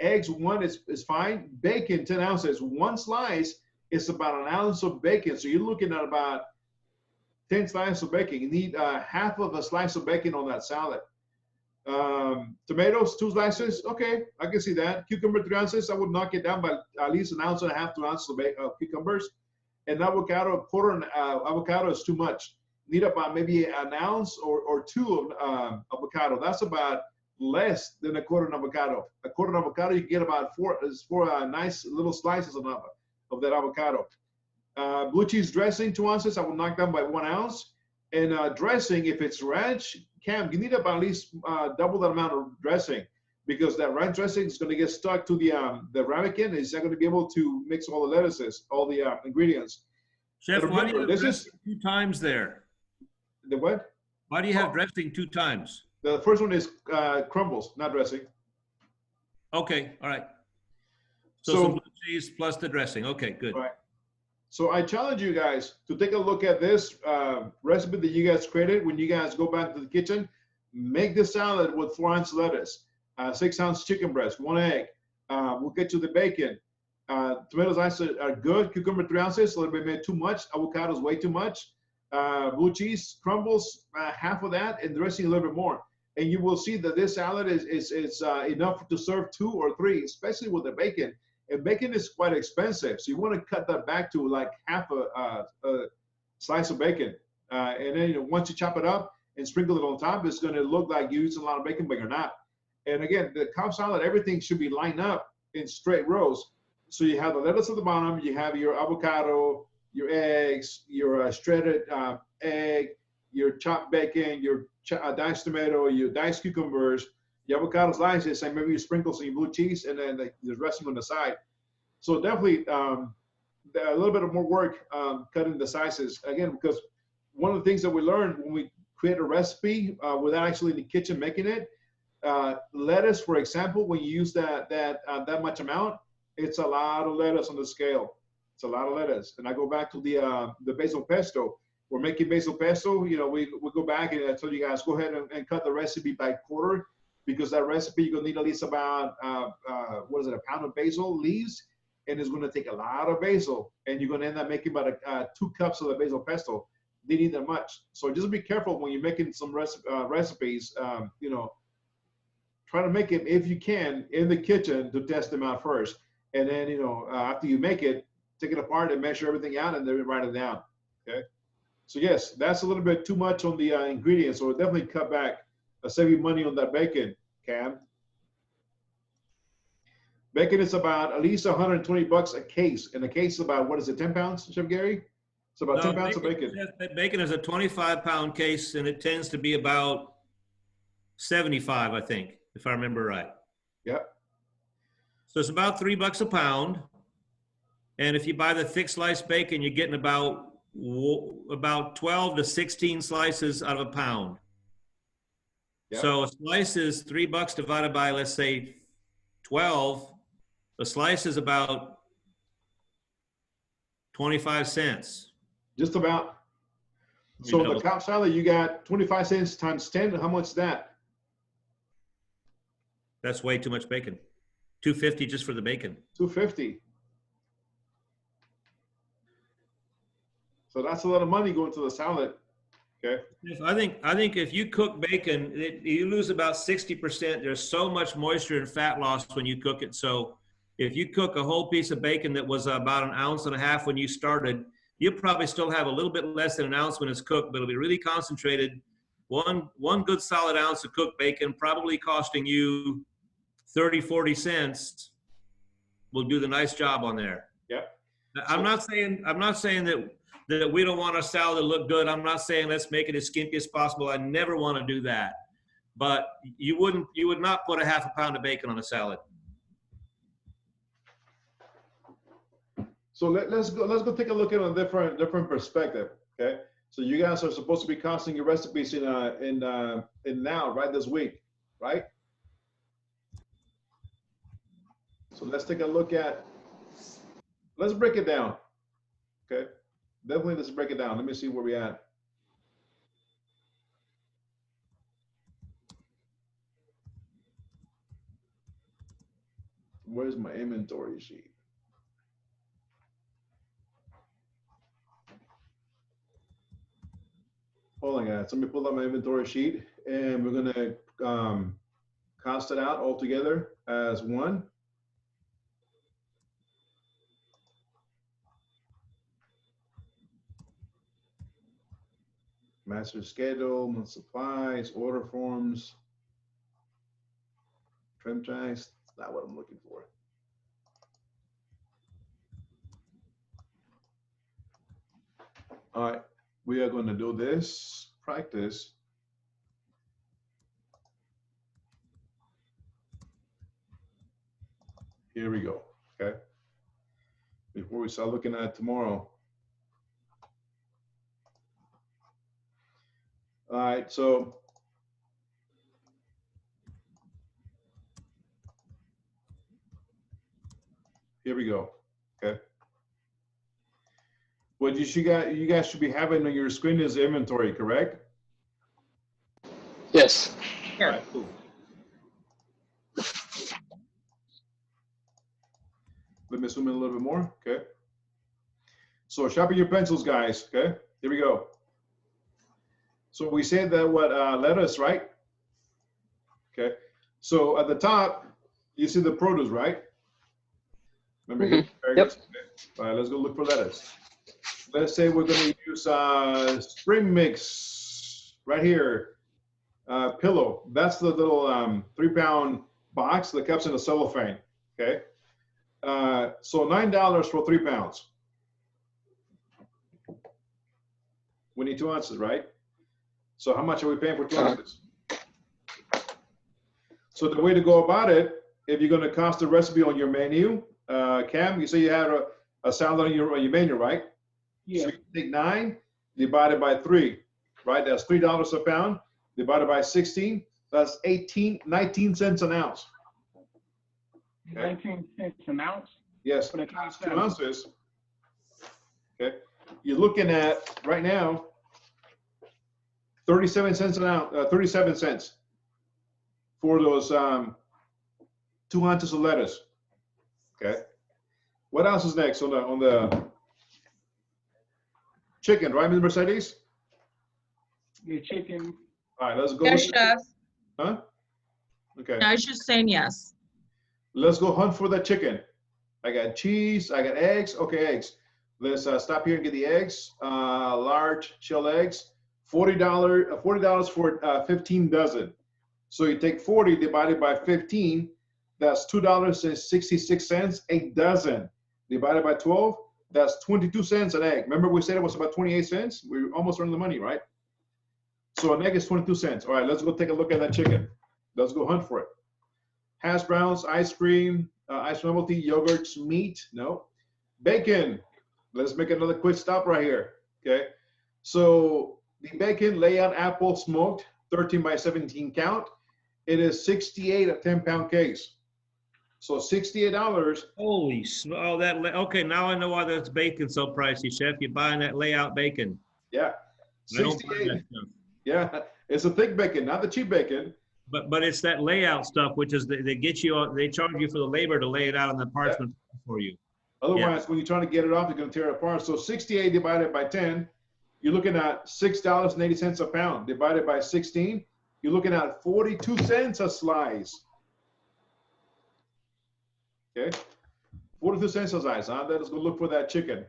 Eggs, one is fine. Bacon, 10 ounces. One slice is about an ounce of bacon. So you're looking at about 10 slices of bacon. You need half of a slice of bacon on that salad. Tomatoes, 2 slices. Okay, I can see that. Cucumber, 3 ounces. I would knock it down by at least an ounce and a half, 2 ounces of cucumbers. And avocado, quarter avocado is too much. Need about maybe an ounce or 2 of avocado. That's about less than a quarter of avocado. A quarter of avocado, you get about 4 nice little slices of that avocado. Blue cheese dressing, 2 ounces. I will knock down by 1 ounce. And dressing, if it's ranch, Cam, you need about at least double that amount of dressing, because that ranch dressing is going to get stuck to the ramekin. It's not going to be able to mix all the lettuces, all the ingredients. Chef, But why do you remember, have this is dressing 2 times there? the what? Why do you have dressing 2 times? The first one is crumbles, not dressing. Okay, all right. So So- some blue cheese plus the dressing. Okay, good. Right. So I challenge you guys to take a look at this recipe that you guys created. When you guys go back to the kitchen, make the salad with 4 ounce lettuce, 6 ounce chicken breast, 1 egg. We'll get you the bacon. Tomatoes are good. Cucumber, 3 ounces, a little bit maybe too much. Avocados, way too much. Blue cheese, crumbles, half of that, and dressing a little bit more. And you will see that this salad is enough to serve 2 or 3, especially with the bacon. And bacon is quite expensive, so you want to cut that back to like half a slice of bacon. And then once you chop it up and sprinkle it on top, it's going to look like you use a lot of bacon, but you're not. And again, the Cobb salad, everything should be lined up in straight rows. So you have the lettuce at the bottom, you have your avocado, your eggs, your shredded egg, your chopped bacon, your diced tomato, your diced cucumbers, your avocado slices, and maybe you sprinkle some blue cheese, and then the dressing on the side. So definitely a little bit of more work cutting the slices. Again, because one of the things that we learned when we create a recipe without actually in the kitchen making it, lettuce, for example, when you use that much amount, it's a lot of lettuce on the scale. It's a lot of lettuce. And I go back to the basil pesto. We're making basil pesto. We go back and I told you guys, go ahead and cut the recipe by quarter, because that recipe, you're gonna need at least about, a pound of basil leaves, and it's gonna take a lot of basil, and you're gonna end up making about 2 cups of the basil pesto. They need that much. So just be careful when you're making some recipes, try to make it, if you can, in the kitchen to test them out first. And then, after you make it, take it apart and measure everything out and then write it down, okay? So yes, that's a little bit too much on the ingredients, so definitely cut back. Save you money on that bacon, Cam. Bacon is about at least $120 a case, and a case is about, what is it, 10 pounds, Chef Gary? It's about 10 pounds of bacon. Bacon is a 25-pound case, and it tends to be about 75, I think, if I remember right. Yep. So it's about $3 a pound, and if you buy the thick sliced bacon, you're getting about 12 to 16 slices out of a pound. Yep. So a slice is $3 divided by, let's say, 12. A slice is about 25 cents. Just about. So the Cobb salad, you got 25 cents times 10. How much is that? That's way too much bacon. $2.50 just for the bacon. $2.50. So that's a lot of money going to the salad. Okay. I think if you cook bacon, you lose about 60%. There's so much moisture and fat loss when you cook it. So if you cook a whole piece of bacon that was about 1.5 ounces when you started, you'll probably still have a little bit less than 1 ounce when it's cooked, but it'll be really concentrated. One good solid ounce of cooked bacon probably costing you 30, 40 cents will do the nice job on there. Yep. I'm not saying that we don't want our salad to look good. I'm not saying let's make it as skimpy as possible. I never want to do that. But you would not put a half a pound of bacon on a salad. So let's go take a look at a different perspective. Okay. So you guys are supposed to be costing your recipes in now, right, this week, right? So let's take a look at, let's break it down. Okay. Definitely, let's break it down. Let me see where we're at. Where's my inventory sheet? Hold on, guys. Let me pull up my inventory sheet, and we're gonna cost it out all together as one. Master schedule, month supplies, order forms, trim tracks. That's not what I'm looking for. All right, we are going to do this practice. Here we go, okay? Before we start looking at it tomorrow. All right, so here we go, okay? What you guys should be having on your screen is inventory, correct? Yes. All right, cool. Let me zoom in a little bit more, okay? So sharpen your pencils, guys, okay? Here we go. So we said that what lettuce, right? Okay. So at the top, you see the produce, right? Remember here? Yep. Okay. All right, let's go look for lettuce. Let's say we're going to use spring mix right here. Pillow. That's the little 3-pound box that comes in a cellophane. Okay. So $9 for 3 pounds. We need 2 ounces, right? So how much are we paying for 2 ounces? So the way to go about it, if you're going to cost the recipe on your menu, Cam, you say you had a salad on your menu, right? Yeah. So you take 9 divided by 3, right? That's $3 a pound divided by 16. That's 19 cents an ounce. Okay. 19 cents an ounce? Yes, For the 2 ounces. Okay. You're looking at right now 37 cents an ounce, 37 cents for those 2 ounces of lettuce. Okay. What else is next on the chicken, right, Ms. Mercedes? Yeah, chicken. All right, let's go. Yes, chef. Huh? Okay. I was just saying yes. Let's go hunt for the chicken. I got cheese, I got eggs. Okay, eggs. Let's stop here and get the eggs. Large shell eggs. $40 for 15 dozen. So you take 40 divided by 15. That's $2.66 a dozen. Divided by 12, that's 22 cents an egg. Remember we said it was about 28 cents? We almost earned the money, right? So an egg is 22 cents. All right, let's go take a look at that chicken. Let's go hunt for it. Hash browns, ice cream, ice novelty, yogurts, meat, no. Bacon, let's make another quick stop right here, okay? So the bacon layout apple smoked, 13 by 17 count. It is 68 a 10-pound case. So $68. Holy, oh, okay, now I know why that's bacon so pricey, chef. You're buying that layout bacon. Yeah, I don't buy 68. that stuff. Yeah, it's a thick bacon, not the cheap bacon. But it's that layout stuff, which is they get you, they charge you for the labor to lay it out on the parchment for you. Otherwise, when you're trying to get it off, you're going to tear it apart. So 68 divided by 10, you're looking at $6.80 a pound. Divided by 16, you're looking at 42 cents a slice. Okay, 42 cents a slice. Huh? Let us go look for that chicken.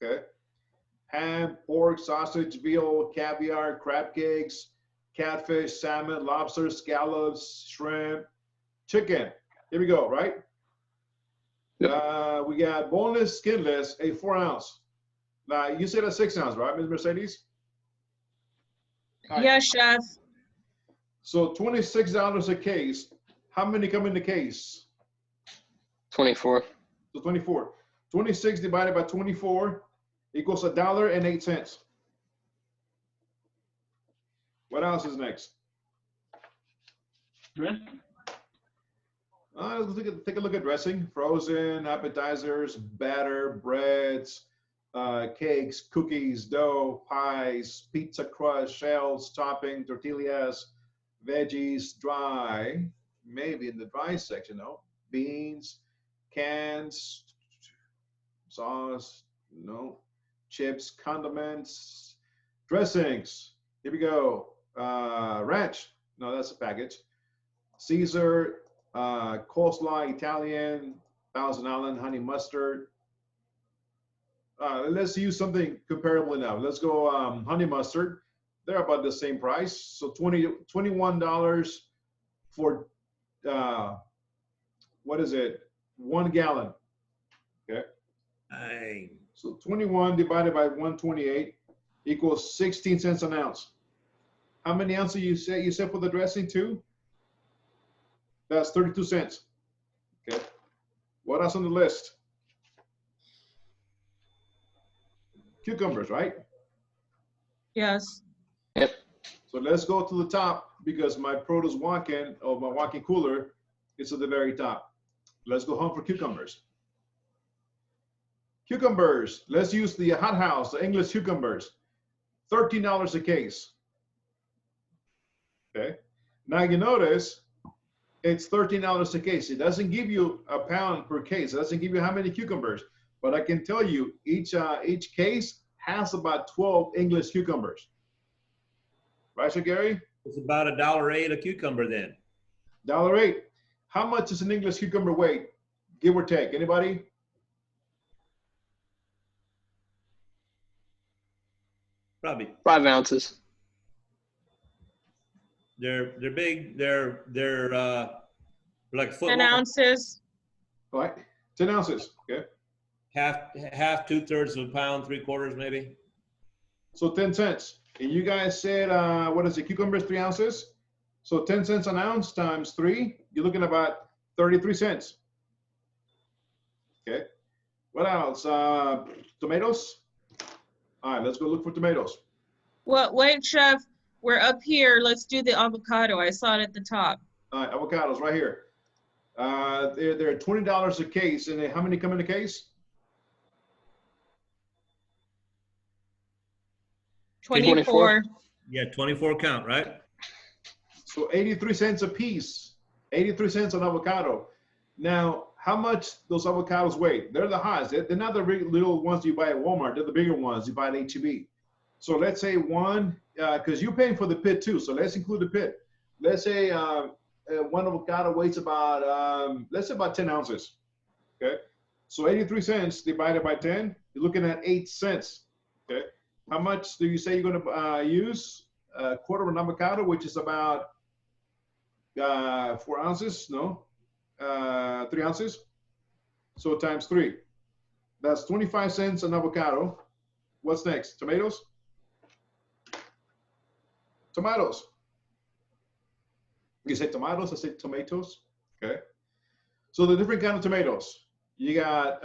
Okay, ham, pork, sausage, veal, caviar, crab cakes, catfish, salmon, lobster, scallops, shrimp, chicken. Here we go, right? We got boneless, skinless, a 4 ounce. Now, you said a 6 ounce, right, Ms. Mercedes? Yes, chef. So $26 a case. How many come in the case? 24. So 24. 26 divided by 24 equals $1.08. What else is next? Dressing. Let's take a look at dressing. Frozen, appetizers, batter, breads, cakes, cookies, dough, pies, pizza crust, shells, topping, tortillas, veggies, dry, maybe in the dry section, no? Beans, cans, sauce, no, chips, condiments, dressings. Here we go. Ranch. No, that's a package. Caesar, coleslaw, Italian, Thousand Island, honey mustard. Let's use something comparable now. Let's go honey mustard. They're about the same price. So $21 for, what is it? 1 gallon. Okay. Dang. So 21 divided by 128 equals 16 cents an ounce. How many ounces you said for the dressing too? That's 32 cents. Okay. What else on the list? Cucumbers, right? Yes. Yep. So let's go to the top because my produce walk-in or my walk-in cooler is at the very top. Let's go hunt for cucumbers. Cucumbers. Let's use the Hot House, the English cucumbers. $13 a case. Okay. Now you notice it's $13 a case. It doesn't give you a pound per case. It doesn't give you how many cucumbers. But I can tell you each case has about 12 English cucumbers. Right, so Gary? It's about $1.08 a cucumber then. $1.08. How much does an English cucumber weigh, give or take? Anybody? Probably. 5 ounces. They're big. They're like a foot 10 long. ounces. All right. 10 ounces. Okay. Half, 2/3 of a pound, 3/4 maybe. So 10 cents. And you guys said, what is it? Cucumbers, 3 ounces. So 10 cents an ounce times 3, you're looking at about 33 cents. Okay. What else? Tomatoes. All right, let's go look for tomatoes. Well, wait, Chef. We're up here. Let's do the avocado. I saw it at the top. All right, avocados right here. They're $20 a case. And how many come in a case? 24. Yeah, 24 count, right? So 83 cents a piece. 83 cents an avocado. Now, how much those avocados weigh? They're the highest. They're not the little ones you buy at Walmart. They're the bigger ones you buy at H-E-B. So let's say one, because you're paying for the pit too. So let's include the pit. Let's say one avocado weighs about, let's say about 10 ounces. Okay. So 83 cents divided by 10, you're looking at 8 cents. Okay. How much do you say you're going to use? A quarter of an avocado, which is about 4 ounces. No, 3 ounces. So times 3. That's 25 cents an avocado. What's next? Tomatoes? Tomatoes. You say tomatoes, I say tomatoes. Okay. So the different kind of tomatoes. You got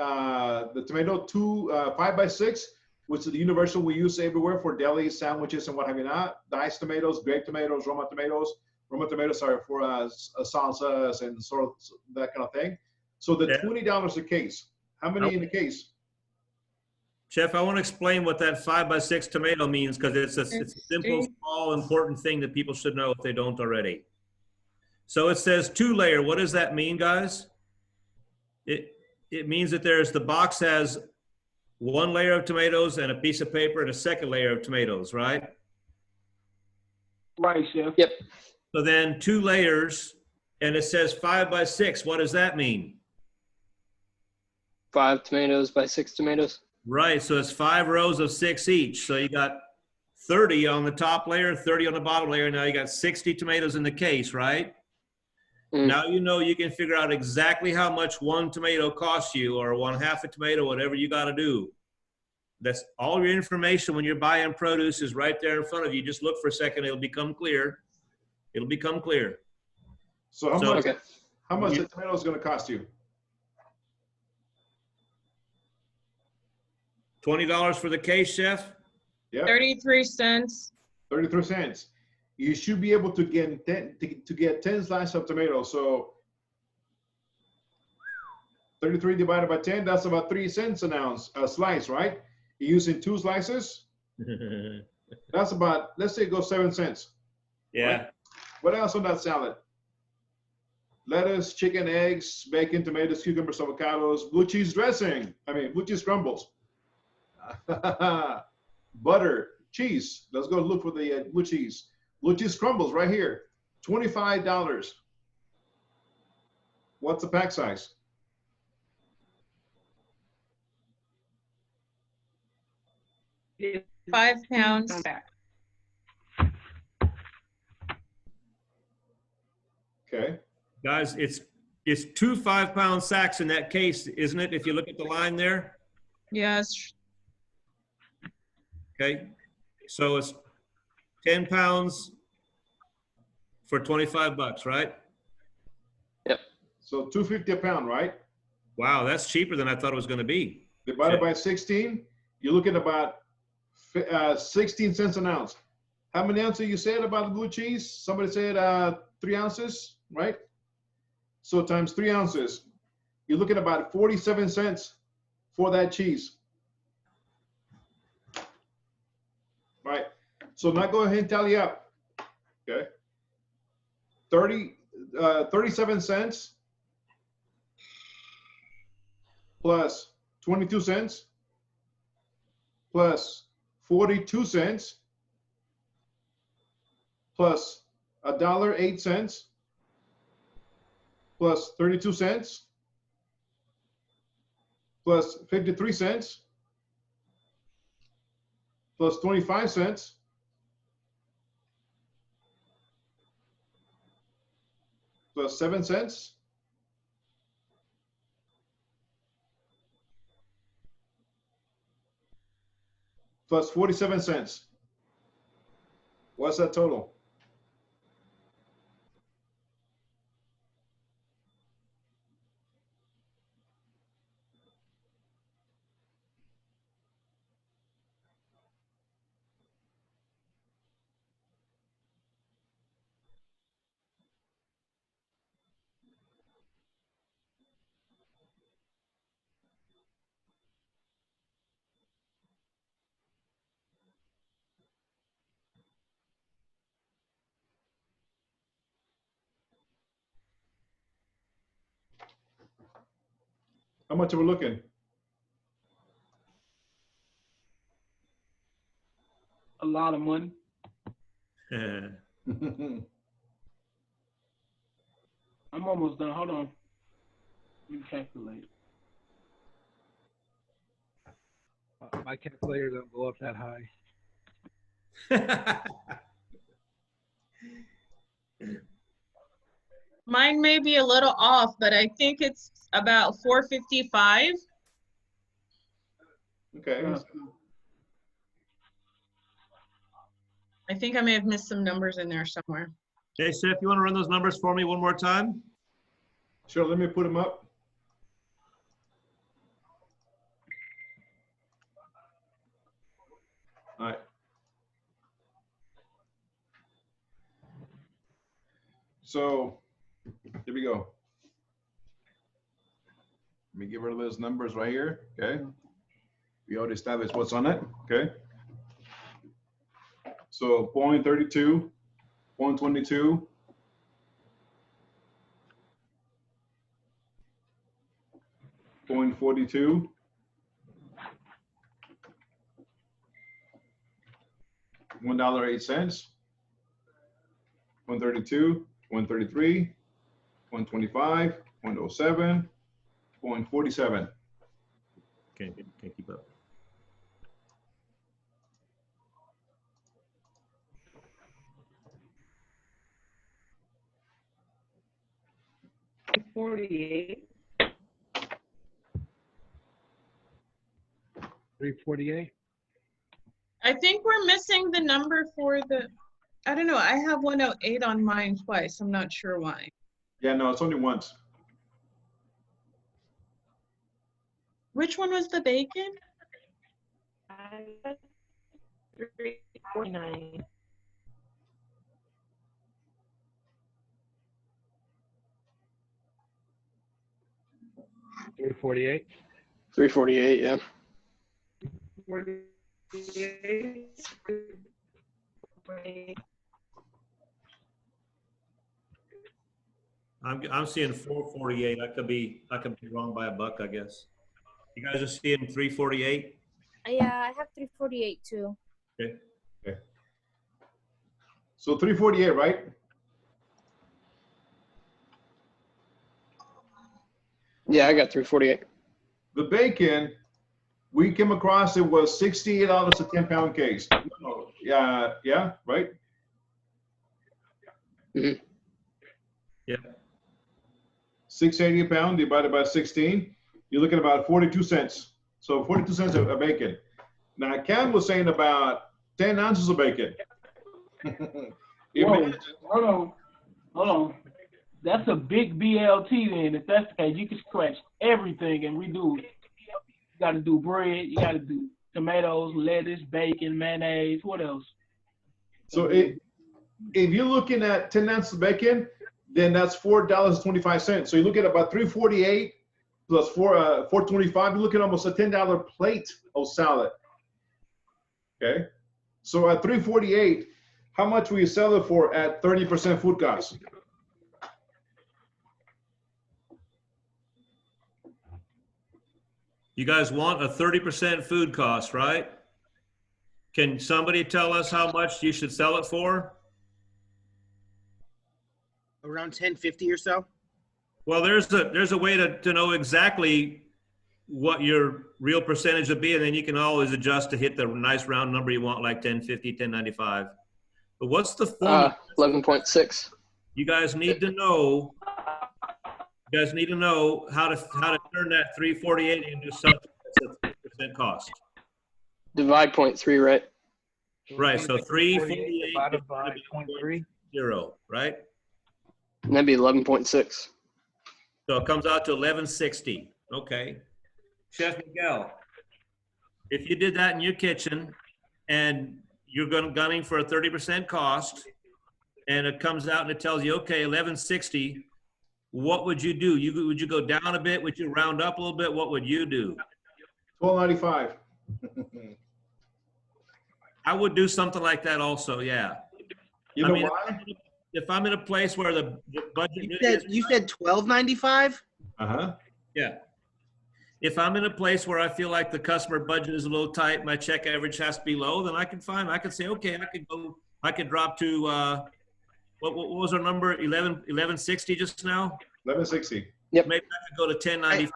the tomato 5x6, which is the universal we use everywhere for deli sandwiches and what have you not. Diced tomatoes, grape tomatoes, Roma tomatoes. Roma tomatoes are for salsas and sort of that kind of thing. So the $20 a case. How many in a case? Chef, I want to explain what that 5x6 tomato means because it's a simple, small, important thing that people should know if they don't already. So it says 2-layer. What does that mean, guys? It means that the box has 1 layer of tomatoes and a piece of paper and a 2nd layer of tomatoes, right? Right, Chef. Yep. So then 2 layers, and it says 5x6. What does that mean? 5 tomatoes by 6 tomatoes. Right, so it's 5 rows of 6 each. So you got 30 on the top layer, 30 on the bottom layer. Now you got 60 tomatoes in the case, right? Now you know you can figure out exactly how much 1 tomato costs you or 1/2 a tomato, whatever you got to do. That's all your information when you're buying produce is right there in front of you. Just look for a second. It'll become clear. It'll become clear. So how much the tomato is going to cost you? $20 for the case, Chef? Yeah. 33 cents. 33 cents. You should be able to get 10 slices of tomato. So 33 divided by 10, that's about 3 cents an ounce, a slice, right? You're using 2 slices. That's about, let's say it goes 7 cents. Yeah. Right? What else on that salad? lettuce, chicken, eggs, bacon, tomatoes, cucumbers, avocados, blue cheese dressing. Blue cheese crumbles. Butter, cheese. Let's go look for the blue cheese. Blue cheese crumbles right here. $25. What's the pack size? Yeah. 5 pounds. Okay. Guys, it's 2 5-pound sacks in that case, isn't it? If you look at the line there. Yes. Okay. So it's 10 pounds for $25, right? Yep. So $2.50 a pound, right? Wow, that's cheaper than I thought it was going to be. Divided by 16, you're looking at about 16 cents an ounce. How many ounces you said about the blue cheese? Somebody said 3 ounces, right? So times 3 ounces, you're looking at about 47 cents for that cheese. Right. So now go ahead and tally up. Okay. 37 cents plus 22 cents plus 42 cents plus $1.08 plus 32 cents plus 53 cents plus 25 cents plus 7 cents plus 47 cents. What's that total? How much are we looking? A lot of money. I'm almost done. Hold on. Let me calculate. My calculator don't go up that high. Mine may be a little off, but I think it's about 455. Okay. I think I may have missed some numbers in there somewhere. Hey, Seth, you want to run those numbers for me one more time? Sure, let me put them up. All right. So here we go. Let me get rid of those numbers right here. Okay. We already established what's on it. Okay. So 0.32, 0.22, 0.42, $1.08, 132, 133, 125, 0.07, 0.47. Can't keep up. $48. 348. I think we're missing the number for the, I don't know, I have 108 on mine twice. I'm not sure why. Yeah, no, it's only once. Which one was the bacon? 349. $348. 348, yeah. 48. I'm seeing 448. I could be wrong by a buck, I guess. You guys are seeing 348? Yeah, I have 348 too. Okay. Okay. So 348, right? Yeah, I got 348. The bacon, we came across it was $68 a 10-pound case. No, yeah, right? Mm-hmm. Yeah. $6.80 a pound divided by 16. You're looking at about 42 cents. So 42 cents a bacon. Now, Cam was saying about 10 ounces of bacon. Whoa, hold on. That's a big BLT then. If that's the case, you can scratch everything and redo it. You got to do bread. You got to do tomatoes, lettuce, bacon, mayonnaise. What else? So if you're looking at 10 ounces of bacon, then that's $4.25. So you look at about 348 plus $4.25. You're looking at almost a $10 plate of salad. Okay. So at 348, how much will you sell it for at 30% food cost? You guys want a 30% food cost, right? Can somebody tell us how much you should sell it for? Around 1050 or so. Well, there's a way to know exactly what your real percentage would be, and then you can always adjust to hit the nice round number you want, like 1050, 1095. But what's the formula? 11.6. You guys need to know. You guys need to know how to turn that 348 into something that's a 30% cost. Divide 0.3, right? Right. So 348 divided by 0.3. 0, right? And that'd be 11.6. So it comes out to 1160. Okay. Chef Miguel, if you did that in your kitchen and you're gunning for a 30% cost and it comes out and it tells you, okay, 1160, what would you do? Would you go down a bit? Would you round up a little bit? What would you do? $12.95. I would do something like that also, yeah. You know why? If I'm in a place where the budget You said $12.95? Uh-huh. Yeah. If I'm in a place where I feel like the customer budget is a little tight, my check average has to be low, then I can say, okay, I could drop to, what was our number? 1160 just now? 1160. Yep. Maybe I could go to 1095.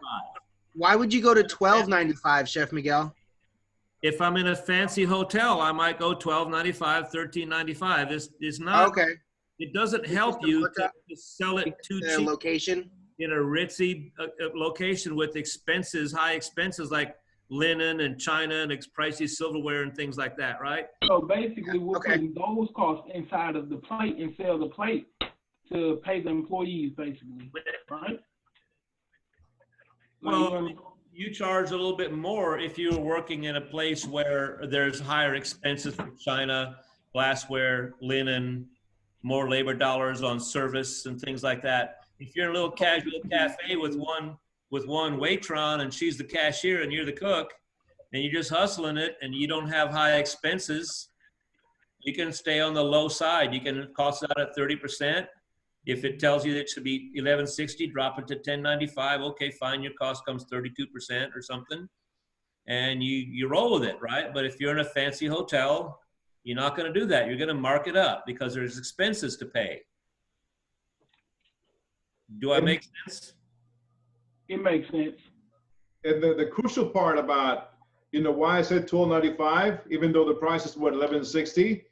Why would you go to $12.95, Chef Miguel? If I'm in a fancy hotel, I might go $12.95, $13.95. It's not, okay. It doesn't help you to sell it too cheap. Location? In a ritzy location with expenses, high expenses like linen and china and pricey silverware and things like that, right? So basically, we're putting those costs inside of the plate and sell the plate to pay the employees, basically, right? Well, you charge a little bit more if you're working in a place where there's higher expenses for china, glassware, linen, more labor dollars on service and things like that. If you're in a little casual cafe with one waitron and she's the cashier and you're the cook and you're just hustling it and you don't have high expenses, you can stay on the low side. You can cost out at 30%. If it tells you that it should be 1160, drop it to 1095. Okay, fine. Your cost comes 32% or something, and you roll with it, right? But if you're in a fancy hotel, you're not going to do that. You're going to mark it up because there's expenses to pay. Do I make sense? It makes sense. And the crucial part about, why I said $12.95, even though the price is what, $11.60,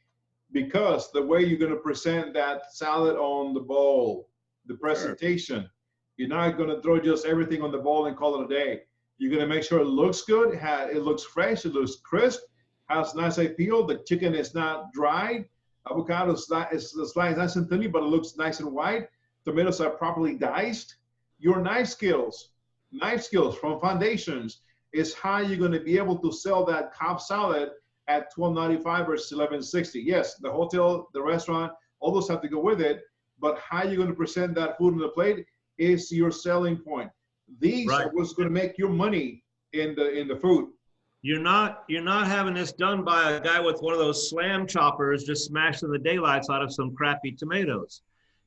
because the way you're going to present that salad on the bowl, the presentation, you're not going to throw just everything on the bowl and call it a day. You're going to make sure it looks good, it looks fresh, it looks crisp, has nice appeal. The chicken is not dried. Avocado is sliced nice and thinly, but it looks nice and white. Tomatoes are properly diced. Your knife skills from foundations is how you're going to be able to sell that Cobb salad at $12.95 versus $11.60. Yes, the hotel, the restaurant, all those have to go with it, but how you're going to present that food on the plate is your selling point. These are what's going to make your money in the food. You're not having this done by a guy with one of those slam choppers just smashing the daylights out of some crappy tomatoes.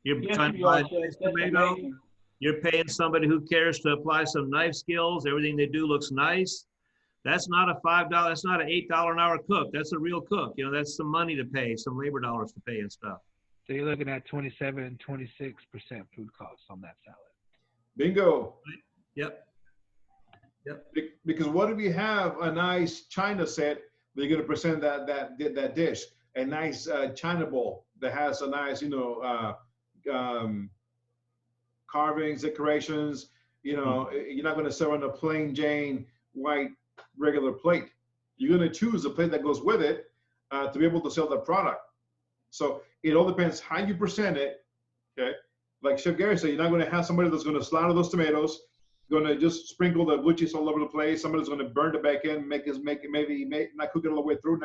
You're Yes, trying to we buy are, a Chef. nice That's tomato. amazing. You're paying somebody who cares to apply some knife skills. Everything they do looks nice. That's not a $5. That's not an $8 an hour cook. That's a real cook. You know, that's some money to pay, some labor dollars to pay and stuff. So you're looking at 27 and 26% food costs on that salad. Bingo. Yep. Yep. Because what if you have a nice China set that you're going to present that dish, a nice China bowl that has a nice, carvings, decorations. You're not going to serve on a plain Jane white regular plate. You're going to choose a plate that goes with it to be able to sell the product. So it all depends how you present it. Okay, like Chef Gary said, you're not going to have somebody that's going to slaughter those tomatoes, going to just sprinkle the blue cheese all over the place. Somebody's going to burn the bacon, make not cook it all the way through,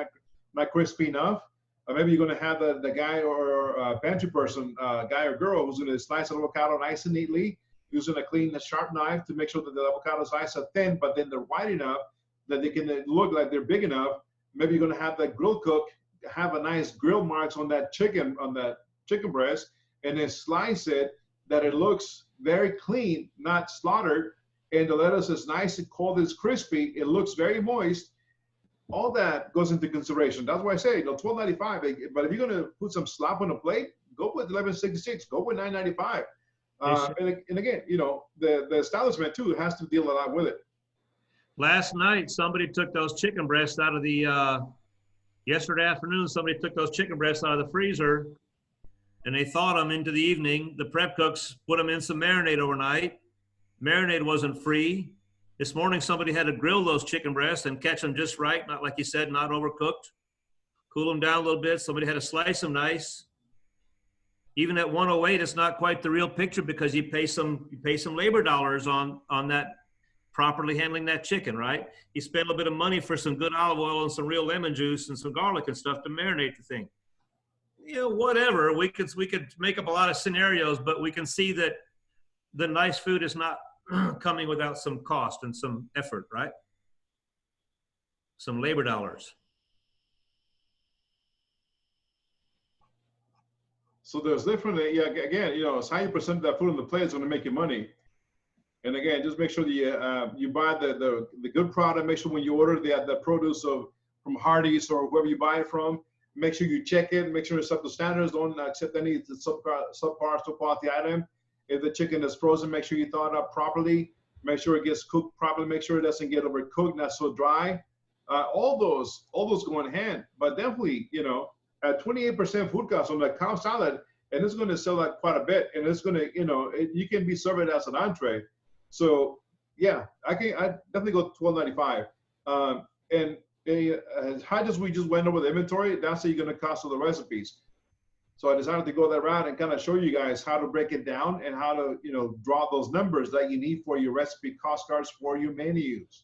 not crispy enough. Or maybe you're going to have the guy or pantry person, guy or girl, who's going to slice an avocado nice and neatly, using a clean, sharp knife to make sure that the avocado is nice and thin, but then they're wide enough that they can look like they're big enough. Maybe you're going to have the grill cook have a nice grill marks on that chicken breast, and then slice it that it looks very clean, not slaughtered, and the lettuce is nice and cold, it's crispy, it looks very moist. All that goes into consideration. That's why I say, $12.95. But if you're going to put some slop on a plate, go with $11.66. Go with $9.95. And again, the establishment too has to deal a lot with it. Last night, somebody took those chicken breasts out of the, yesterday afternoon, somebody took those chicken breasts out of the freezer and they thawed them into the evening. The prep cooks put them in some marinade overnight. Marinade wasn't free. This morning, somebody had to grill those chicken breasts and catch them just right, not like you said, not overcooked. Cool them down a little bit. Somebody had to slice them nice. Even at 108, it's not quite the real picture because you pay some labor dollars on that properly handling that chicken, right? You spend a little bit of money for some good olive oil and some real lemon juice and some garlic and stuff to marinate the thing. Whatever. We could make up a lot of scenarios, but we can see that the nice food is not coming without some cost and some effort, right? Some labor dollars. So there's different, again, it's how you present that food on the plate is going to make you money. And again, just make sure that you buy the good product. Make sure when you order the produce from Hardee's or whoever you buy it from, make sure you check it. Make sure it's up to standards. Don't accept any subpar quality item. If the chicken is frozen, make sure you thaw it up properly. Make sure it gets cooked properly. Make sure it doesn't get overcooked, not so dry. All those go in hand. But definitely, at 28% food cost on the cow salad, and it's going to sell that quite a bit. And it's going to, you can be served as an entree. So yeah, I definitely go $12.95. And as high as we just went over the inventory, that's how you're going to cost all the recipes. So I decided to go that route and kind of show you guys how to break it down and how to, draw those numbers that you need for your recipe cost cards for your menus.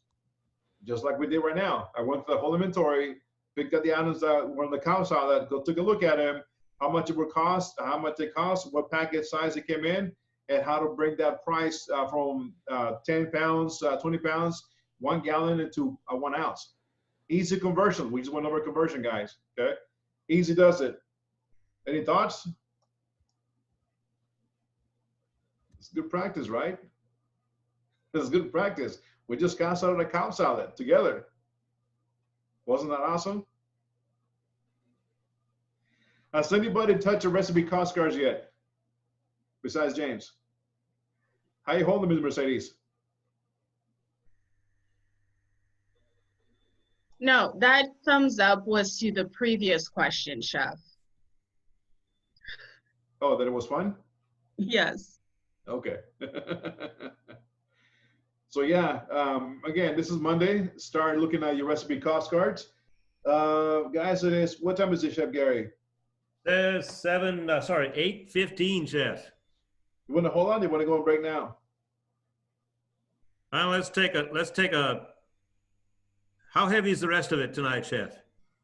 Just like we did right now. I went through the whole inventory, picked up the items that were on the cow salad, took a look at them, how much it would cost, how much it cost, what package size it came in, and how to bring that price from 10 pounds, 20 pounds, 1 gallon into 1 ounce. Easy conversion. We just went over conversion, guys. Okay, easy does it. Any thoughts? It's good practice, right? It's good practice. We just got started a cow salad together. Wasn't that awesome? Has anybody touched a recipe cost cards yet? Besides James. How you holding, Ms. Mercedes? No, that thumbs up was to the previous question, Chef. Oh, that it was fun? Yes. Okay. So yeah, again, this is Monday. Start looking at your recipe cost cards. Guys, what time is it, Chef Gary? 8:15, Chef. You want to hold on? You want to go on break now? Let's take a, how heavy is the rest of it tonight, Chef?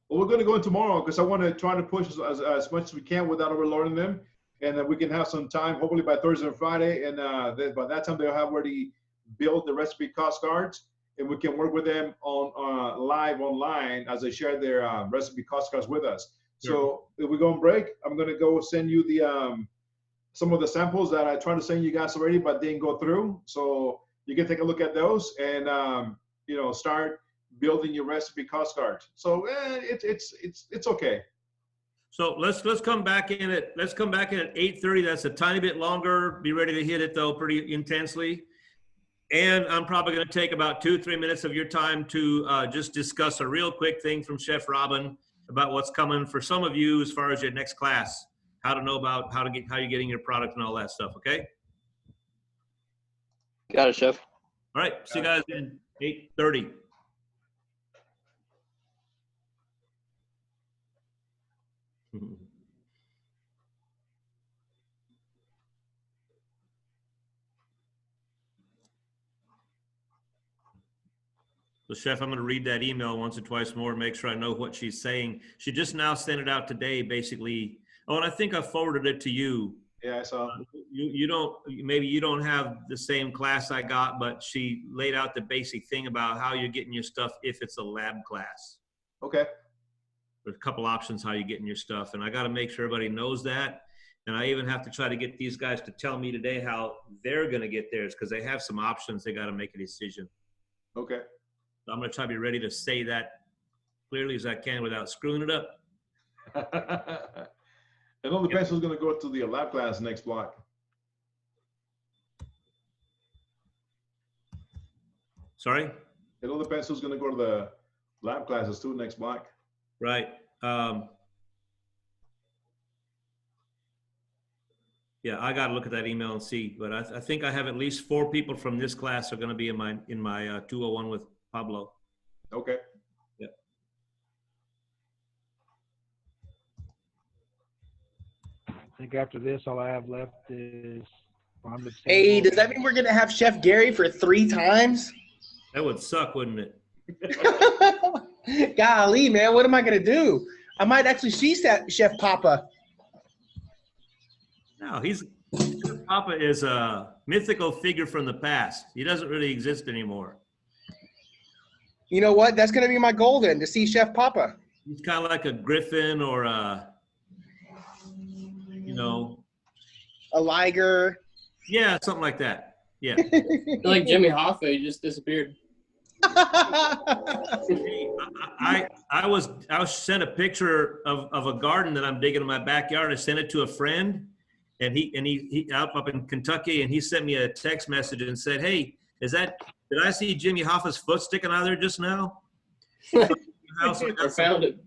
Well, we're going to go in tomorrow because I want to try to push as much as we can without overloading them. And then we can have some time, hopefully by Thursday and Friday. And by that time, they'll have already built the recipe cost cards. And we can work with them on live online as they share their recipe cost cards with us. Sure. So if we go on break, I'm going to go send you some of the samples that I tried to send you guys already, but didn't go through. So you can take a look at those and you know, start building your recipe cost card. So it's okay. So let's come back in at 8:30. That's a tiny bit longer. Be ready to hit it though pretty intensely. And I'm probably going to take about 2-3 minutes of your time to just discuss a real quick thing from Chef Robin about what's coming for some of you as far as your next class, how to know about how you're getting your product and all that stuff. Okay. Got it, Chef. All right. See you guys in 8:30. So, Chef, I'm going to read that email once or twice more, make sure I know what she's saying. She just now sent it out today, basically. Oh, and I think I forwarded it to you. Yeah, I saw. Maybe you don't have the same class I got, but she laid out the basic thing about how you're getting your stuff if it's a lab class. Okay. There's a couple options how you're getting your stuff, and I got to make sure everybody knows that. And I even have to try to get these guys to tell me today how they're going to get theirs because they have some options. They got to make a decision. Okay. So I'm going to try to be ready to say that clearly as I can without screwing it up. It all depends who's going to go to the lab class next block. Sorry? It all depends who's going to go to the lab classes too next block. Right. Yeah, I got to look at that email and see. But I think I have at least 4 people from this class are going to be in my 201 with Pablo. Okay. Yeah. I think after this, all I have left is. Hey, does that mean we're gonna have Chef Gary for 3 times? That would suck, wouldn't it? Golly, man, what am I gonna do? I might actually see Chef Papa. No, Papa is a mythical figure from the past. He doesn't really exist anymore. You know what? That's gonna be my goal then, to see Chef Papa. He's kind of like a griffin or a liger. Yeah, something like that. Yeah. Like Jimmy Hoffa, he just disappeared. I was sent a picture of a garden that I'm digging in my backyard. I sent it to a friend, and he up in Kentucky, and he sent me a text message and said, "Hey, did I see Jimmy Hoffa's foot sticking out of there just now?" I found it.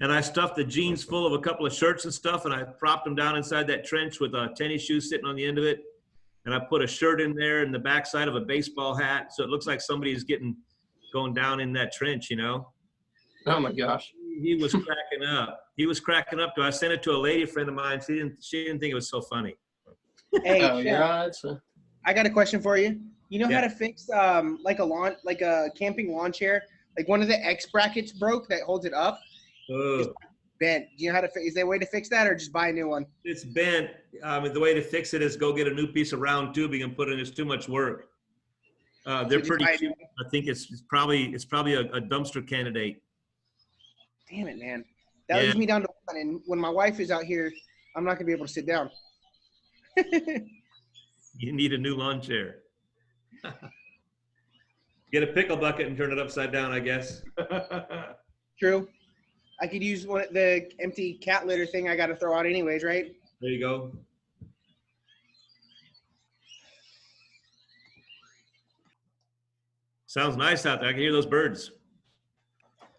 And I stuffed the jeans full of a couple of shirts and stuff, and I propped them down inside that trench with tennis shoes sitting on the end of it. And I put a shirt in there in the backside of a baseball hat, so it looks like somebody's going down in that trench, Oh my gosh. He was cracking up. He was cracking up. I sent it to a lady friend of mine. She didn't think it was so funny. Hey, yeah, I got a question for you. You know how to fix like a camping lawn chair? Like one of the X brackets broke that holds it up. It's bent. Do you know how to is there a way to fix that, or just buy a new one? It's bent. The way to fix it is go get a new piece of round tubing and put in. It's too much work. They're pretty cheap. I think it's probably a dumpster candidate. Damn it, man. That leaves me down to one. And when my wife is out here, I'm not gonna be able to sit down. You need a new lawn chair. Get a pickle bucket and turn it upside down, I guess. True. I could use the empty cat litter thing I got to throw out anyways, right? There you go. Sounds nice out there. I can hear those birds.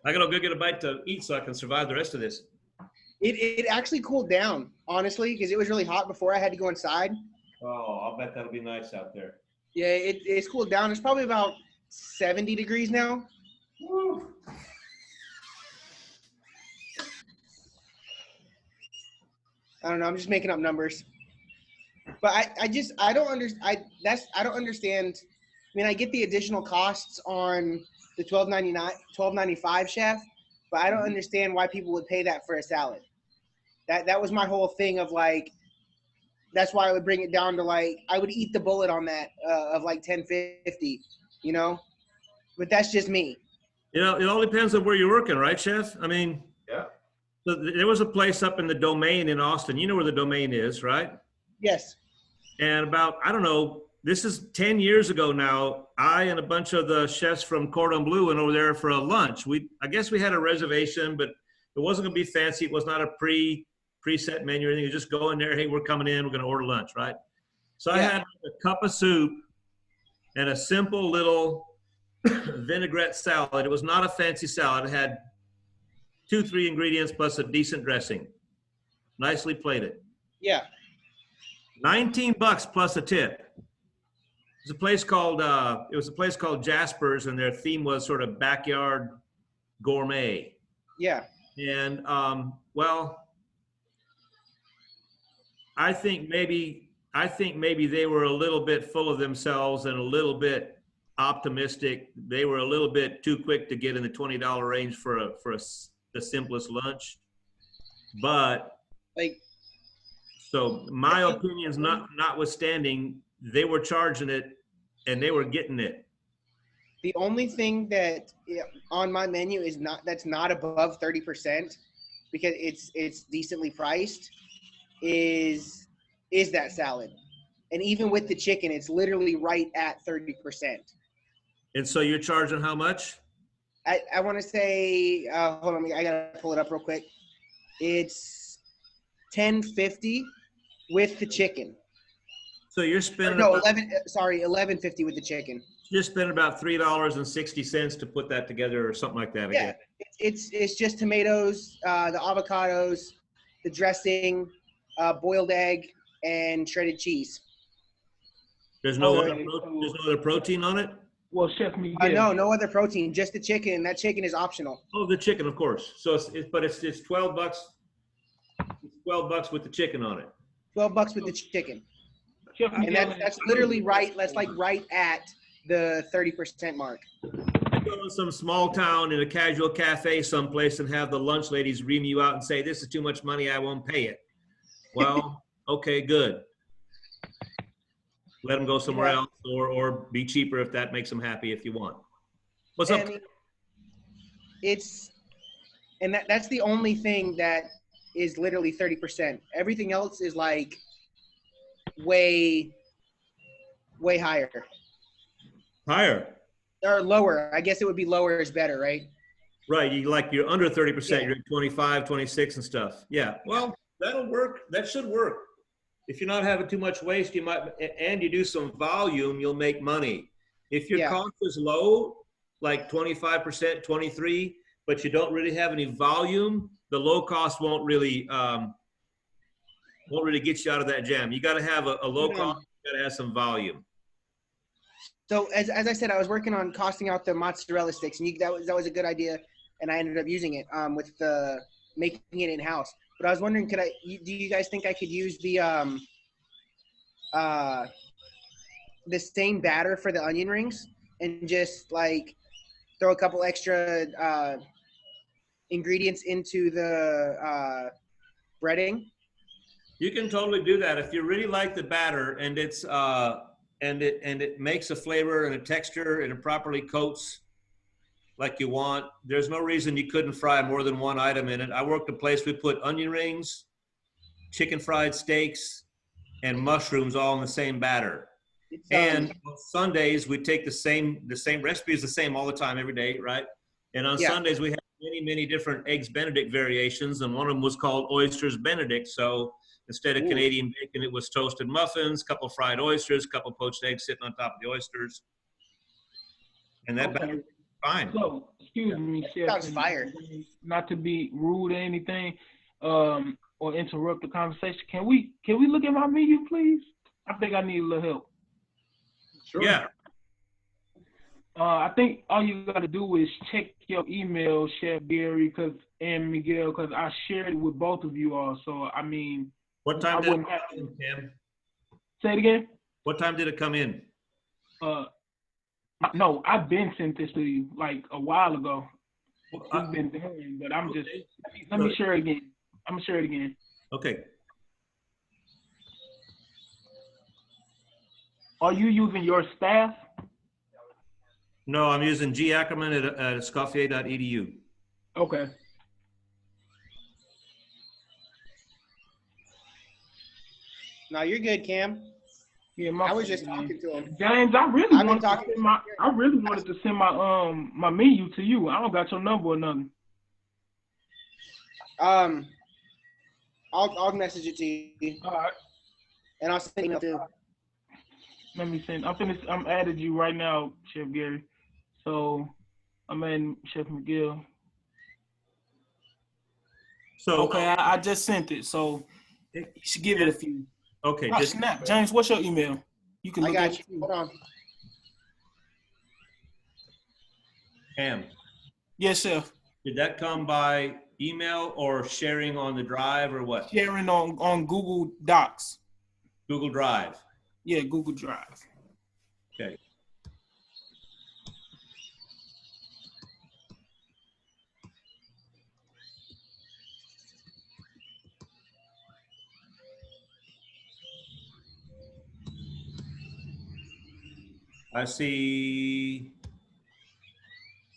I gotta go get a bite to eat so I can survive the rest of this. It actually cooled down, honestly, because it was really hot before I had to go inside. Oh, I'll bet that'll be nice out there. Yeah, it's cooled down. It's probably about 70 degrees now. Woo. I don't know. I'm just making up numbers. But I don't understand. I don't understand. I mean, I get the additional costs on the $12.95 chef, but I don't understand why people would pay that for a salad. That was my whole thing of like, that's why I would bring it down to like, I would eat the bullet on that of like $10.50, but that's just me. It all depends on where you're working, right, Chef? I mean, yeah. So there was a place up in the Domain in Austin. You know where the Domain is, right? Yes. And about, I don't know, this is 10 years ago now. I and a bunch of the chefs from Cordon Bleu went over there for a lunch. I guess we had a reservation, but it wasn't going to be fancy. It was not a preset menu or anything. You just go in there. Hey, we're coming in. We're going to order lunch, right? So I had a cup of soup and a simple little vinaigrette salad. It was not a fancy salad. It had 2-3 ingredients plus a decent dressing. Nicely plated. Yeah. $19 plus a tip. It was a place called Jasper's, and their theme was sort of backyard gourmet. Yeah. And well, I think maybe they were a little bit full of themselves and a little bit optimistic. They were a little bit too quick to get in the $20 range for the simplest lunch. But so my opinions notwithstanding, they were charging it and they were getting it. The only thing that on my menu that's not above 30% because it's decently priced is that salad. And even with the chicken, it's literally right at 30%. And so you're charging how much? I want to say, hold on, I got to pull it up real quick. It's $10.50 with the chicken. So you're spending $11.50 with the chicken. You're spending about $3.60 to put that together or something like that. Yeah, it's just tomatoes, the avocados, the dressing, boiled egg, and shredded cheese. There's no other protein on it? Well, Chef Miguel. No other protein, just the chicken. That chicken is optional. Oh, the chicken, of course. So it's $12. It's $12 with the chicken on it. $12 with the chicken. And that's literally right. That's like right at the 30% mark. You go to some small town in a casual cafe someplace and have the lunch ladies ream you out and say, "This is too much money. I won't pay it." Well, okay, good. Let them go somewhere else, or be cheaper if that makes them happy. If you want. What's up? That's the only thing that is literally 30%. Everything else is like way higher. Higher. Or lower. I guess it would be lower is better, right? Right. You're under 30%. You're at 25, 26 and stuff. Yeah. Well, that'll work. That should work. If you're not having too much waste, and you do some volume, you'll make money. If your cost is low, like 25%, 23, but you don't really have any volume, the low cost won't really get you out of that jam. You got to have a low cost. You got to have some volume. So as I said, I was working on costing out the mozzarella sticks, and that was a good idea, and I ended up using it with making it in house. But I was wondering, do you guys think I could use the same batter for the onion rings and just like throw a couple extra ingredients into the breading? You can totally do that if you really like the batter and it's and it makes a flavor and a texture and it properly coats like you want. There's no reason you couldn't fry more than one item in it. I worked a place we put onion rings, chicken fried steaks, and mushrooms all in the same batter. And on Sundays we take the same recipe is the same all the time every day, right? And on Sundays we have many different eggs Benedict variations, and one of them was called Oysters Benedict. So instead of Canadian bacon, it was toasted batter, couple fried oysters, couple poached eggs sitting on top of the oysters, and that batter. Fine. So, excuse me, Chef. Sounds fire. Not to be rude or anything, or interrupt the conversation. Can we look at my menu, please? I think I need a little help. Sure. Yeah. I think all you got to do is check your email, Chef Gary, and Miguel, because I shared it with both of you all. So I mean, what time did it come in, Cam? Say it again. What time did it come in? No, I've been sent this to you like a while ago. It's been done, but I'm just let me share it again. I'm gonna share it again. Okay. Are you using your staff? No, I'm using G Ackerman at escoffier.edu. Okay. No, you're good, Cam. Yeah, I was just talking to him. James, I really I've been wanted to talking. send my my menu to you. I don't got your number or nothing. I'll message it to you. All right. And I'll send it to. Let me send. I'm added you right now, Chef Gary. So I'm adding Chef McGill. So okay, I just sent it. So you should give it a few. Okay. Oh, snap. James, what's your email? You can I look got at you. Hold on. Cam. Yes, Chef. Did that come by email or sharing on the drive or what? Sharing on Google Docs. Google Drive. Yeah, Google Drive. Okay. I see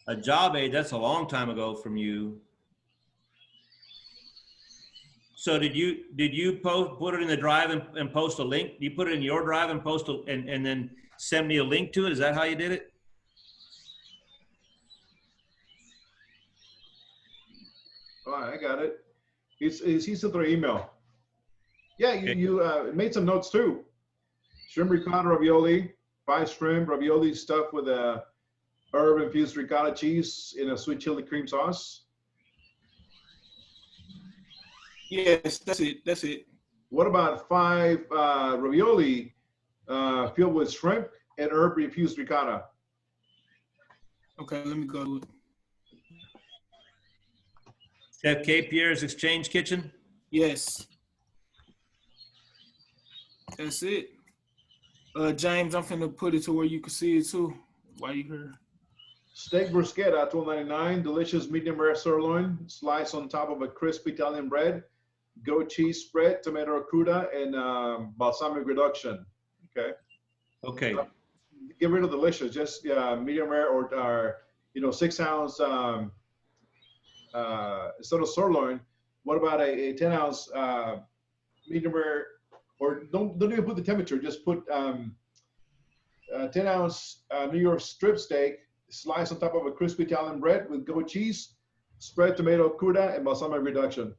a job aid. That's a long time ago from you. So did you put it in the drive and post a link? You put it in your drive and post and then send me a link to it? Is that how you did it? All right, I got it. He sent through email. Yeah, you made some notes too. Shrimp ricotta ravioli, 5 shrimp ravioli stuffed with a herb infused ricotta cheese in a sweet chili cream sauce. Yes, that's it. That's it. What about 5 ravioli filled with shrimp and herb infused ricotta? Okay, let me go to it. Chef K. Pierre's Exchange Kitchen? Yes. That's it. James, I'm finna put it to where you can see it too while you here. Steak bruschetta, $12.99. Delicious medium rare sirloin, sliced on top of a crisp Italian bread. Goat cheese spread, tomato cruda, and balsamic reduction. Okay. Okay. Get rid of delicious. Just medium rare or 6 ounce instead of sirloin. What about a 10 ounce medium rare? Or don't even put the temperature. Just put 10 ounce New York strip steak, sliced on top of a crispy Italian bread with goat cheese, spread tomato cruda, and balsamic reduction.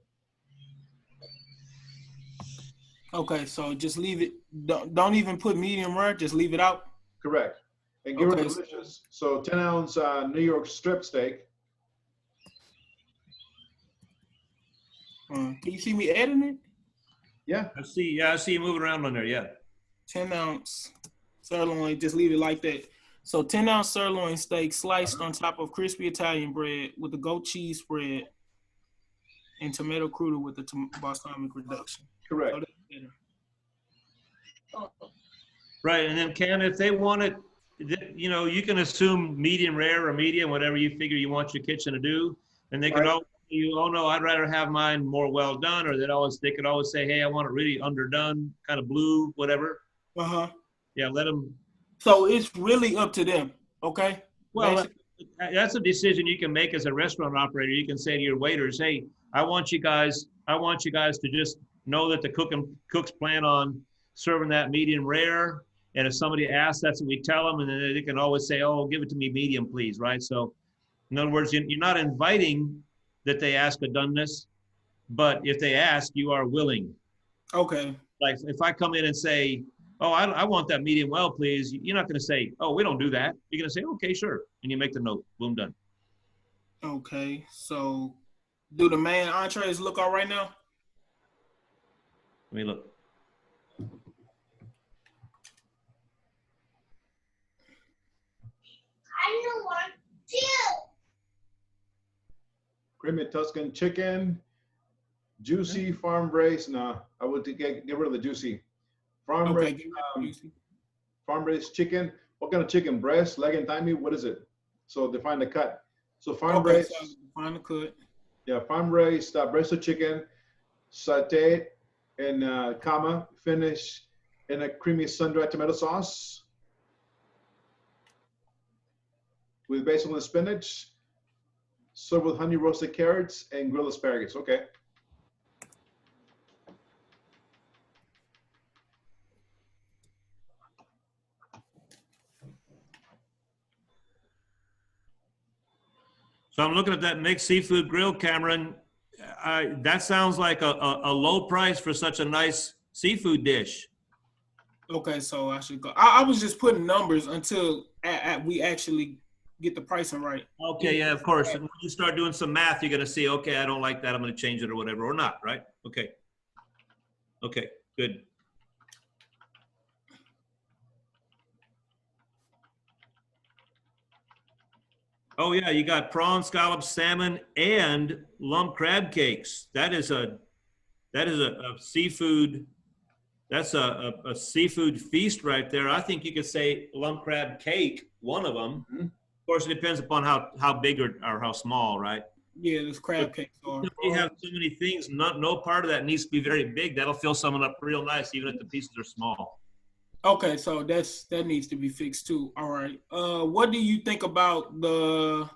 Okay, so just leave it. Don't even put medium rare. Just leave it out. Correct. And give it delicious. So 10 ounce New York strip steak. Can you see me editing it? Yeah. I see you moving around on there. Yeah. 10 ounce sirloin. Just leave it like that. So 10 ounce sirloin steak sliced on top of crispy Italian bread with the goat cheese spread and tomato cruda with the balsamic reduction. Correct. Right, and then Cam, if they want it, you can assume medium rare or medium, whatever you figure you want your kitchen to do, and they could always tell you, oh no, I'd rather have mine more well done, or they could always say, hey, I want it really underdone, kind of blue, whatever. Yeah, let them. So it's really up to them, okay? Well, that's a decision you can make as a restaurant operator. You can say to your waiters, hey, I want you guys to just know that the cooks plan on serving that medium rare. And if somebody asks, that's what we tell them. And then they can always say, oh, give it to me medium, please, right? So in other words, you're not inviting that they ask a doneness, but if they ask, you are willing. Okay. Like if I come in and say, oh, I want that medium well, please. You're not going to say, oh, we don't do that. You're going to say, okay, sure. And you make the note. Boom, done. Okay. So do the main entrees look all right now? Let me look. I want two. Creamy Tuscan chicken, juicy farm braised. No, I would get rid of the juicy. Farm braised chicken. What kind of chicken? Breast, leg, and thigh meat? What is it? So define the cut. So farm braised. So define the cut. Yeah, farm braised breast of chicken, sauteed and finish in a creamy sun-dried tomato sauce with basil and spinach. Serve with honey roasted carrots and grilled asparagus. Okay. So I'm looking at that mixed seafood grill, Cameron. That sounds like a low price for such a nice seafood dish. Okay, so I should go. I was just putting numbers until we actually get the pricing right. Okay, yeah, of course. And when you start doing some math, you're going to see, okay, I don't like that. I'm going to change it or whatever, or not, right? Okay. Okay, good. Oh yeah, you got prawn, scallops, salmon, and lump crab cakes. That is a seafood. That's a seafood feast right there. I think you could say lump crab cake, one of them. Mm-hmm. Of course, it depends upon how big or how small, right? Yeah, this crab cake. You have so many things. No part of that needs to be very big. That'll fill someone up real nice, even if the pieces are small. Okay, so that needs to be fixed too. All right. What do you think about the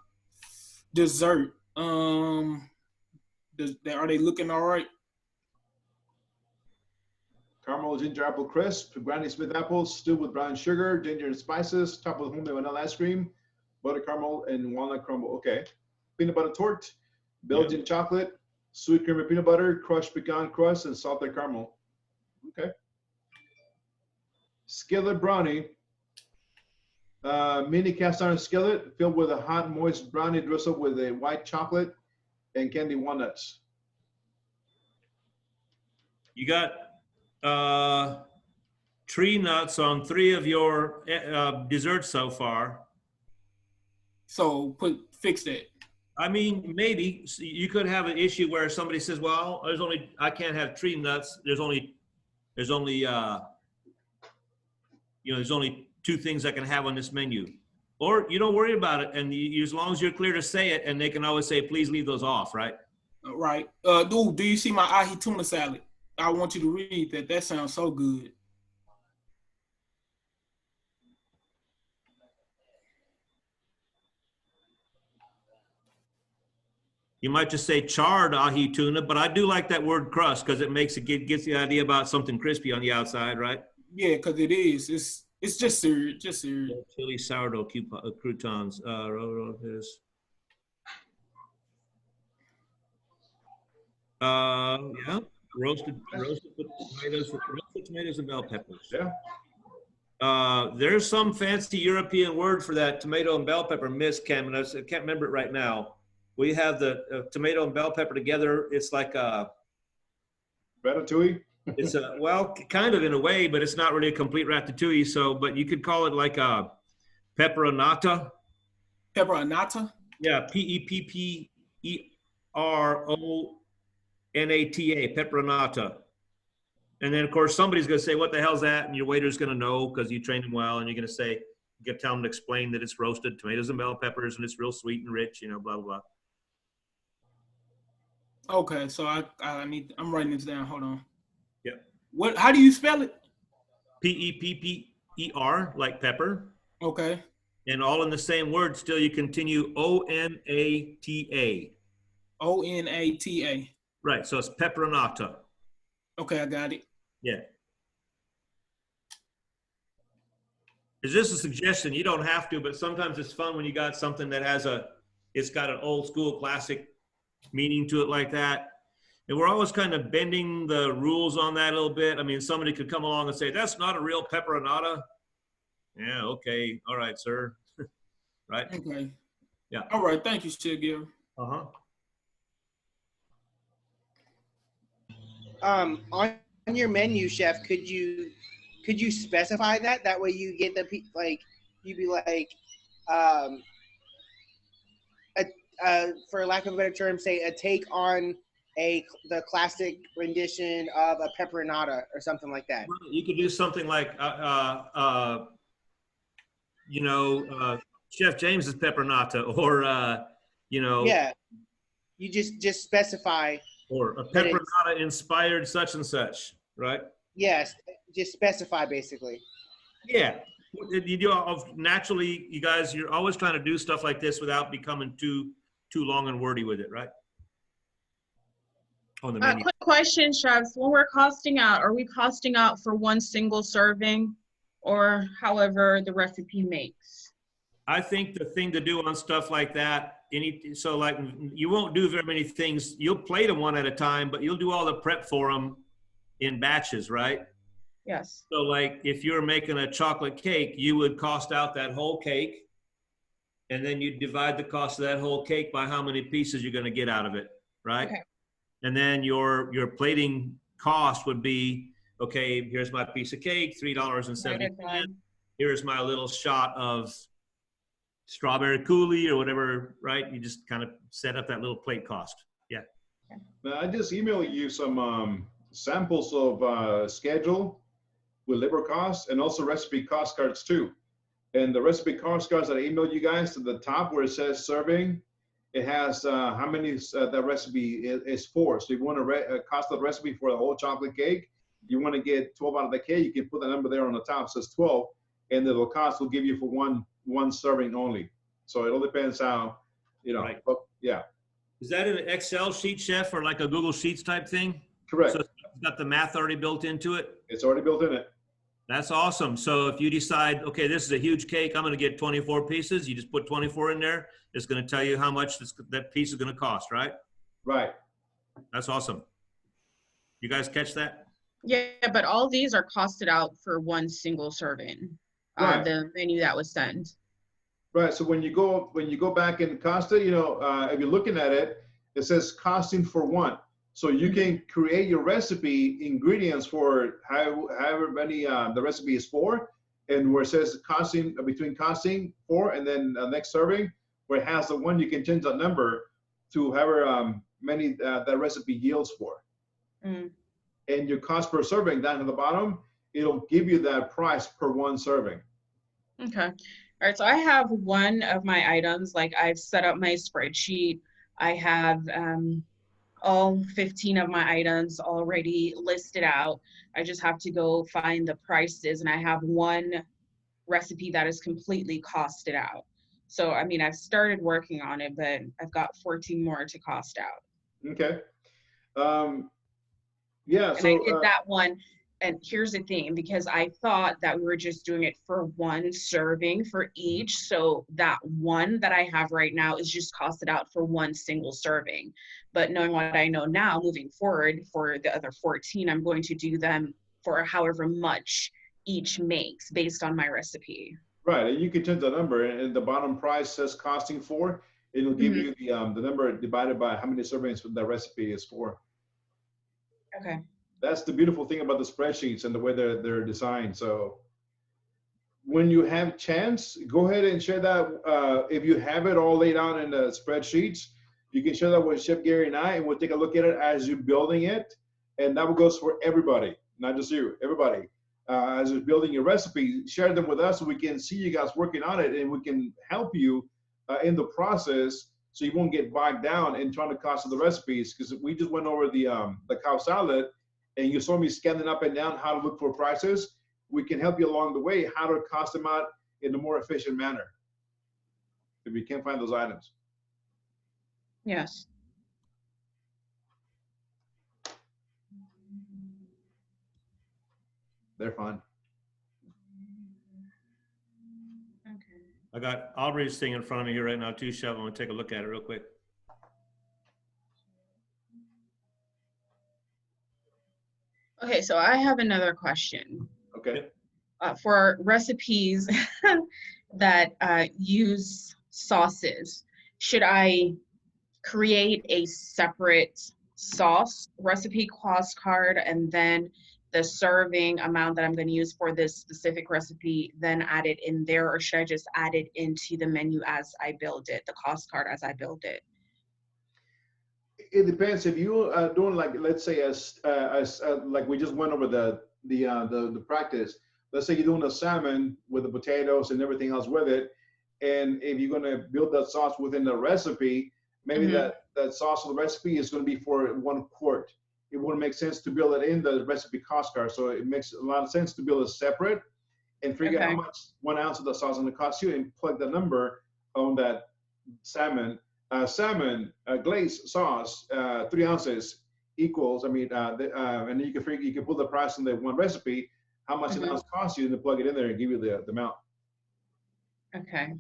dessert? Are they looking all right? Caramel ginger apple crisp, Granny Smith apples, stewed with brown sugar, ginger and spices, topped with homemade vanilla ice cream, butter caramel, and walnut crumble. Okay. Peanut butter torte, Belgian chocolate, sweet cream and peanut butter, crushed pecan crust, and salted caramel. Okay. Skillet brownie, mini cast iron skillet filled with a hot, moist brownie drizzled with a white chocolate and candy walnuts. You got tree nuts on 3 of your desserts so far. So fix that. I mean, maybe you could have an issue where somebody says, "Well, I can't have tree nuts. There's only there's only 2 things I can have on this menu." Or you don't worry about it, and as long as you're clear to say it, and they can always say, "Please leave those off," right? Right. Do you see my ahi tuna salad? I want you to read that. That sounds so good. You might just say charred ahi tuna, but I do like that word crust because it gets the idea about something crispy on the outside, right? Yeah, because it is. It's just seared, Chili sourdough croutons. Yeah, roasted tomatoes and bell peppers. Yeah. There's some fancy European word for that tomato and bell pepper mix, Cam, and I can't remember it right now. We have the tomato and bell pepper together. It's like a ratatouille. It's well, kind of in a way, but it's not really a complete ratatouille. So, but you could call it like a pepperonata. Pepperonata? Yeah, Pepperonata, pepperonata. And then, of course, somebody's going to say, "What the hell's that?" And your waiter's going to know because you trained him well, and you're going to say, you can tell them to explain that it's roasted tomatoes and bell peppers, and it's real sweet and rich, blah blah blah. Okay, so I'm writing this down. Hold on. Yeah. How do you spell it? Pepper, like pepper. Okay. And all in the same word. Still, you continue Onata. Onata. Right. So it's pepperonata. Okay, I got it. Yeah. It's just a suggestion. You don't have to, but sometimes it's fun when you got something that it's got an old school classic meaning to it like that. And we're always kind of bending the rules on that a little bit. I mean, somebody could come along and say, "That's not a real pepperonata." Yeah, okay. All right, sir. Right? Okay. Yeah. All right. Thank you, Shigil. Uh-huh. On your menu, chef, could you specify that? That way you get you'd be like, for lack of a better term, say a take on the classic rendition of a pepperonata or something like that. You could do something like, Chef James's pepperonata, or Yeah, you just specify. Or a pepperonata inspired such and such, right? Yes, just specify basically. Yeah, you do naturally. You guys, you're always trying to do stuff like this without becoming too long and wordy with it, right? On the menu. Quick question, chefs. When we're costing out, are we costing out for one single serving, or however the recipe makes? I think the thing to do on stuff like that so like you won't do very many things. You'll plate them one at a time, but you'll do all the prep for them in batches, right? Yes. So like if you're making a chocolate cake, you would cost out that whole cake, and then you divide the cost of that whole cake by how many pieces you're going to get out of it, right? Okay. And then your plating cost would be, okay, here's my piece of cake, $3.70. Here's my little shot of strawberry coulis or whatever, right? You just kind of set up that little plate cost. Yeah. Now, I just emailed you some samples of schedule with labor costs and also recipe cost cards too. And the recipe cost cards that I emailed you guys, to the top where it says serving, it has how many that recipe is for. So if you want to cost of the recipe for the whole chocolate cake, you want to get 12 out of the cake, you can put the number there on the top, it says 12, and the cost will give you for one serving only. So it all depends how, you know, right. Yeah. Is that an Excel sheet, Chef, or like a Google Sheets type thing? Correct. So it's got the math already built into it? It's already built in it. That's awesome. So if you decide, okay, this is a huge cake, I'm going to get 24 pieces, you just put 24 in there. It's going to tell you how much that piece is going to cost, right? Right. That's awesome. You guys catch that? Yeah, but all these are costed out for one single serving on the menu that was sent. Right. So when you go back and cost it, you know, if you're looking at it, it says costing for one. So you can create your recipe ingredients for however many the recipe is for, and where it says costing between costing for and then next serving, where it has the one, you can change that number to however many that recipe yields for. Mm. And your cost per serving down to the bottom, it'll give you that price per one serving. Okay. All right. So I have one of my items, like I've set up my spreadsheet. I have all 15 of my items already listed out. I just have to go find the prices, and I have one recipe that is completely costed out. So, I mean, I've started working on it, but I've got 14 more to cost out. Okay. Yeah. And so, I did that one. And here's the thing, because I thought that we were just doing it for one serving for each. So that one that I have right now is just costed out for one single serving. But knowing what I know now, moving forward for the other 14, I'm going to do them for however much each makes based on my recipe. Right, and you can change the number, and the bottom price says costing for. It'll give you the number divided by how many servings that recipe is for. Okay. That's the beautiful thing about the spreadsheets and the way they're designed. So when you have chance, go ahead and share that. If you have it all laid out in the spreadsheets, you can share that with Chef Gary and I, and we'll take a look at it as you're building it. And that goes for everybody, not just you, everybody. As you're building your recipe, share them with us so we can see you guys working on it, and we can help you in the process so you won't get bogged down in trying to cost the recipes. Because we just went over the cow salad, and you saw me scanning up and down how to look for prices. We can help you along the way how to cost them out in a more efficient manner if you can't find those items. Yes. They're fun. Okay. I got Aubrey's thing in front of me here right now too, Chef. I'm gonna take a look at it real quick. Okay, so I have another question. Okay. For recipes that use sauces, should I create a separate sauce recipe cost card and then the serving amount that I'm going to use for this specific recipe then add it in there, or should I just add it into the menu as I build it, the cost card as I build it? It depends. If you are doing, like, let's say as like we just went over the practice. Let's say you're doing a salmon with the potatoes and everything else with it, and if you're going to build that sauce within the recipe, maybe that sauce of the recipe is going to be for 1 quart. It wouldn't make sense to build it in the recipe cost card. So it makes a lot of sense to build it separate and figure out how much 1 ounce of the sauce is going to cost you, and plug the number on that salmon glaze sauce. 3 ounces equals, I mean, and then you can put the price in the one recipe, how much an ounce costs you, and then plug it in there and give you the amount. Okay.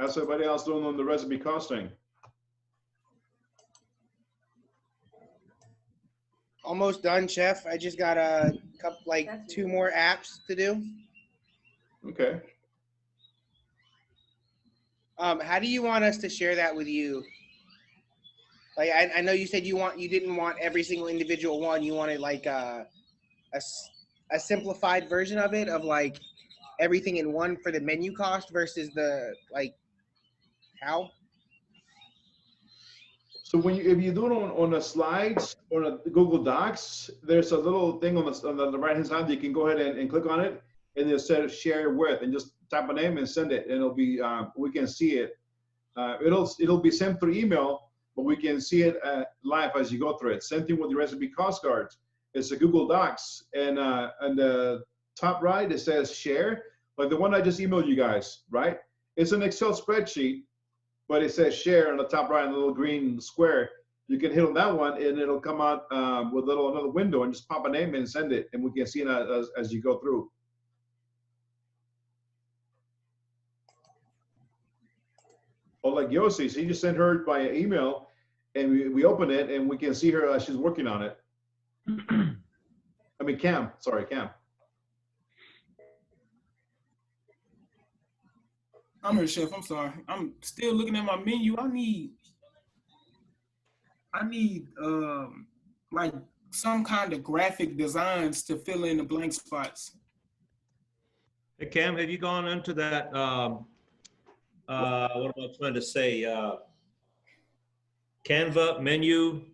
How's everybody else doing on the recipe costing? Almost done, chef. I just got a couple, like 2 more apps to do. Okay. How do you want us to share that with you? Like, I know you said you didn't want every single individual one. You wanted like a simplified version of it, of like everything in one for the menu cost versus the like how. So if you do it on the slides or the Google Docs, there's a little thing on the right hand side that you can go ahead and click on it, and it says share with, and just type a name and send it, and it'll be we can see it. It'll be sent through email, but we can see it live as you go through it. Same thing with the recipe cost cards. It's a Google Docs, and on the top right it says share, like the one I just emailed you guys, right? It's an Excel spreadsheet, but it says share on the top right in the little green square. You can hit on that one, and it'll come out with another window, and just pop a name in and send it, and we can see it as you go through. Or like Yossi, so you just sent her by email, and we open it, and we can see her as she's working on it. I mean, Cam. Sorry, Cam. I'm here, chef. I'm sorry. I'm still looking at my menu. I need like some kind of graphic designs to fill in the blank spots. Hey, Cam, have you gone into that, what am I trying to say? Canva menu?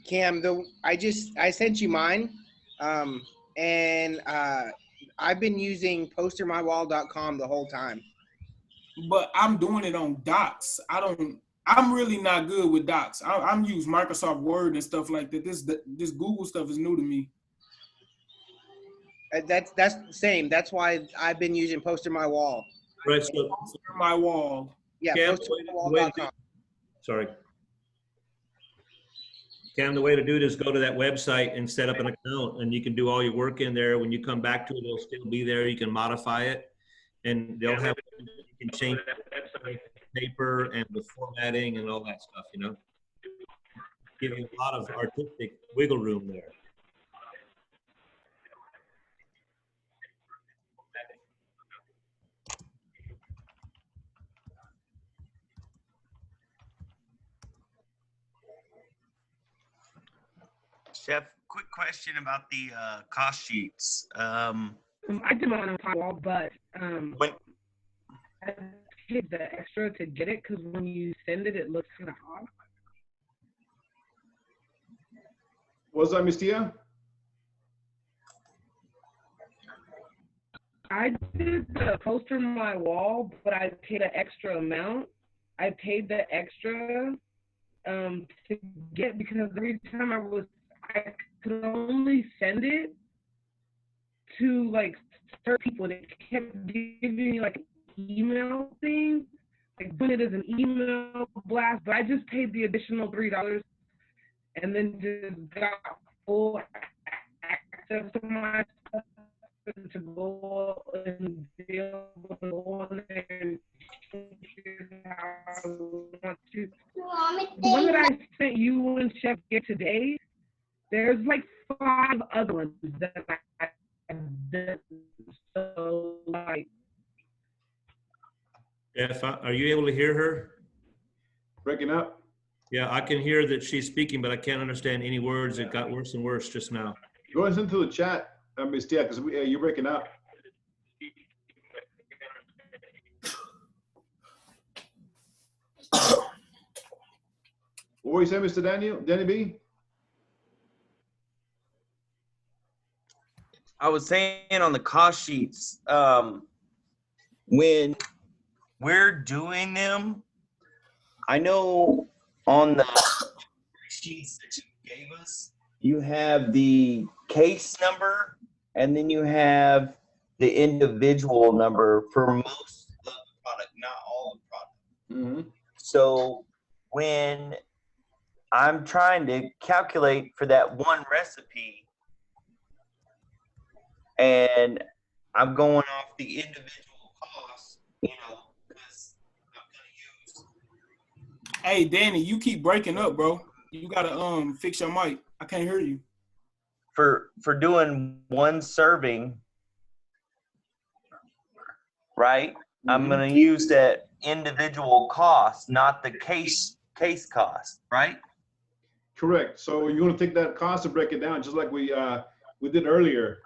Cam, I sent you mine, and I've been using postermywall.com the whole time. But I'm doing it on Docs. I'm really not good with Docs. I'm using Microsoft Word and stuff like that. This Google stuff is new to me. That's the same. That's why I've been using Poster My Wall. Right. So Poster My Wall. Yeah, Cam, postermywall.com. Sorry. Cam, the way to do it is go to that website and set up an account, and you can do all your work in there. When you come back to it, it'll still be there. You can modify it, and they'll have, you can change the paper and the formatting and all that stuff, you know. Give you a lot of artistic wiggle room there. Chef, quick question about the cost sheets. I did mine on Firewall, but I paid the extra to get it because when you send it, it looks kind of off. What's that, Miss Tia? I did the Poster My Wall, but I paid an extra amount. I paid the extra to get, because every time I could only send it to like certain people, and it kept giving me like an email thing, like doing it as an email blast. But I just paid the additional $3 and then just got full access to my stuff to go and be able to go on there and change it how I want to. The one that I sent you and Chef get today, there's like 5 other ones that I did. So like, Jeff, are you able to hear her? Breaking up. Yeah, I can hear that she's speaking, but I can't understand any words. It got worse and worse just now. Go into the chat, Miss Tia, because you're breaking up. What were you saying, Mr. Danny B? I was saying on the cost sheets, when we're doing them, I know on the sheets that you gave us, you have the case number, and then you have the individual number for most of the product, not all the product. Mm-hmm. So when I'm trying to calculate for that one recipe, and I'm going off the individual costs, you know, because Hey, Danny, you keep breaking up, bro. You gotta fix your mic. I can't hear you. For doing one serving, right? I'm gonna use that individual cost, not the case cost, right? Correct. So you're going to take that cost and break it down, just like we did earlier.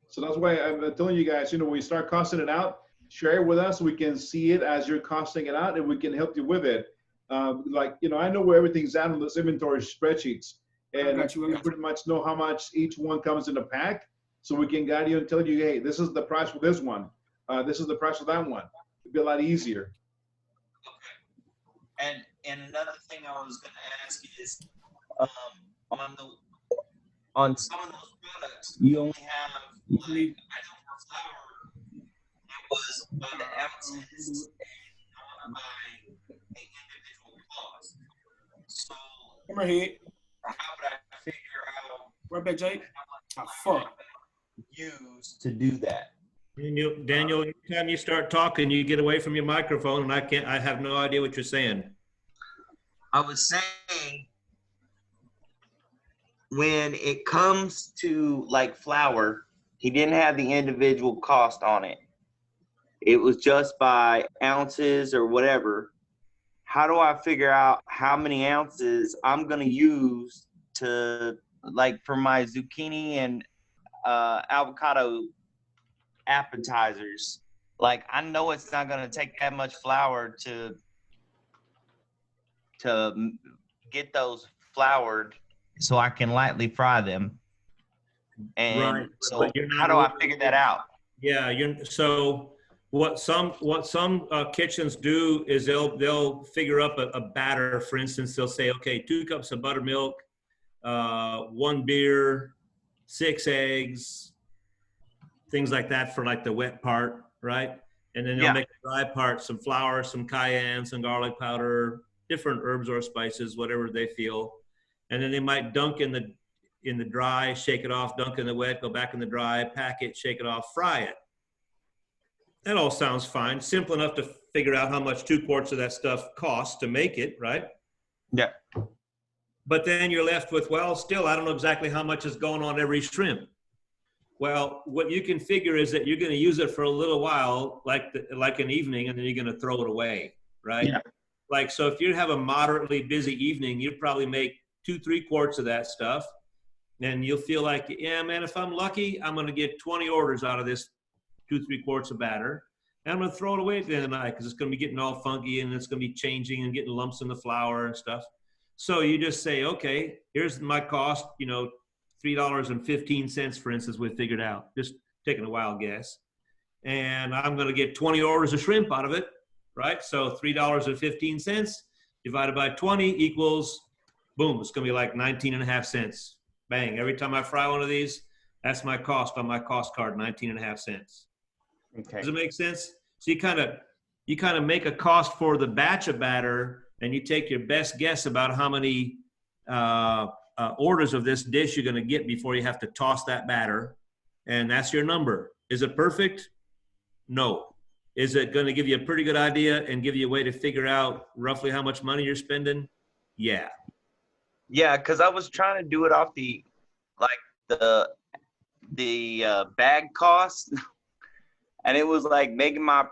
So that's why I'm telling you guys, when you start costing it out, share it with us so we can see it as you're costing it out, and we can help you with it. I know where everything's at on those inventory spreadsheets, and we pretty much know how much each one comes in a pack, so we can guide you and tell you, hey, this is the price for this one. This is the price for that one. It'd be a lot easier. And another thing I was going to ask is, on some of those products, you only have, like, I know for flour, it was by the ounces and not by the individual cost. So, Come right here. how would I figure out right back, Jake? Oh, fuck. Use to do that? Daniel, anytime you start talking, you get away from your microphone, and I have no idea what you're saying. I was saying, when it comes to like flour, he didn't have the individual cost on it. It was just by ounces or whatever. How do I figure out how many ounces I'm going to use to, like, for my zucchini and avocado appetizers? Like, I know it's not going to take that much flour to get those floured so I can lightly fry them. And Right. so how do I figure that out? Yeah, so what some kitchens do is they'll figure up a batter. For instance, they'll say, okay, 2 cups of buttermilk, 1 beer, 6 eggs, things like that for like the wet part, right? And then they'll make the dry part, some flour, some cayenne, some garlic powder, different herbs or spices, whatever they feel. And then they might dunk in the dry, shake it off, dunk in the wet, go back in the dry, pack it, shake it off, fry it. That all sounds fine. Simple enough to figure out how much 2 quarts of that stuff costs to make it, right? Yeah. But then you're left with, well, still, I don't know exactly how much is going on every shrimp. Well, what you can figure is that you're going to use it for a little while, like an evening, and then you're going to throw it away, right? Yeah. Like, so if you have a moderately busy evening, you probably make 2-3 quarts of that stuff. And you'll feel like, yeah, man, if I'm lucky, I'm going to get 20 orders out of this 2-3 quarts of batter. And I'm going to throw it away at the end of the night because it's going to be getting all funky and it's going to be changing and getting lumps in the flour and stuff. So you just say, okay, here's my cost, $3.15, for instance, we figured out, just taking a wild guess. And I'm going to get 20 orders of shrimp out of it, right? So $3.15 divided by 20 equals, boom, it's going to be like 19.5 cents. Bang, every time I fry one of these, that's my cost on my cost card, 19.5 cents. Okay. Does it make sense? So you kind of make a cost for the batch of batter, and you take your best guess about how many orders of this dish you're going to get before you have to toss that batter, and that's your number. Is it perfect? No. Is it going to give you a pretty good idea and give you a way to figure out roughly how much money you're spending? Yeah. Yeah, because I was trying to do it off the bag cost, and it was like making my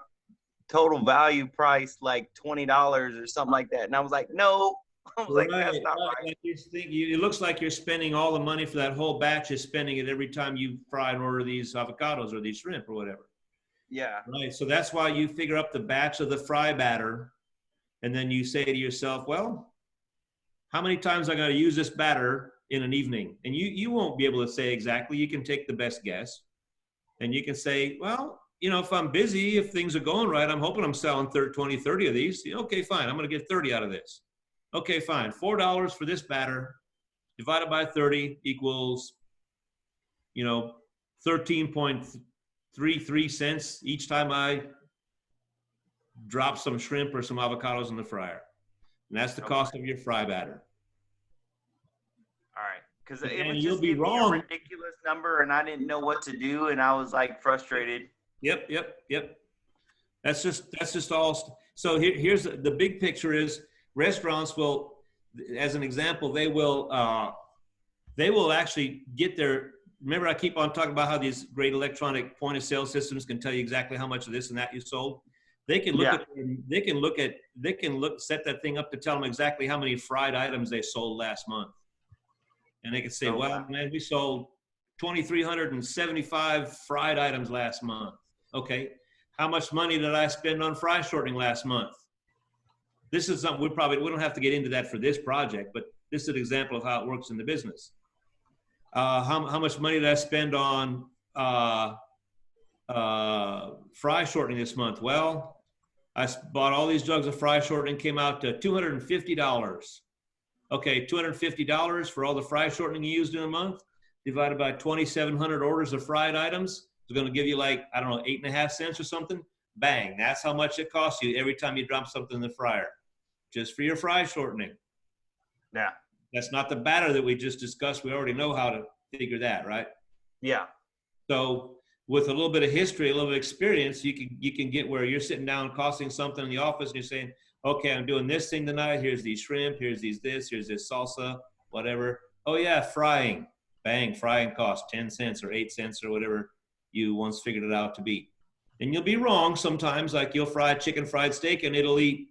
total value price like $20 or something like that. And I was like, no. I was like, that's not right. Like it looks like you're spending all the money for that whole batch, is spending it every time you fry and order these avocados or these shrimp or whatever. Yeah. Right. So that's why you figure up the batch of the fry batter, and then you say to yourself, well, how many times I got to use this batter in an evening? And you won't be able to say exactly. You can take the best guess, and you can say, well, if I'm busy, if things are going right, I'm hoping I'm selling 20, 30 of these. Okay, fine. I'm going to get 30 out of this. Okay, fine. $4 for this batter divided by 30 equals, 13.33 cents each time I drop some shrimp or some avocados in the fryer. And that's the cost of your fry batter. All right. Because it And was you'll just be giving me a wrong. ridiculous number, and I didn't know what to do, and I was like frustrated. Yep. That's just all. So here's the big picture is restaurants will, as an example, they will actually get their, remember I keep on talking about how these great electronic point of sale systems can tell you exactly how much of this and that you sold. They can look set that thing up to tell them exactly how many fried items they sold last month. And they can say, well, man, we sold 2,375 fried items last month. Okay. How much money did I spend on fry shortening last month? This is something we don't have to get into that for this project, but this is an example of how it works in the business. How much money did I spend on fry shortening this month? Well, I bought all these jugs of fry shortening, came out to $250. Okay, $250 for all the fry shortening you used in a month, divided by 2,700 orders of fried items. It's going to give you like, I don't know, 8.5 cents or something. Bang, that's how much it costs you every time you drop something in the fryer, just for your fry shortening. Yeah. That's not the batter that we just discussed. We already know how to figure that, right? Yeah. So with a little bit of history, a little bit of experience, you can get where you're sitting down costing something in the office and you're saying, okay, I'm doing this thing tonight. Here's these shrimp, here's this, here's this salsa, whatever. Oh yeah, frying. Bang, frying costs 10 cents or 8 cents or whatever you once figured it out to be. And you'll be wrong sometimes, like you'll fry a chicken fried steak and it'll eat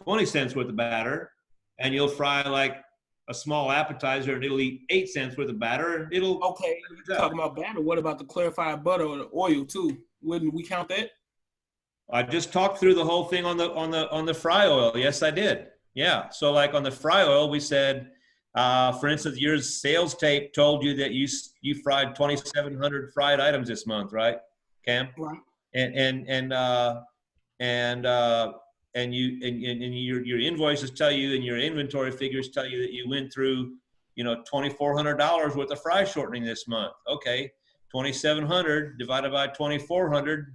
20 cents worth of batter, and you'll fry like a small appetizer and it'll eat 8 cents worth of batter, and it'll. Okay, you're talking about batter. What about the clarified butter or the oil too? Wouldn't we count that? I just talked through the whole thing on the fry oil. Yes, I did. Yeah. So like on the fry oil, we said, for instance, your sales tape told you that you fried 2,700 fried items this month, right, Cam? Right. And your invoices tell you and your inventory figures tell you that you went through, $2,400 worth of fry shortening this month. Okay, 2,700 divided by 2,400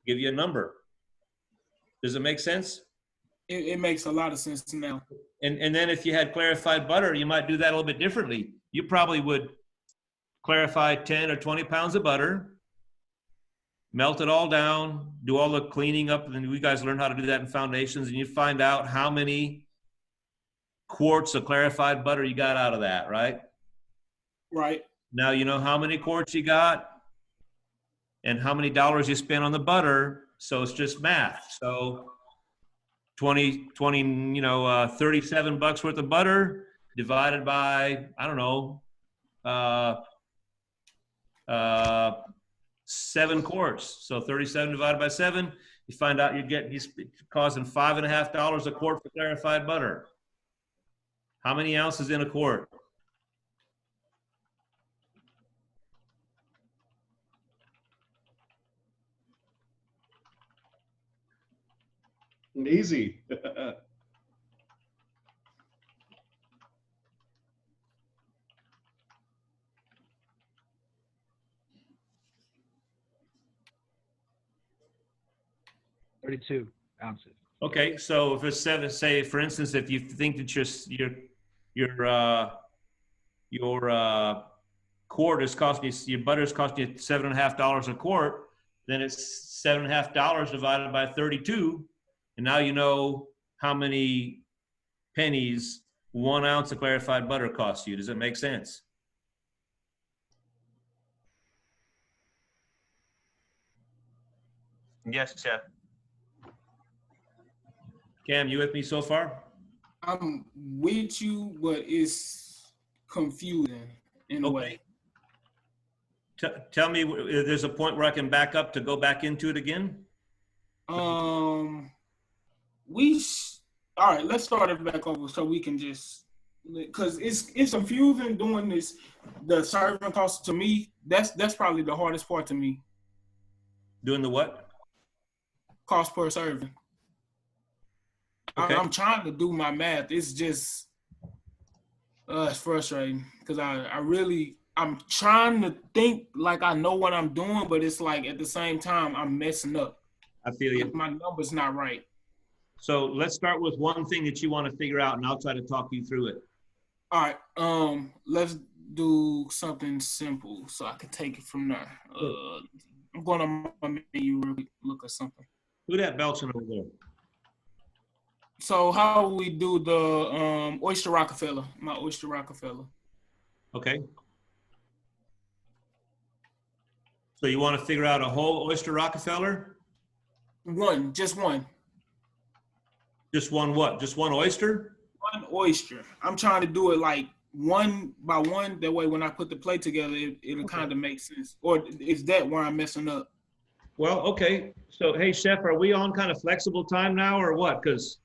give you a number. Does it make sense? It makes a lot of sense now. And then if you had clarified butter, you might do that a little bit differently. You probably would clarify 10 or 20 pounds of butter, melt it all down, do all the cleaning up, and you guys learn how to do that in foundations, and you find out how many quarts of clarified butter you got out of that, right? Right. Now you know how many quarts you got and how many dollars you spent on the butter, so it's just math. So 37 bucks worth of butter divided by, I don't know, 7 quarts. So 37 divided by 7, you find out you're causing $5.50 a quart for clarified butter. How many ounces in a quart? Easy. $32 ounces. Okay, so if it's 7, say for instance, if you think that your quart is costing you, your butter is costing you $7.50 a quart, then it's $7.50 divided by 32, and now you know how many pennies 1 ounce of clarified butter costs you. Does it make sense? Yes, Chef. Cam, you with me so far? I'm with you, but it's confusing in a way. Tell me, there's a point where I can back up to go back into it again? All right, let's start it back over so we can just, because it's confusing doing this. The serving cost to me, that's probably the hardest part to me. Doing the what? Cost per serving. Okay. I'm trying to do my math. It's just, it's frustrating because I'm trying to think like I know what I'm doing, but it's like at the same time I'm messing up. I feel you. My number's not right. So let's start with one thing that you want to figure out, and I'll try to talk you through it. All right. Let's do something simple so I can take it from there. I'm going to my menu real quick, look at something. Who that belching over there? So how we do the Oyster Rockefeller? My Oyster Rockefeller. Okay. So you want to figure out a whole Oyster Rockefeller? One, just one. Just one what? Just one oyster? One oyster. I'm trying to do it like one by one. That way, when I put the plate together, it'll kind of make sense. Or is that where I'm messing up? Well, okay. So, hey, Chef, are we on kind of flexible time now or what? Because